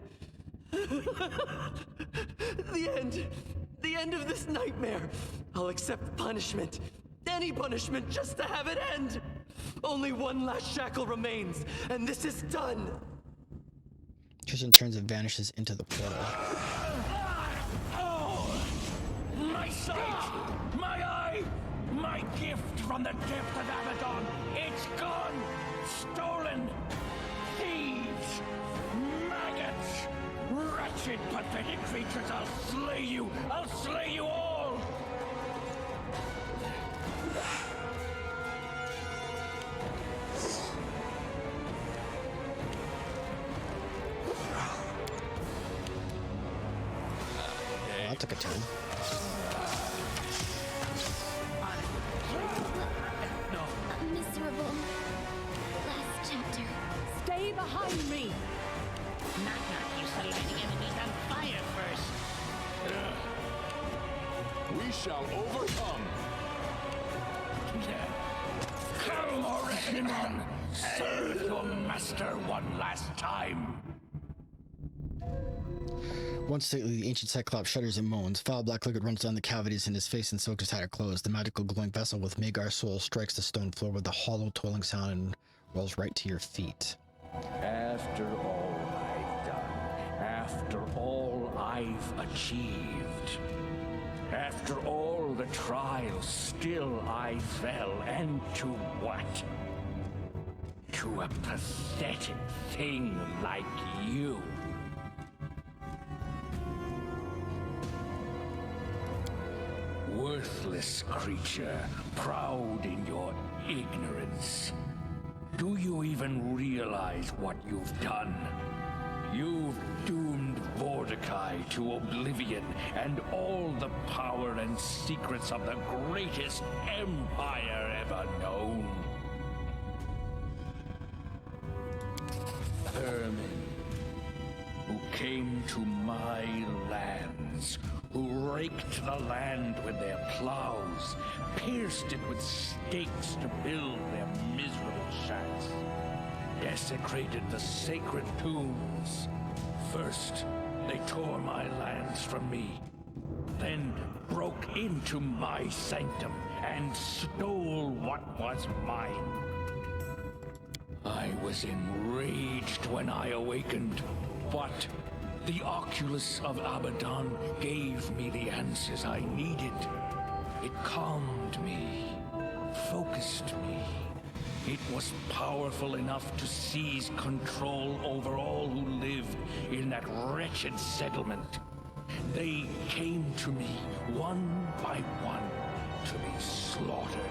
[SPEAKER 9] The end of this nightmare. I'll accept punishment. Any punishment just to have it end. Only one last shackle remains, and this is done.
[SPEAKER 8] Tristan turns and vanishes into the portal.
[SPEAKER 3] My sight! My eye! My gift from the depth of Abaddon! It's gone! Stolen! Thieves! Maggots! Wretched, pathetic creatures! I'll slay you! I'll slay you all!
[SPEAKER 8] took a turn.
[SPEAKER 7] Miserable. Last chapter.
[SPEAKER 4] Stay behind me!
[SPEAKER 3] Knock, you started lighting enemies on fire first.
[SPEAKER 2] We shall overcome.
[SPEAKER 3] Come, Arcanum! Serve your master one last time.
[SPEAKER 8] Once stately, the ancient Cyclops shudders and moans. Foul black liquid runs down the cavities in his face and soaks his tattered clothes. The magical glowing vessel with Magar's soul strikes the stone floor with a hollow, toiling sound and rolls right to your feet.
[SPEAKER 5] After all I've done, after all I've achieved, after all the trials, still I fell, and to what? To a pathetic thing like you. Worthless creature, proud in your ignorance. Do you even realize what you've done? You've doomed Mordecai to oblivion and all the power and secrets of the greatest empire ever known. Vermin, who came to my lands, who raked the land with their plows, pierced it with stakes to build their miserable shacks, desecrated the sacred tombs. First, they tore my lands from me, then broke into my sanctum and stole what was mine. I was enraged when I awakened, but the Oculus of Abaddon gave me the answers I needed. It calmed me, focused me. It was powerful enough to seize control over all who lived in that wretched settlement. They came to me one by one to be slaughtered.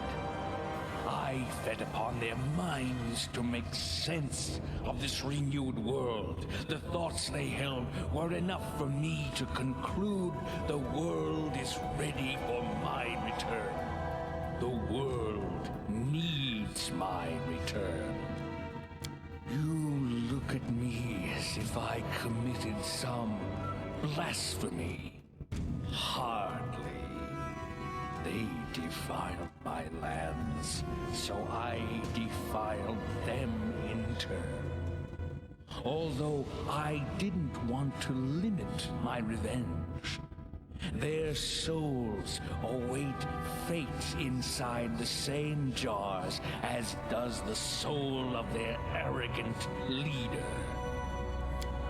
[SPEAKER 5] I fed upon their minds to make sense of this renewed world. The thoughts they held were enough for me to conclude the world is ready for my return. The world needs my return. You look at me as if I committed some blasphemy. Hardly. They defiled my lands, so I defiled them in turn. Although I didn't want to limit my revenge, their souls await fate inside the same jars as does the soul of their arrogant leader.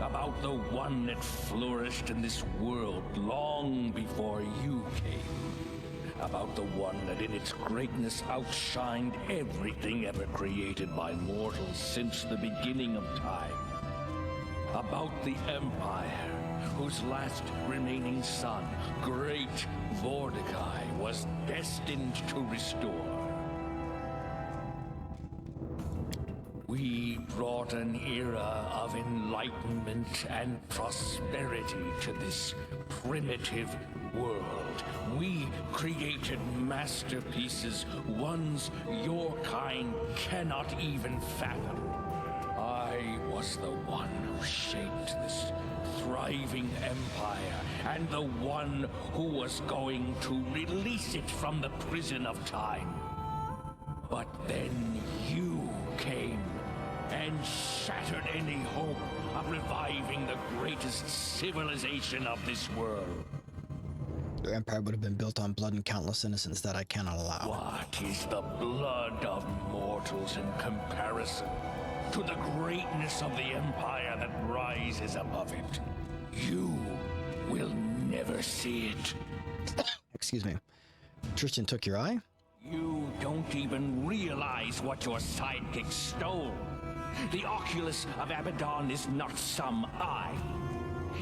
[SPEAKER 5] About the one that flourished in this world long before you came. About the one that in its greatness outshined everything ever created by mortals since the beginning of time. About the Empire, whose last remaining son, great Mordecai, was destined to restore. We brought an era of enlightenment and prosperity to this primitive world. We created masterpieces, ones your kind cannot even fathom. I was the one who shaped this thriving empire, and the one who was going to release it from the prison of time. But then you came and shattered any hope of reviving the greatest civilization of this world.
[SPEAKER 8] Your empire would have been built on blood and countless innocence that I cannot allow.
[SPEAKER 3] What is the blood of mortals in comparison to the greatness of the empire that rises above it? You will never see it.
[SPEAKER 8] Excuse me. Tristan took your eye?
[SPEAKER 3] You don't even realize what your sidekick stole. The Oculus of Abaddon is not some eye.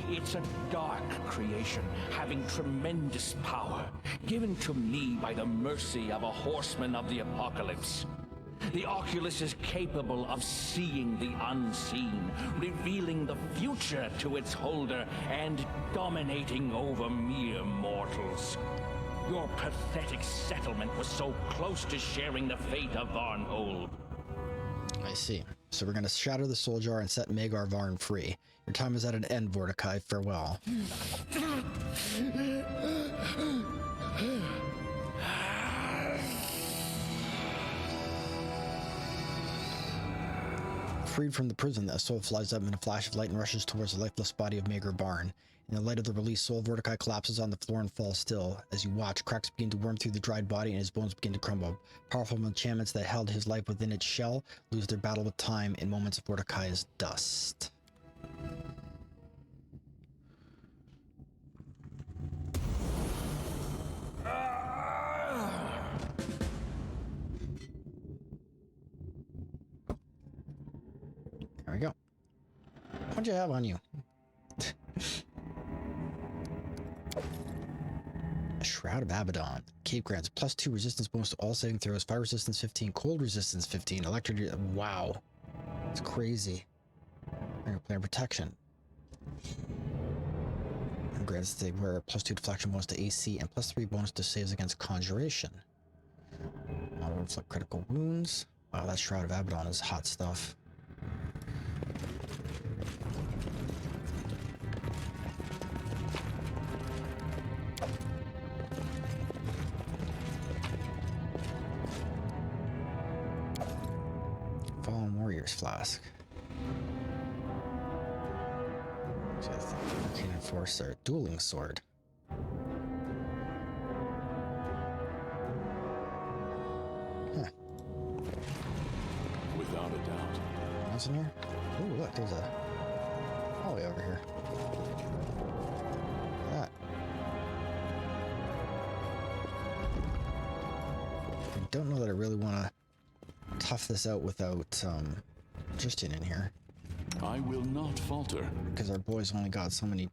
[SPEAKER 3] It's a dark creation, having tremendous power, given to me by the mercy of a horseman of the apocalypse. The Oculus is capable of seeing the unseen, revealing the future to its holder, and dominating over mere mortals. Your pathetic settlement was so close to sharing the fate of Varnhold.
[SPEAKER 1] I see. So we're going to shatter the soul jar and set Magar Varn free. Your time is at an end, Vortikai. Farewell. Freed from the prison, the soul flies up in a flash of light and rushes towards the lifeless body of Magar Varn. In the light of the released soul, Vortikai collapses on the floor and falls still. As you watch, cracks begin to worm through the dried body and his bones begin to crumble. Powerful enchantments that held his life within its shell lose their battle with time in moments of Vortikai's dust. There we go. What'd you have on you? A Shroud of Abaddon. Cave grants +2 resistance bonus to all saving throws, fire resistance 15, cold resistance 15, electric. Wow. It's crazy. Player protection. And grants the wearer +2 deflection bonus to AC and +3 bonus to saves against conjuration. Auto inflict critical wounds. Wow, that Shroud of Abaddon is hot stuff. Fallen Warrior's Flask. Arcane Enforcer. Dueling Sword. Huh.
[SPEAKER 2] Without a doubt.
[SPEAKER 1] What's in here? Oh, look, there's a hallway over here. That. I don't know that I really want to tough this out without Tristan in here,
[SPEAKER 2] I will not falter.
[SPEAKER 1] because our boys only got so many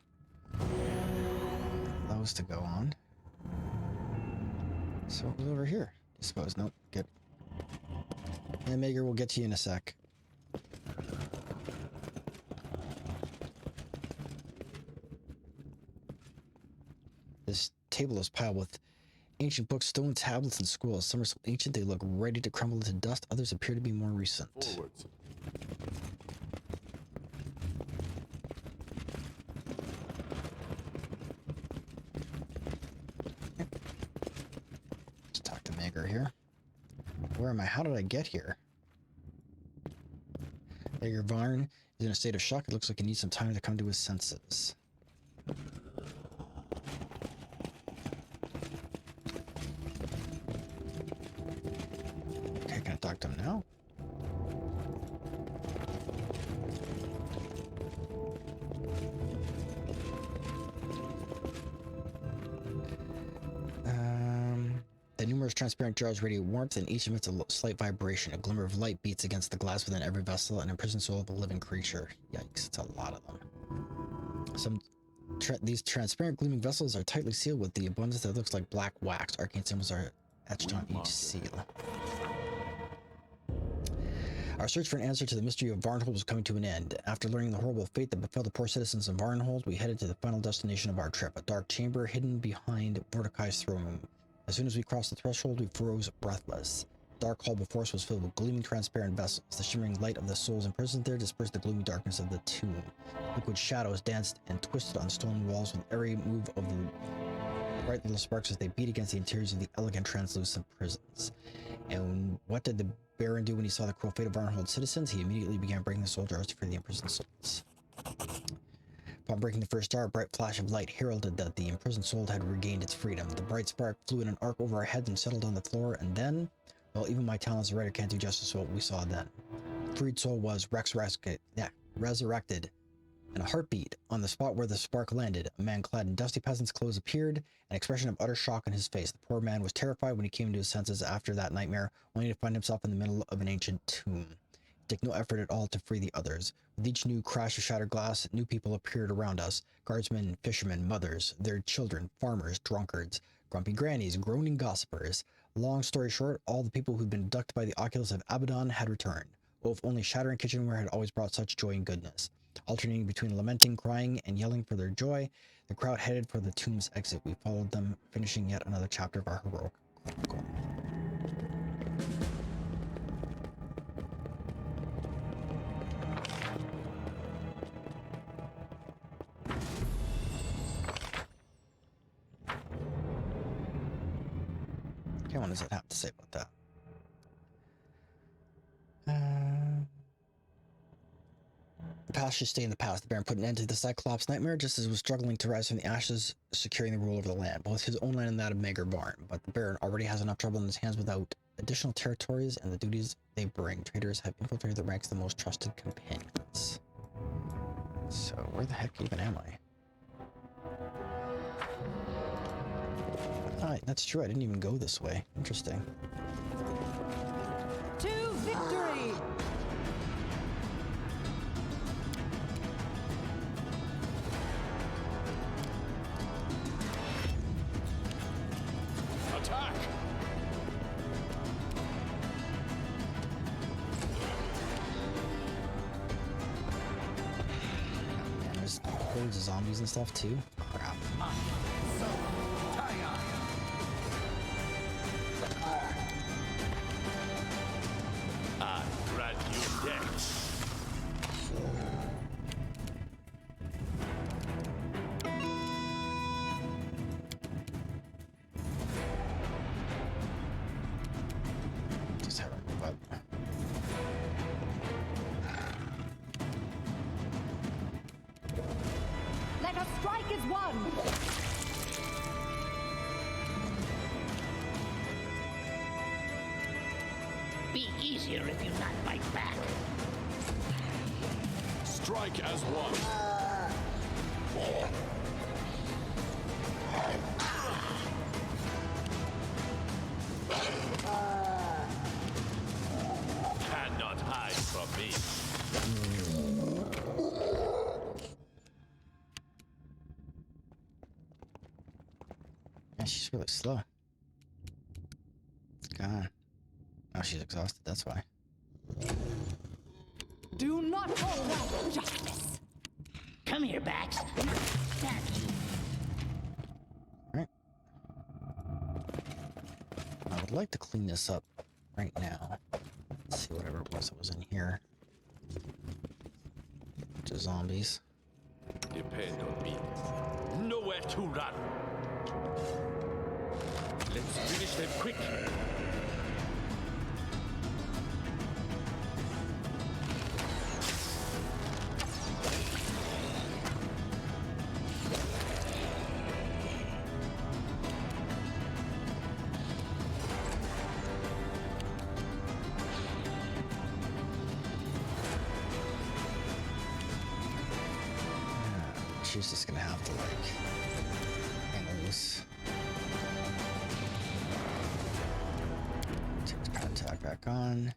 [SPEAKER 1] those to go on. So what was over here? I suppose. Nope. Good. And Mager, we'll get to you in a sec. This table is piled with ancient books, stone tablets, and scrolls. Some are so ancient they look ready to crumble into dust. Others appear to be more recent.
[SPEAKER 2] Forwards.
[SPEAKER 1] Let's talk to Mager here. Where am I? How did I get here? Mager Varn is in a state of shock. It looks like he needs some time to come to his senses. Okay, can I talk to him now? The numerous transparent jars radiate warmth, and each emits a slight vibration. A glimmer of light beats against the glass within every vessel, an imprisoned soul of a living creature. Yikes, it's a lot of them. These transparent gleaming vessels are tightly sealed with the abundance that looks like black wax. Arcane symbols are etched on each seal. Our search for an answer to the mystery of Varnhold was coming to an end. After learning the horrible fate that befell the poor citizens of Varnhold, we headed to the final destination of our trip, a dark chamber hidden behind Vortikai's throne room. As soon as we crossed the threshold, we froze breathless. The dark hall before us was filled with gleaming transparent vessels. The shimmering light of the souls imprisoned there dispersed the gloomy darkness of the tomb. Liquid shadows danced and twisted on stone walls with every move of the bright little sparks as they beat against the interiors of the elegant translucent prisons. And what did the Baron do when he saw the cruel fate of Varnhold's citizens? He immediately began breaking the soul jars to free the imprisoned souls. Upon breaking the first jar, a bright flash of light heralded that the imprisoned soul had regained its freedom. The bright spark flew in an arc over our heads and settled on the floor, and then, well, even my talents as a writer can't do justice to what we saw then. The freed soul was resurrected in a heartbeat. On the spot where the spark landed, a man clad in dusty peasant's clothes appeared, an expression of utter shock on his face. The poor man was terrified when he came to his senses after that nightmare, only to find himself in the middle of an ancient tomb. He took no effort at all to free the others. With each new crash of shattered glass, new people appeared around us. Guardsmen, fishermen, mothers, their children, farmers, drunkards, grumpy grannies, groaning gossipers. Long story short, all the people who'd been abducted by the Oculus of Abaddon had returned. Oh, if only shattering kitchenware had always brought such joy and goodness. Alternating between lamenting, crying, and yelling for their joy, the crowd headed for the tomb's exit. We followed them, finishing yet another chapter of our heroic chronicle. Okay, what does it have to say about that? The past should stay in the past. The Baron put an end to the Cyclops' nightmare just as it was struggling to rise from the ashes, securing the rule over the land, both his own land and that of Mager Barn. But the Baron already has enough trouble in his hands without additional territories and the duties they bring. Traitors have infiltrated the ranks of the most trusted companions. So where the heck even am I? Ah, that's true. I didn't even go this way. Interesting.
[SPEAKER 4] To victory!
[SPEAKER 10] Attack!
[SPEAKER 1] And there's hordes of zombies and stuff too. Crap.
[SPEAKER 10] I grant you death.
[SPEAKER 1] Just have it move up.
[SPEAKER 4] Let us strike as one!
[SPEAKER 3] Be easier if you not fight back.
[SPEAKER 10] Strike as one. Cannot hide from me.
[SPEAKER 1] Yeah, she's really slow. God. Oh, she's exhausted, that's why.
[SPEAKER 4] Do not hold out justice!
[SPEAKER 3] Come here, Bax. Stab you.
[SPEAKER 1] Alright. I would like to clean this up right now. Let's see whatever it was that was in here. Bunch of zombies.
[SPEAKER 10] Depend on me. Nowhere to run. Let's finish them quick.
[SPEAKER 1] She's just gonna have to, like, hang loose. Take the power attack back on.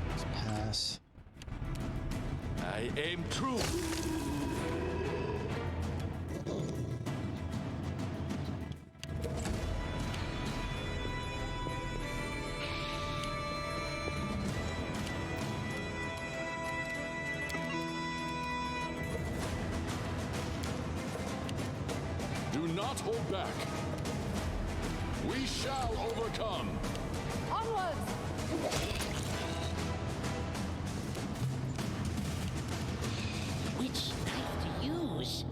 [SPEAKER 1] Let's pass.
[SPEAKER 10] I aim true. Do not hold back. We shall overcome.
[SPEAKER 4] Onwards!
[SPEAKER 3] Which knife to use?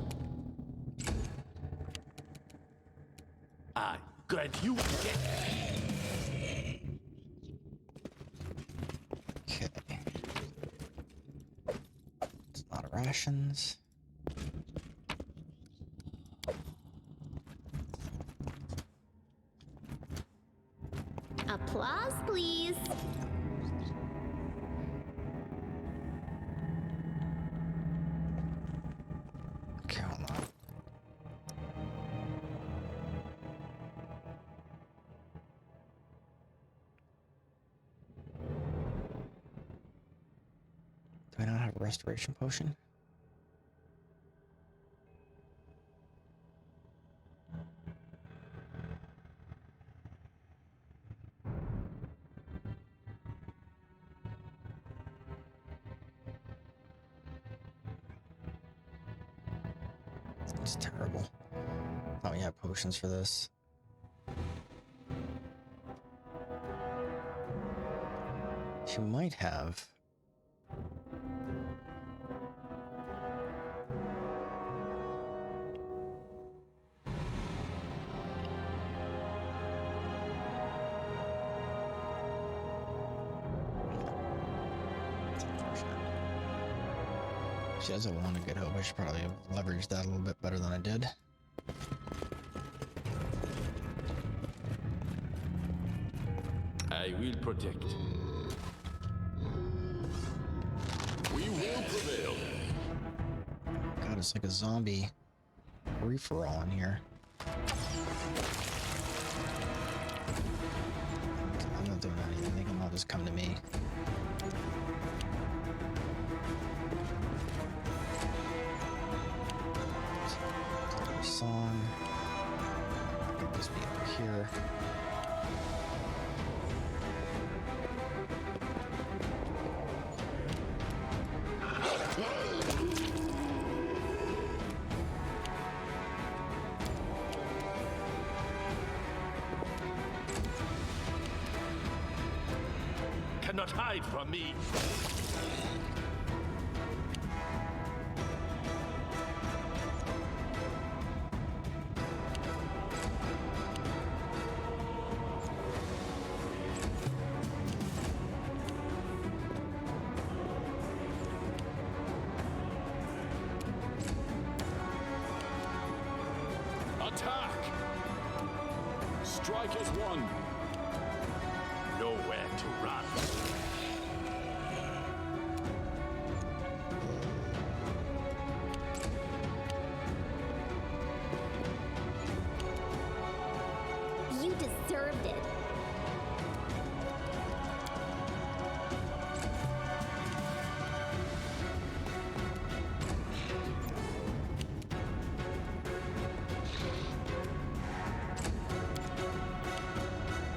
[SPEAKER 10] I grant you death.
[SPEAKER 1] Okay. It's a lot of rations.
[SPEAKER 7] Applause, please.
[SPEAKER 1] Okay, hold on. Do I not have a restoration potion?
[SPEAKER 8] It's terrible. Thought we had potions for this. She might have. She doesn't want a good hope. I should probably have leveraged that a little bit better than I did.
[SPEAKER 10] I will protect. We will prevail.
[SPEAKER 8] God, it's like a zombie free-for-all in here. I'm not doing anything. They can all just come to me. Song. Could just be over here.
[SPEAKER 10] Cannot hide from me.
[SPEAKER 2] Attack! Strike as one.
[SPEAKER 10] Nowhere to run.
[SPEAKER 7] You deserved it.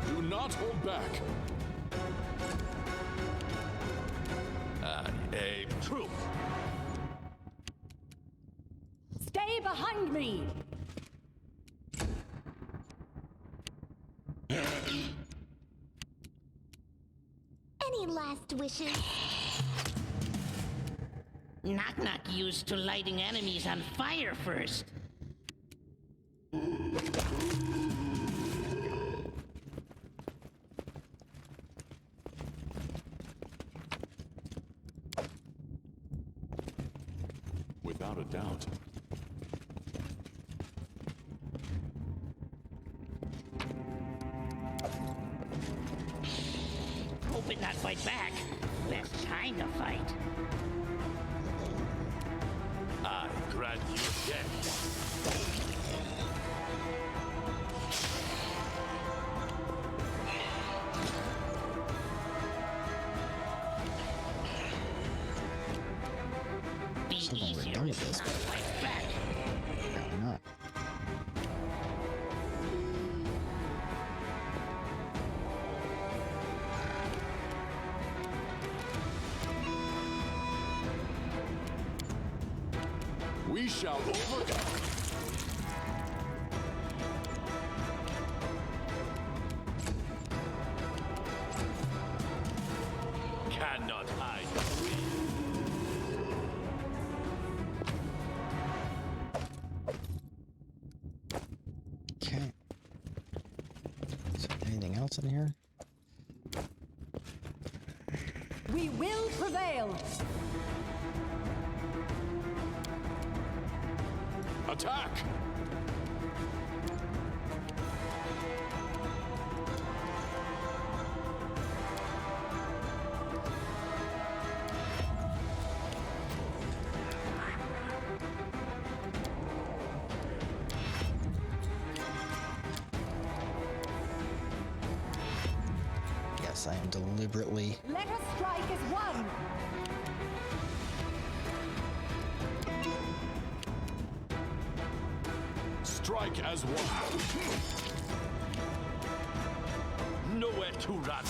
[SPEAKER 2] Do not hold back.
[SPEAKER 10] I aim true.
[SPEAKER 4] Stay behind me!
[SPEAKER 7] Any last wishes?
[SPEAKER 11] Knock-knock used to lighting enemies on fire first.
[SPEAKER 2] Without a doubt.
[SPEAKER 11] Hope it not fight back. Best time to fight.
[SPEAKER 10] I grant you death.
[SPEAKER 11] Be
[SPEAKER 8] Somehow we're
[SPEAKER 11] easier
[SPEAKER 8] done with
[SPEAKER 11] if
[SPEAKER 8] this,
[SPEAKER 11] not fight back.
[SPEAKER 8] Apparently not.
[SPEAKER 2] We shall overcome.
[SPEAKER 10] Cannot hide from me.
[SPEAKER 8] Okay. Is there anything else in here?
[SPEAKER 4] We will prevail!
[SPEAKER 2] Attack!
[SPEAKER 8] Yes, I am deliberately.
[SPEAKER 4] Let us strike as one!
[SPEAKER 2] Strike as one.
[SPEAKER 10] Nowhere to run.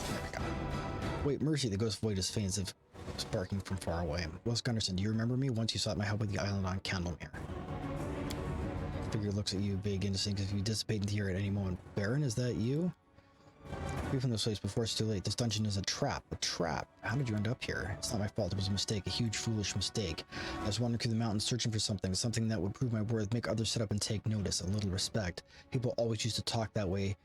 [SPEAKER 8] There we go.
[SPEAKER 1] Wait, mercy, the ghost void is faint as if sparking from far away. Willis Gunderson, do you remember me? Once you sought my help with the island on Candlemere. The figure looks at you, vague, indistinct, as if you dissipate into here at any moment. Baron, is that you? Free from this place before it's too late. This dungeon is a trap. A trap? How did you end up here? It's not my fault. It was a mistake. A huge, foolish mistake. I was wandering through the mountains searching for something. Something that would prove my worth, make others sit up and take notice. A little respect. People always used to talk that way.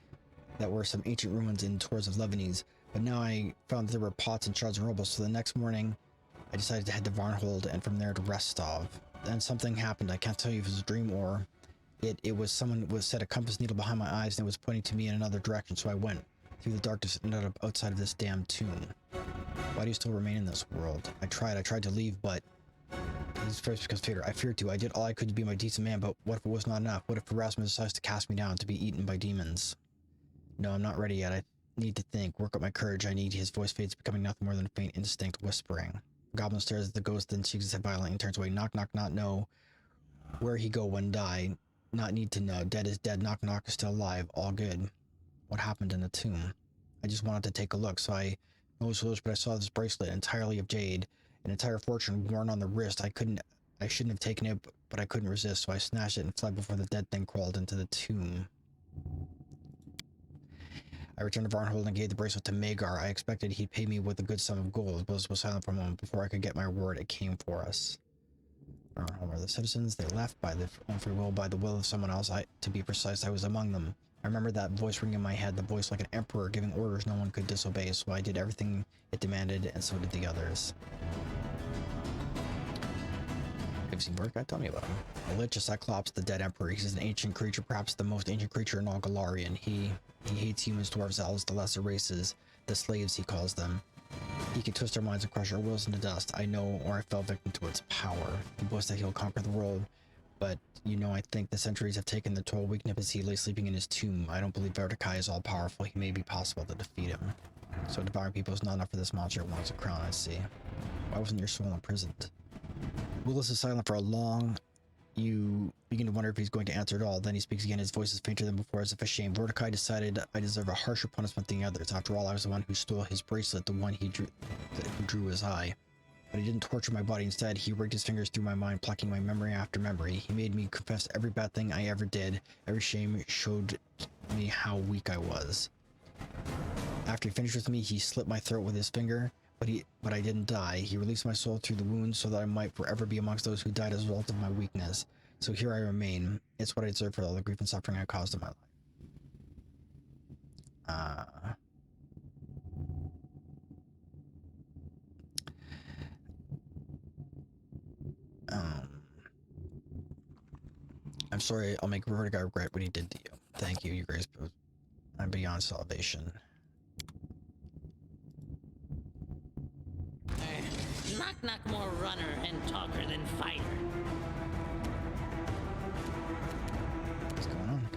[SPEAKER 1] That were some ancient ruins in Tours of Lebanese. But now I found that there were pots and shards and rubble. So the next morning, I decided to head to Varnhold and from there to Restov. Then something happened. I can't tell you if it was a dream or... It was someone who set a compass needle behind my eyes and it was pointing to me in another direction. So I went through the darkness and ended up outside of this damn tomb. Why do you still remain in this world? I tried to leave, but it's first because I feared to. I did all I could to be my decent man, but what if it was not enough? What if Erasmus decides to cast me down to be eaten by demons? No, I'm not ready yet. I need to think, work up my courage. I need. His voice fades, becoming nothing more than a faint, indistinct whispering. Goblin stares at the ghost, then shakes his head violently and turns away. Knock, knock, not know. Where he go when die? Not need to know. Dead is dead. Knock, knock is still alive. All good. What happened in the tomb? I just wanted to take a look, so I noticed, but I saw this bracelet entirely of jade, an entire fortune worn on the wrist. I shouldn't have taken it, but I couldn't resist, so I snatched it and fled before the dead thing crawled into the tomb. I returned to Varnhold and gave the bracelet to Magar. I expected he'd pay me with a good sum of gold. Willis was silent for a moment. Before I could get my word, it came for us. Varnhold were the citizens. They left by their own free will, by the will of someone else. To be precise, I was among them. I remember that voice ringing in my head, the voice like an emperor giving orders no one could disobey, so I did everything it demanded, and so did the others. Have you seen Mordecai? Tell me about him. A Lich, a Cyclops, the dead emperor. He's an ancient creature, perhaps the most ancient creature in all Galarian. He hates humans, dwarves, elves, the lesser races, the slaves he calls them. He can twist our minds and crush our wills into dust. I know, or I fell victim to its power. He boasts that he'll conquer the world, but, you know, I think the centuries have taken their toll. Weakness as he lay sleeping in his tomb. I don't believe Mordecai is all-powerful. He may be possible to defeat him. So devouring people is not enough for this monster. It wants a crown, I see. Why wasn't your soul imprisoned? Willis is silent for a long... You begin to wonder if he's going to answer at all. Then he speaks again. His voice is fainter than before, as if ashamed. Mordecai decided I deserve a harsher punishment than the others. After all, I was the one who stole his bracelet, the one who drew his eye. But he didn't torture my body. Instead, he rigged his fingers through my mind, plucking my memory after memory. He made me confess every bad thing I ever did. Every shame showed me how weak I was. After he finished with me, he slit my throat with his finger, but I didn't die. He released my soul through the wounds so that I might forever be amongst those who died as a result of my weakness. So here I remain. It's what I deserve for all the grief and suffering I caused in my life. I'm sorry, I'll make Mordecai regret what he did to you. Thank you, your grace. I'm beyond salvation.
[SPEAKER 11] Knock knock more runner and talker than fighter.
[SPEAKER 1] What's going on?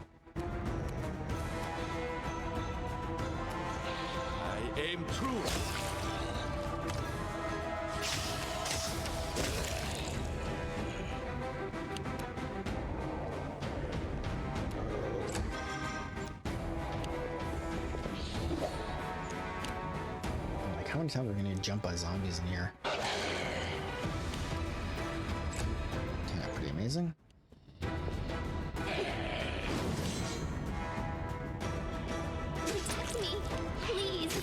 [SPEAKER 10] I aim true.
[SPEAKER 1] Like, how many times are we gonna get jumped by zombies in here? Yeah, pretty amazing.
[SPEAKER 7] Protect me, please.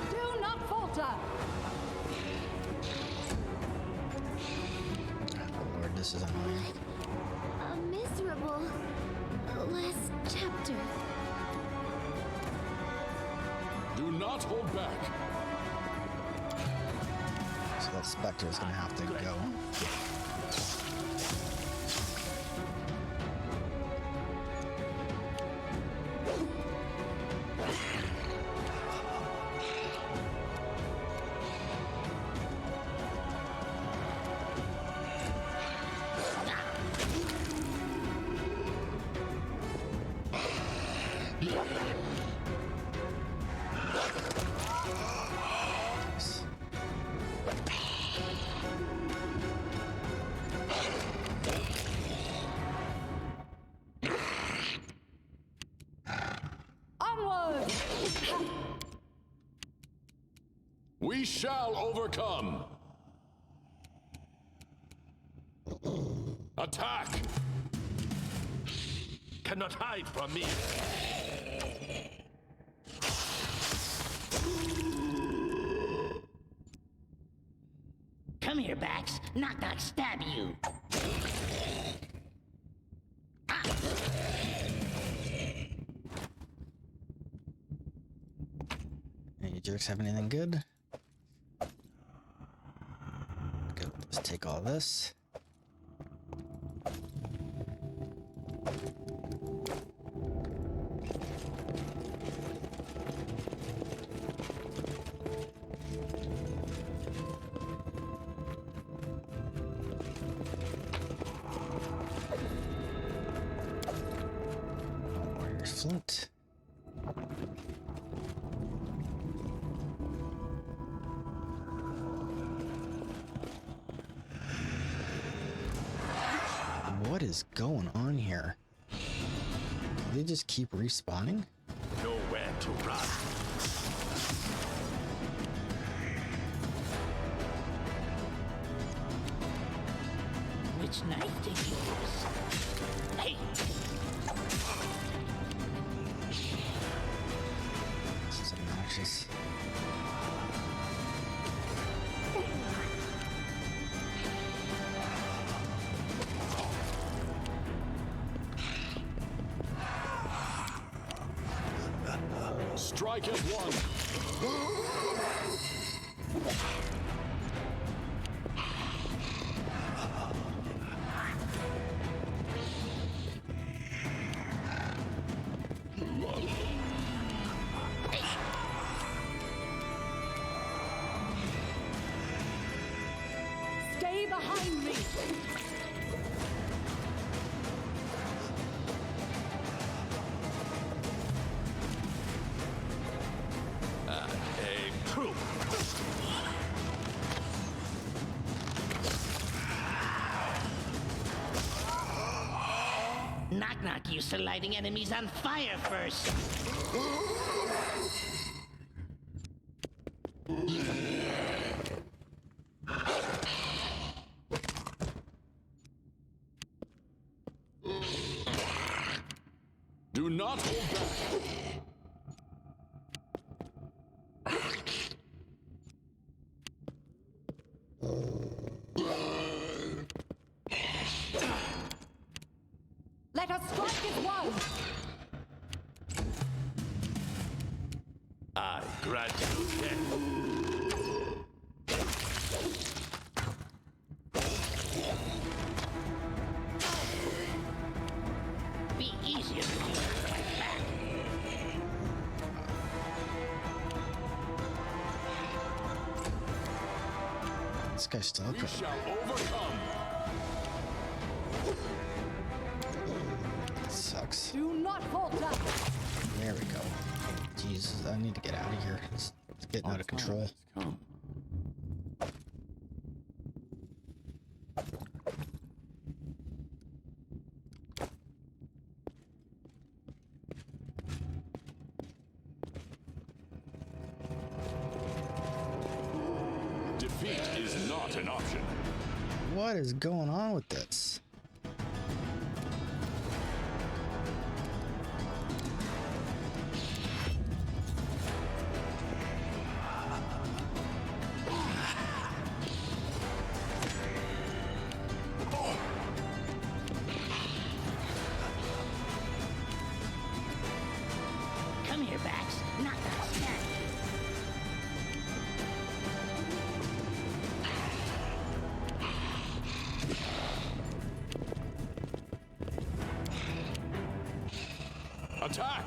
[SPEAKER 4] Do not falter!
[SPEAKER 1] Oh Lord, this is annoying.
[SPEAKER 7] A miserable last chapter.
[SPEAKER 2] Do not hold back.
[SPEAKER 1] So that Spectre is gonna have to go.
[SPEAKER 2] We shall overcome. Attack!
[SPEAKER 10] Cannot hide from me.
[SPEAKER 11] Come here, Bax. Knock knock stab you.
[SPEAKER 8] Hey, you jerks have anything good? Good. Let's take all this. Warrior's flint. What is going on here? Do they just keep respawning?
[SPEAKER 10] Nowhere to run.
[SPEAKER 11] Which knife to use? Hey!
[SPEAKER 8] This is obnoxious.
[SPEAKER 2] Strike at one.
[SPEAKER 4] Stay behind me.
[SPEAKER 10] Aim true.
[SPEAKER 11] Knock knock used to lighting enemies on fire first.
[SPEAKER 2] Do not hold back.
[SPEAKER 4] Let us strike as one.
[SPEAKER 10] I grant you death.
[SPEAKER 11] Be easier to use like that.
[SPEAKER 8] This guy's still
[SPEAKER 2] We
[SPEAKER 8] up.
[SPEAKER 2] shall overcome.
[SPEAKER 8] That sucks.
[SPEAKER 4] Do not falter.
[SPEAKER 8] There we go. Jesus, I need to get out of here. It's getting out of control.
[SPEAKER 6] Come.
[SPEAKER 2] Defeat is not an option.
[SPEAKER 8] What is going on with this?
[SPEAKER 11] Come here, Bax. Knock knock stab you.
[SPEAKER 2] Attack!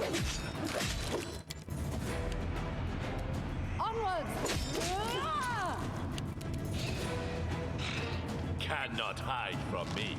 [SPEAKER 4] Onwards. Ah!
[SPEAKER 10] Cannot hide from me.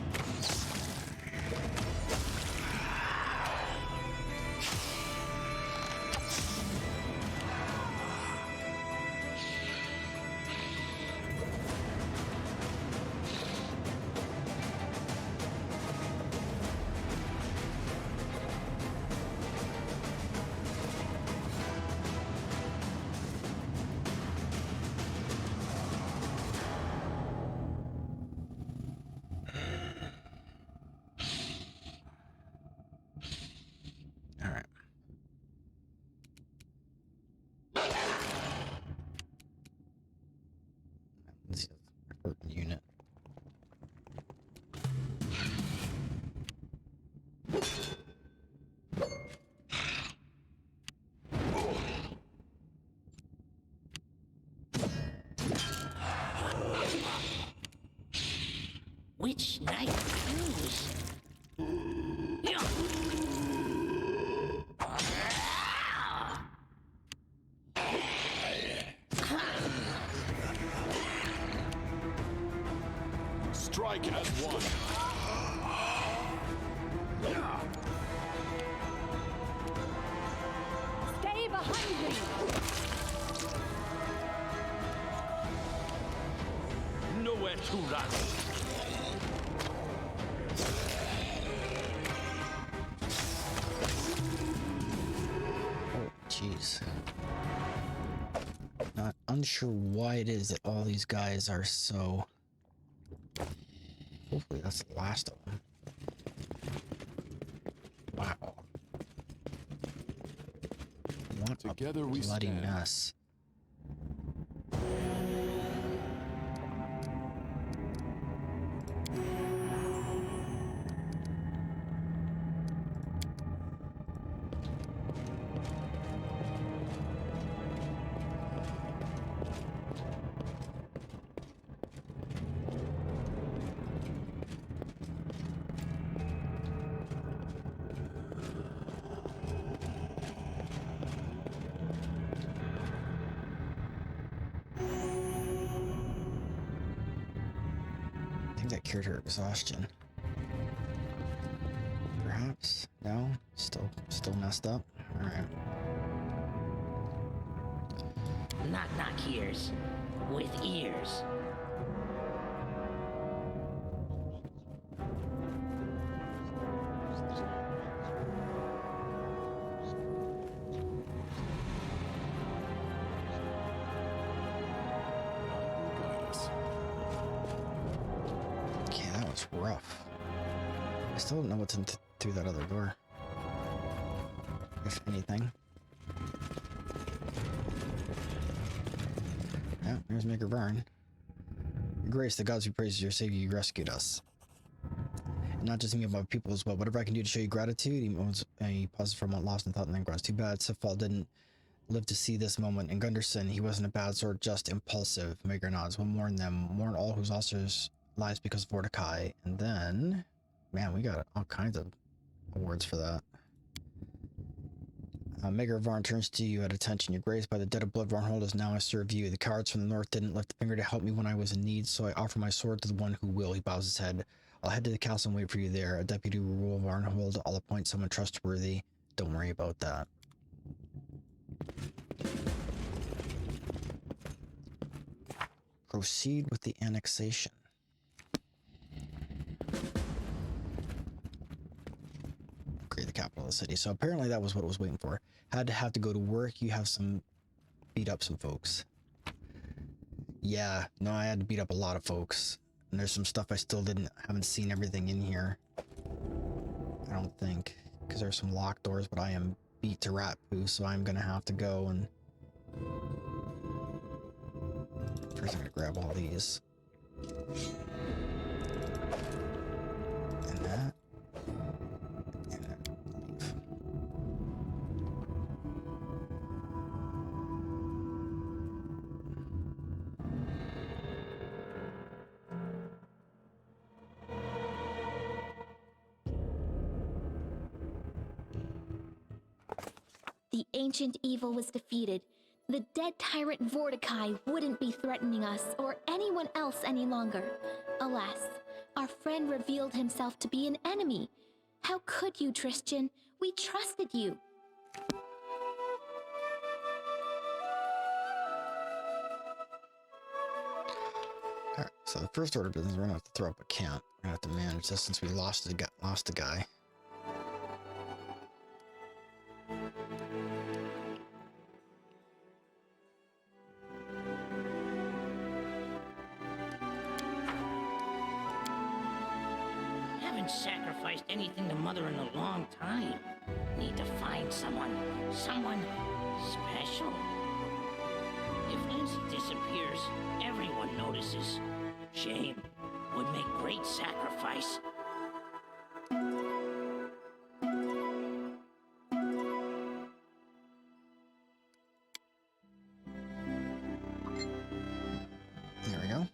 [SPEAKER 11] Which knight choose?
[SPEAKER 2] Strike as one.
[SPEAKER 4] Stay behind me!
[SPEAKER 10] Nowhere to run.
[SPEAKER 1] Oh, jeez. Not unsure why it is that all these guys are so... Hopefully that's the last of them. Wow. What
[SPEAKER 2] Together
[SPEAKER 1] a
[SPEAKER 2] we
[SPEAKER 1] bloody
[SPEAKER 2] stand.
[SPEAKER 1] mess. I think that cured her exhaustion. Perhaps? No? Still messed up? Alright.
[SPEAKER 11] Knock knock hears. With ears.
[SPEAKER 2] Guide us.
[SPEAKER 1] Okay, that was rough. I still don't know what's through that other door. If anything. Yeah, there's Maker Varn. Your grace, the gods we praise, your savior, you rescued us. And not just me, but my people as well. Whatever I can do to show you gratitude, he pauses for a moment, lost in thought, and then grunts. Too bad Sifal didn't live to see this moment. And Gunderson, he wasn't a bad sort, just impulsive. Maker nods. We'll mourn them, mourn all whose losses lives because of Mordecai. And then, man, we got all kinds of awards for that. Maker Varn turns to you at attention. Your grace, by the dead of blood, Varnhold is now I serve you. The cowards from the north didn't lift a finger to help me when I was in need, so I offer my sword to the one who will. He bows his head. I'll head to the castle and wait for you there. A deputy will rule Varnhold. I'll appoint someone trustworthy. Don't worry about that. Proceed with the annexation. Create the capital of the city. So apparently that was what it was waiting for. Had to have to go to work. You have beat up some folks. Yeah, no, I had to beat up a lot of folks. And there's some stuff I still haven't seen everything in here. I don't think. Because there's some locked doors, but I am beat to rat poo, so I'm gonna have to go and... First I'm gonna grab all these. And that. And then leave.
[SPEAKER 7] The ancient evil was defeated. The dead tyrant Mordecai wouldn't be threatening us or anyone else any longer. Alas, our friend revealed himself to be an enemy. How could you, Tristan? We trusted you.
[SPEAKER 1] Alright, so the first order of business, we're gonna have to throw up a camp. We're gonna have to manage this since we lost the guy.
[SPEAKER 11] Haven't sacrificed anything to Mother in a long time. Need to find someone special. If Lindsay disappears, everyone notices. Shame. Would make great sacrifice.
[SPEAKER 1] There we go.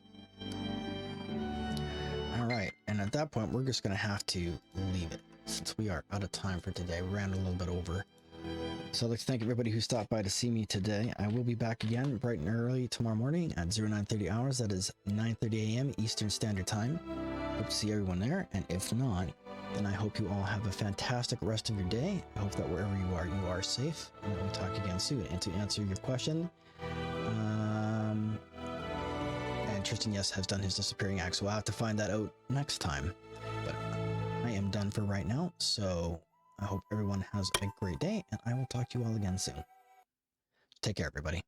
[SPEAKER 1] Alright, at that point, we're just going to have to leave it since we are out of time for today. We ran a little bit over. So I'd like to thank everybody who stopped by to see me today. I will be back again bright and early tomorrow morning at 0930 hours. That is 9:30 a.m. Eastern Standard Time. Hope to see everyone there. And if not, then I hope you all have a fantastic rest of your day. I hope that wherever you are safe. And that we talk again soon. And to answer your question, and Tristan, yes, has done his disappearing act, so I'll have to find that out next time. But I am done for right now, so I hope everyone has a great day, and I will talk to you all again soon. Take care, everybody.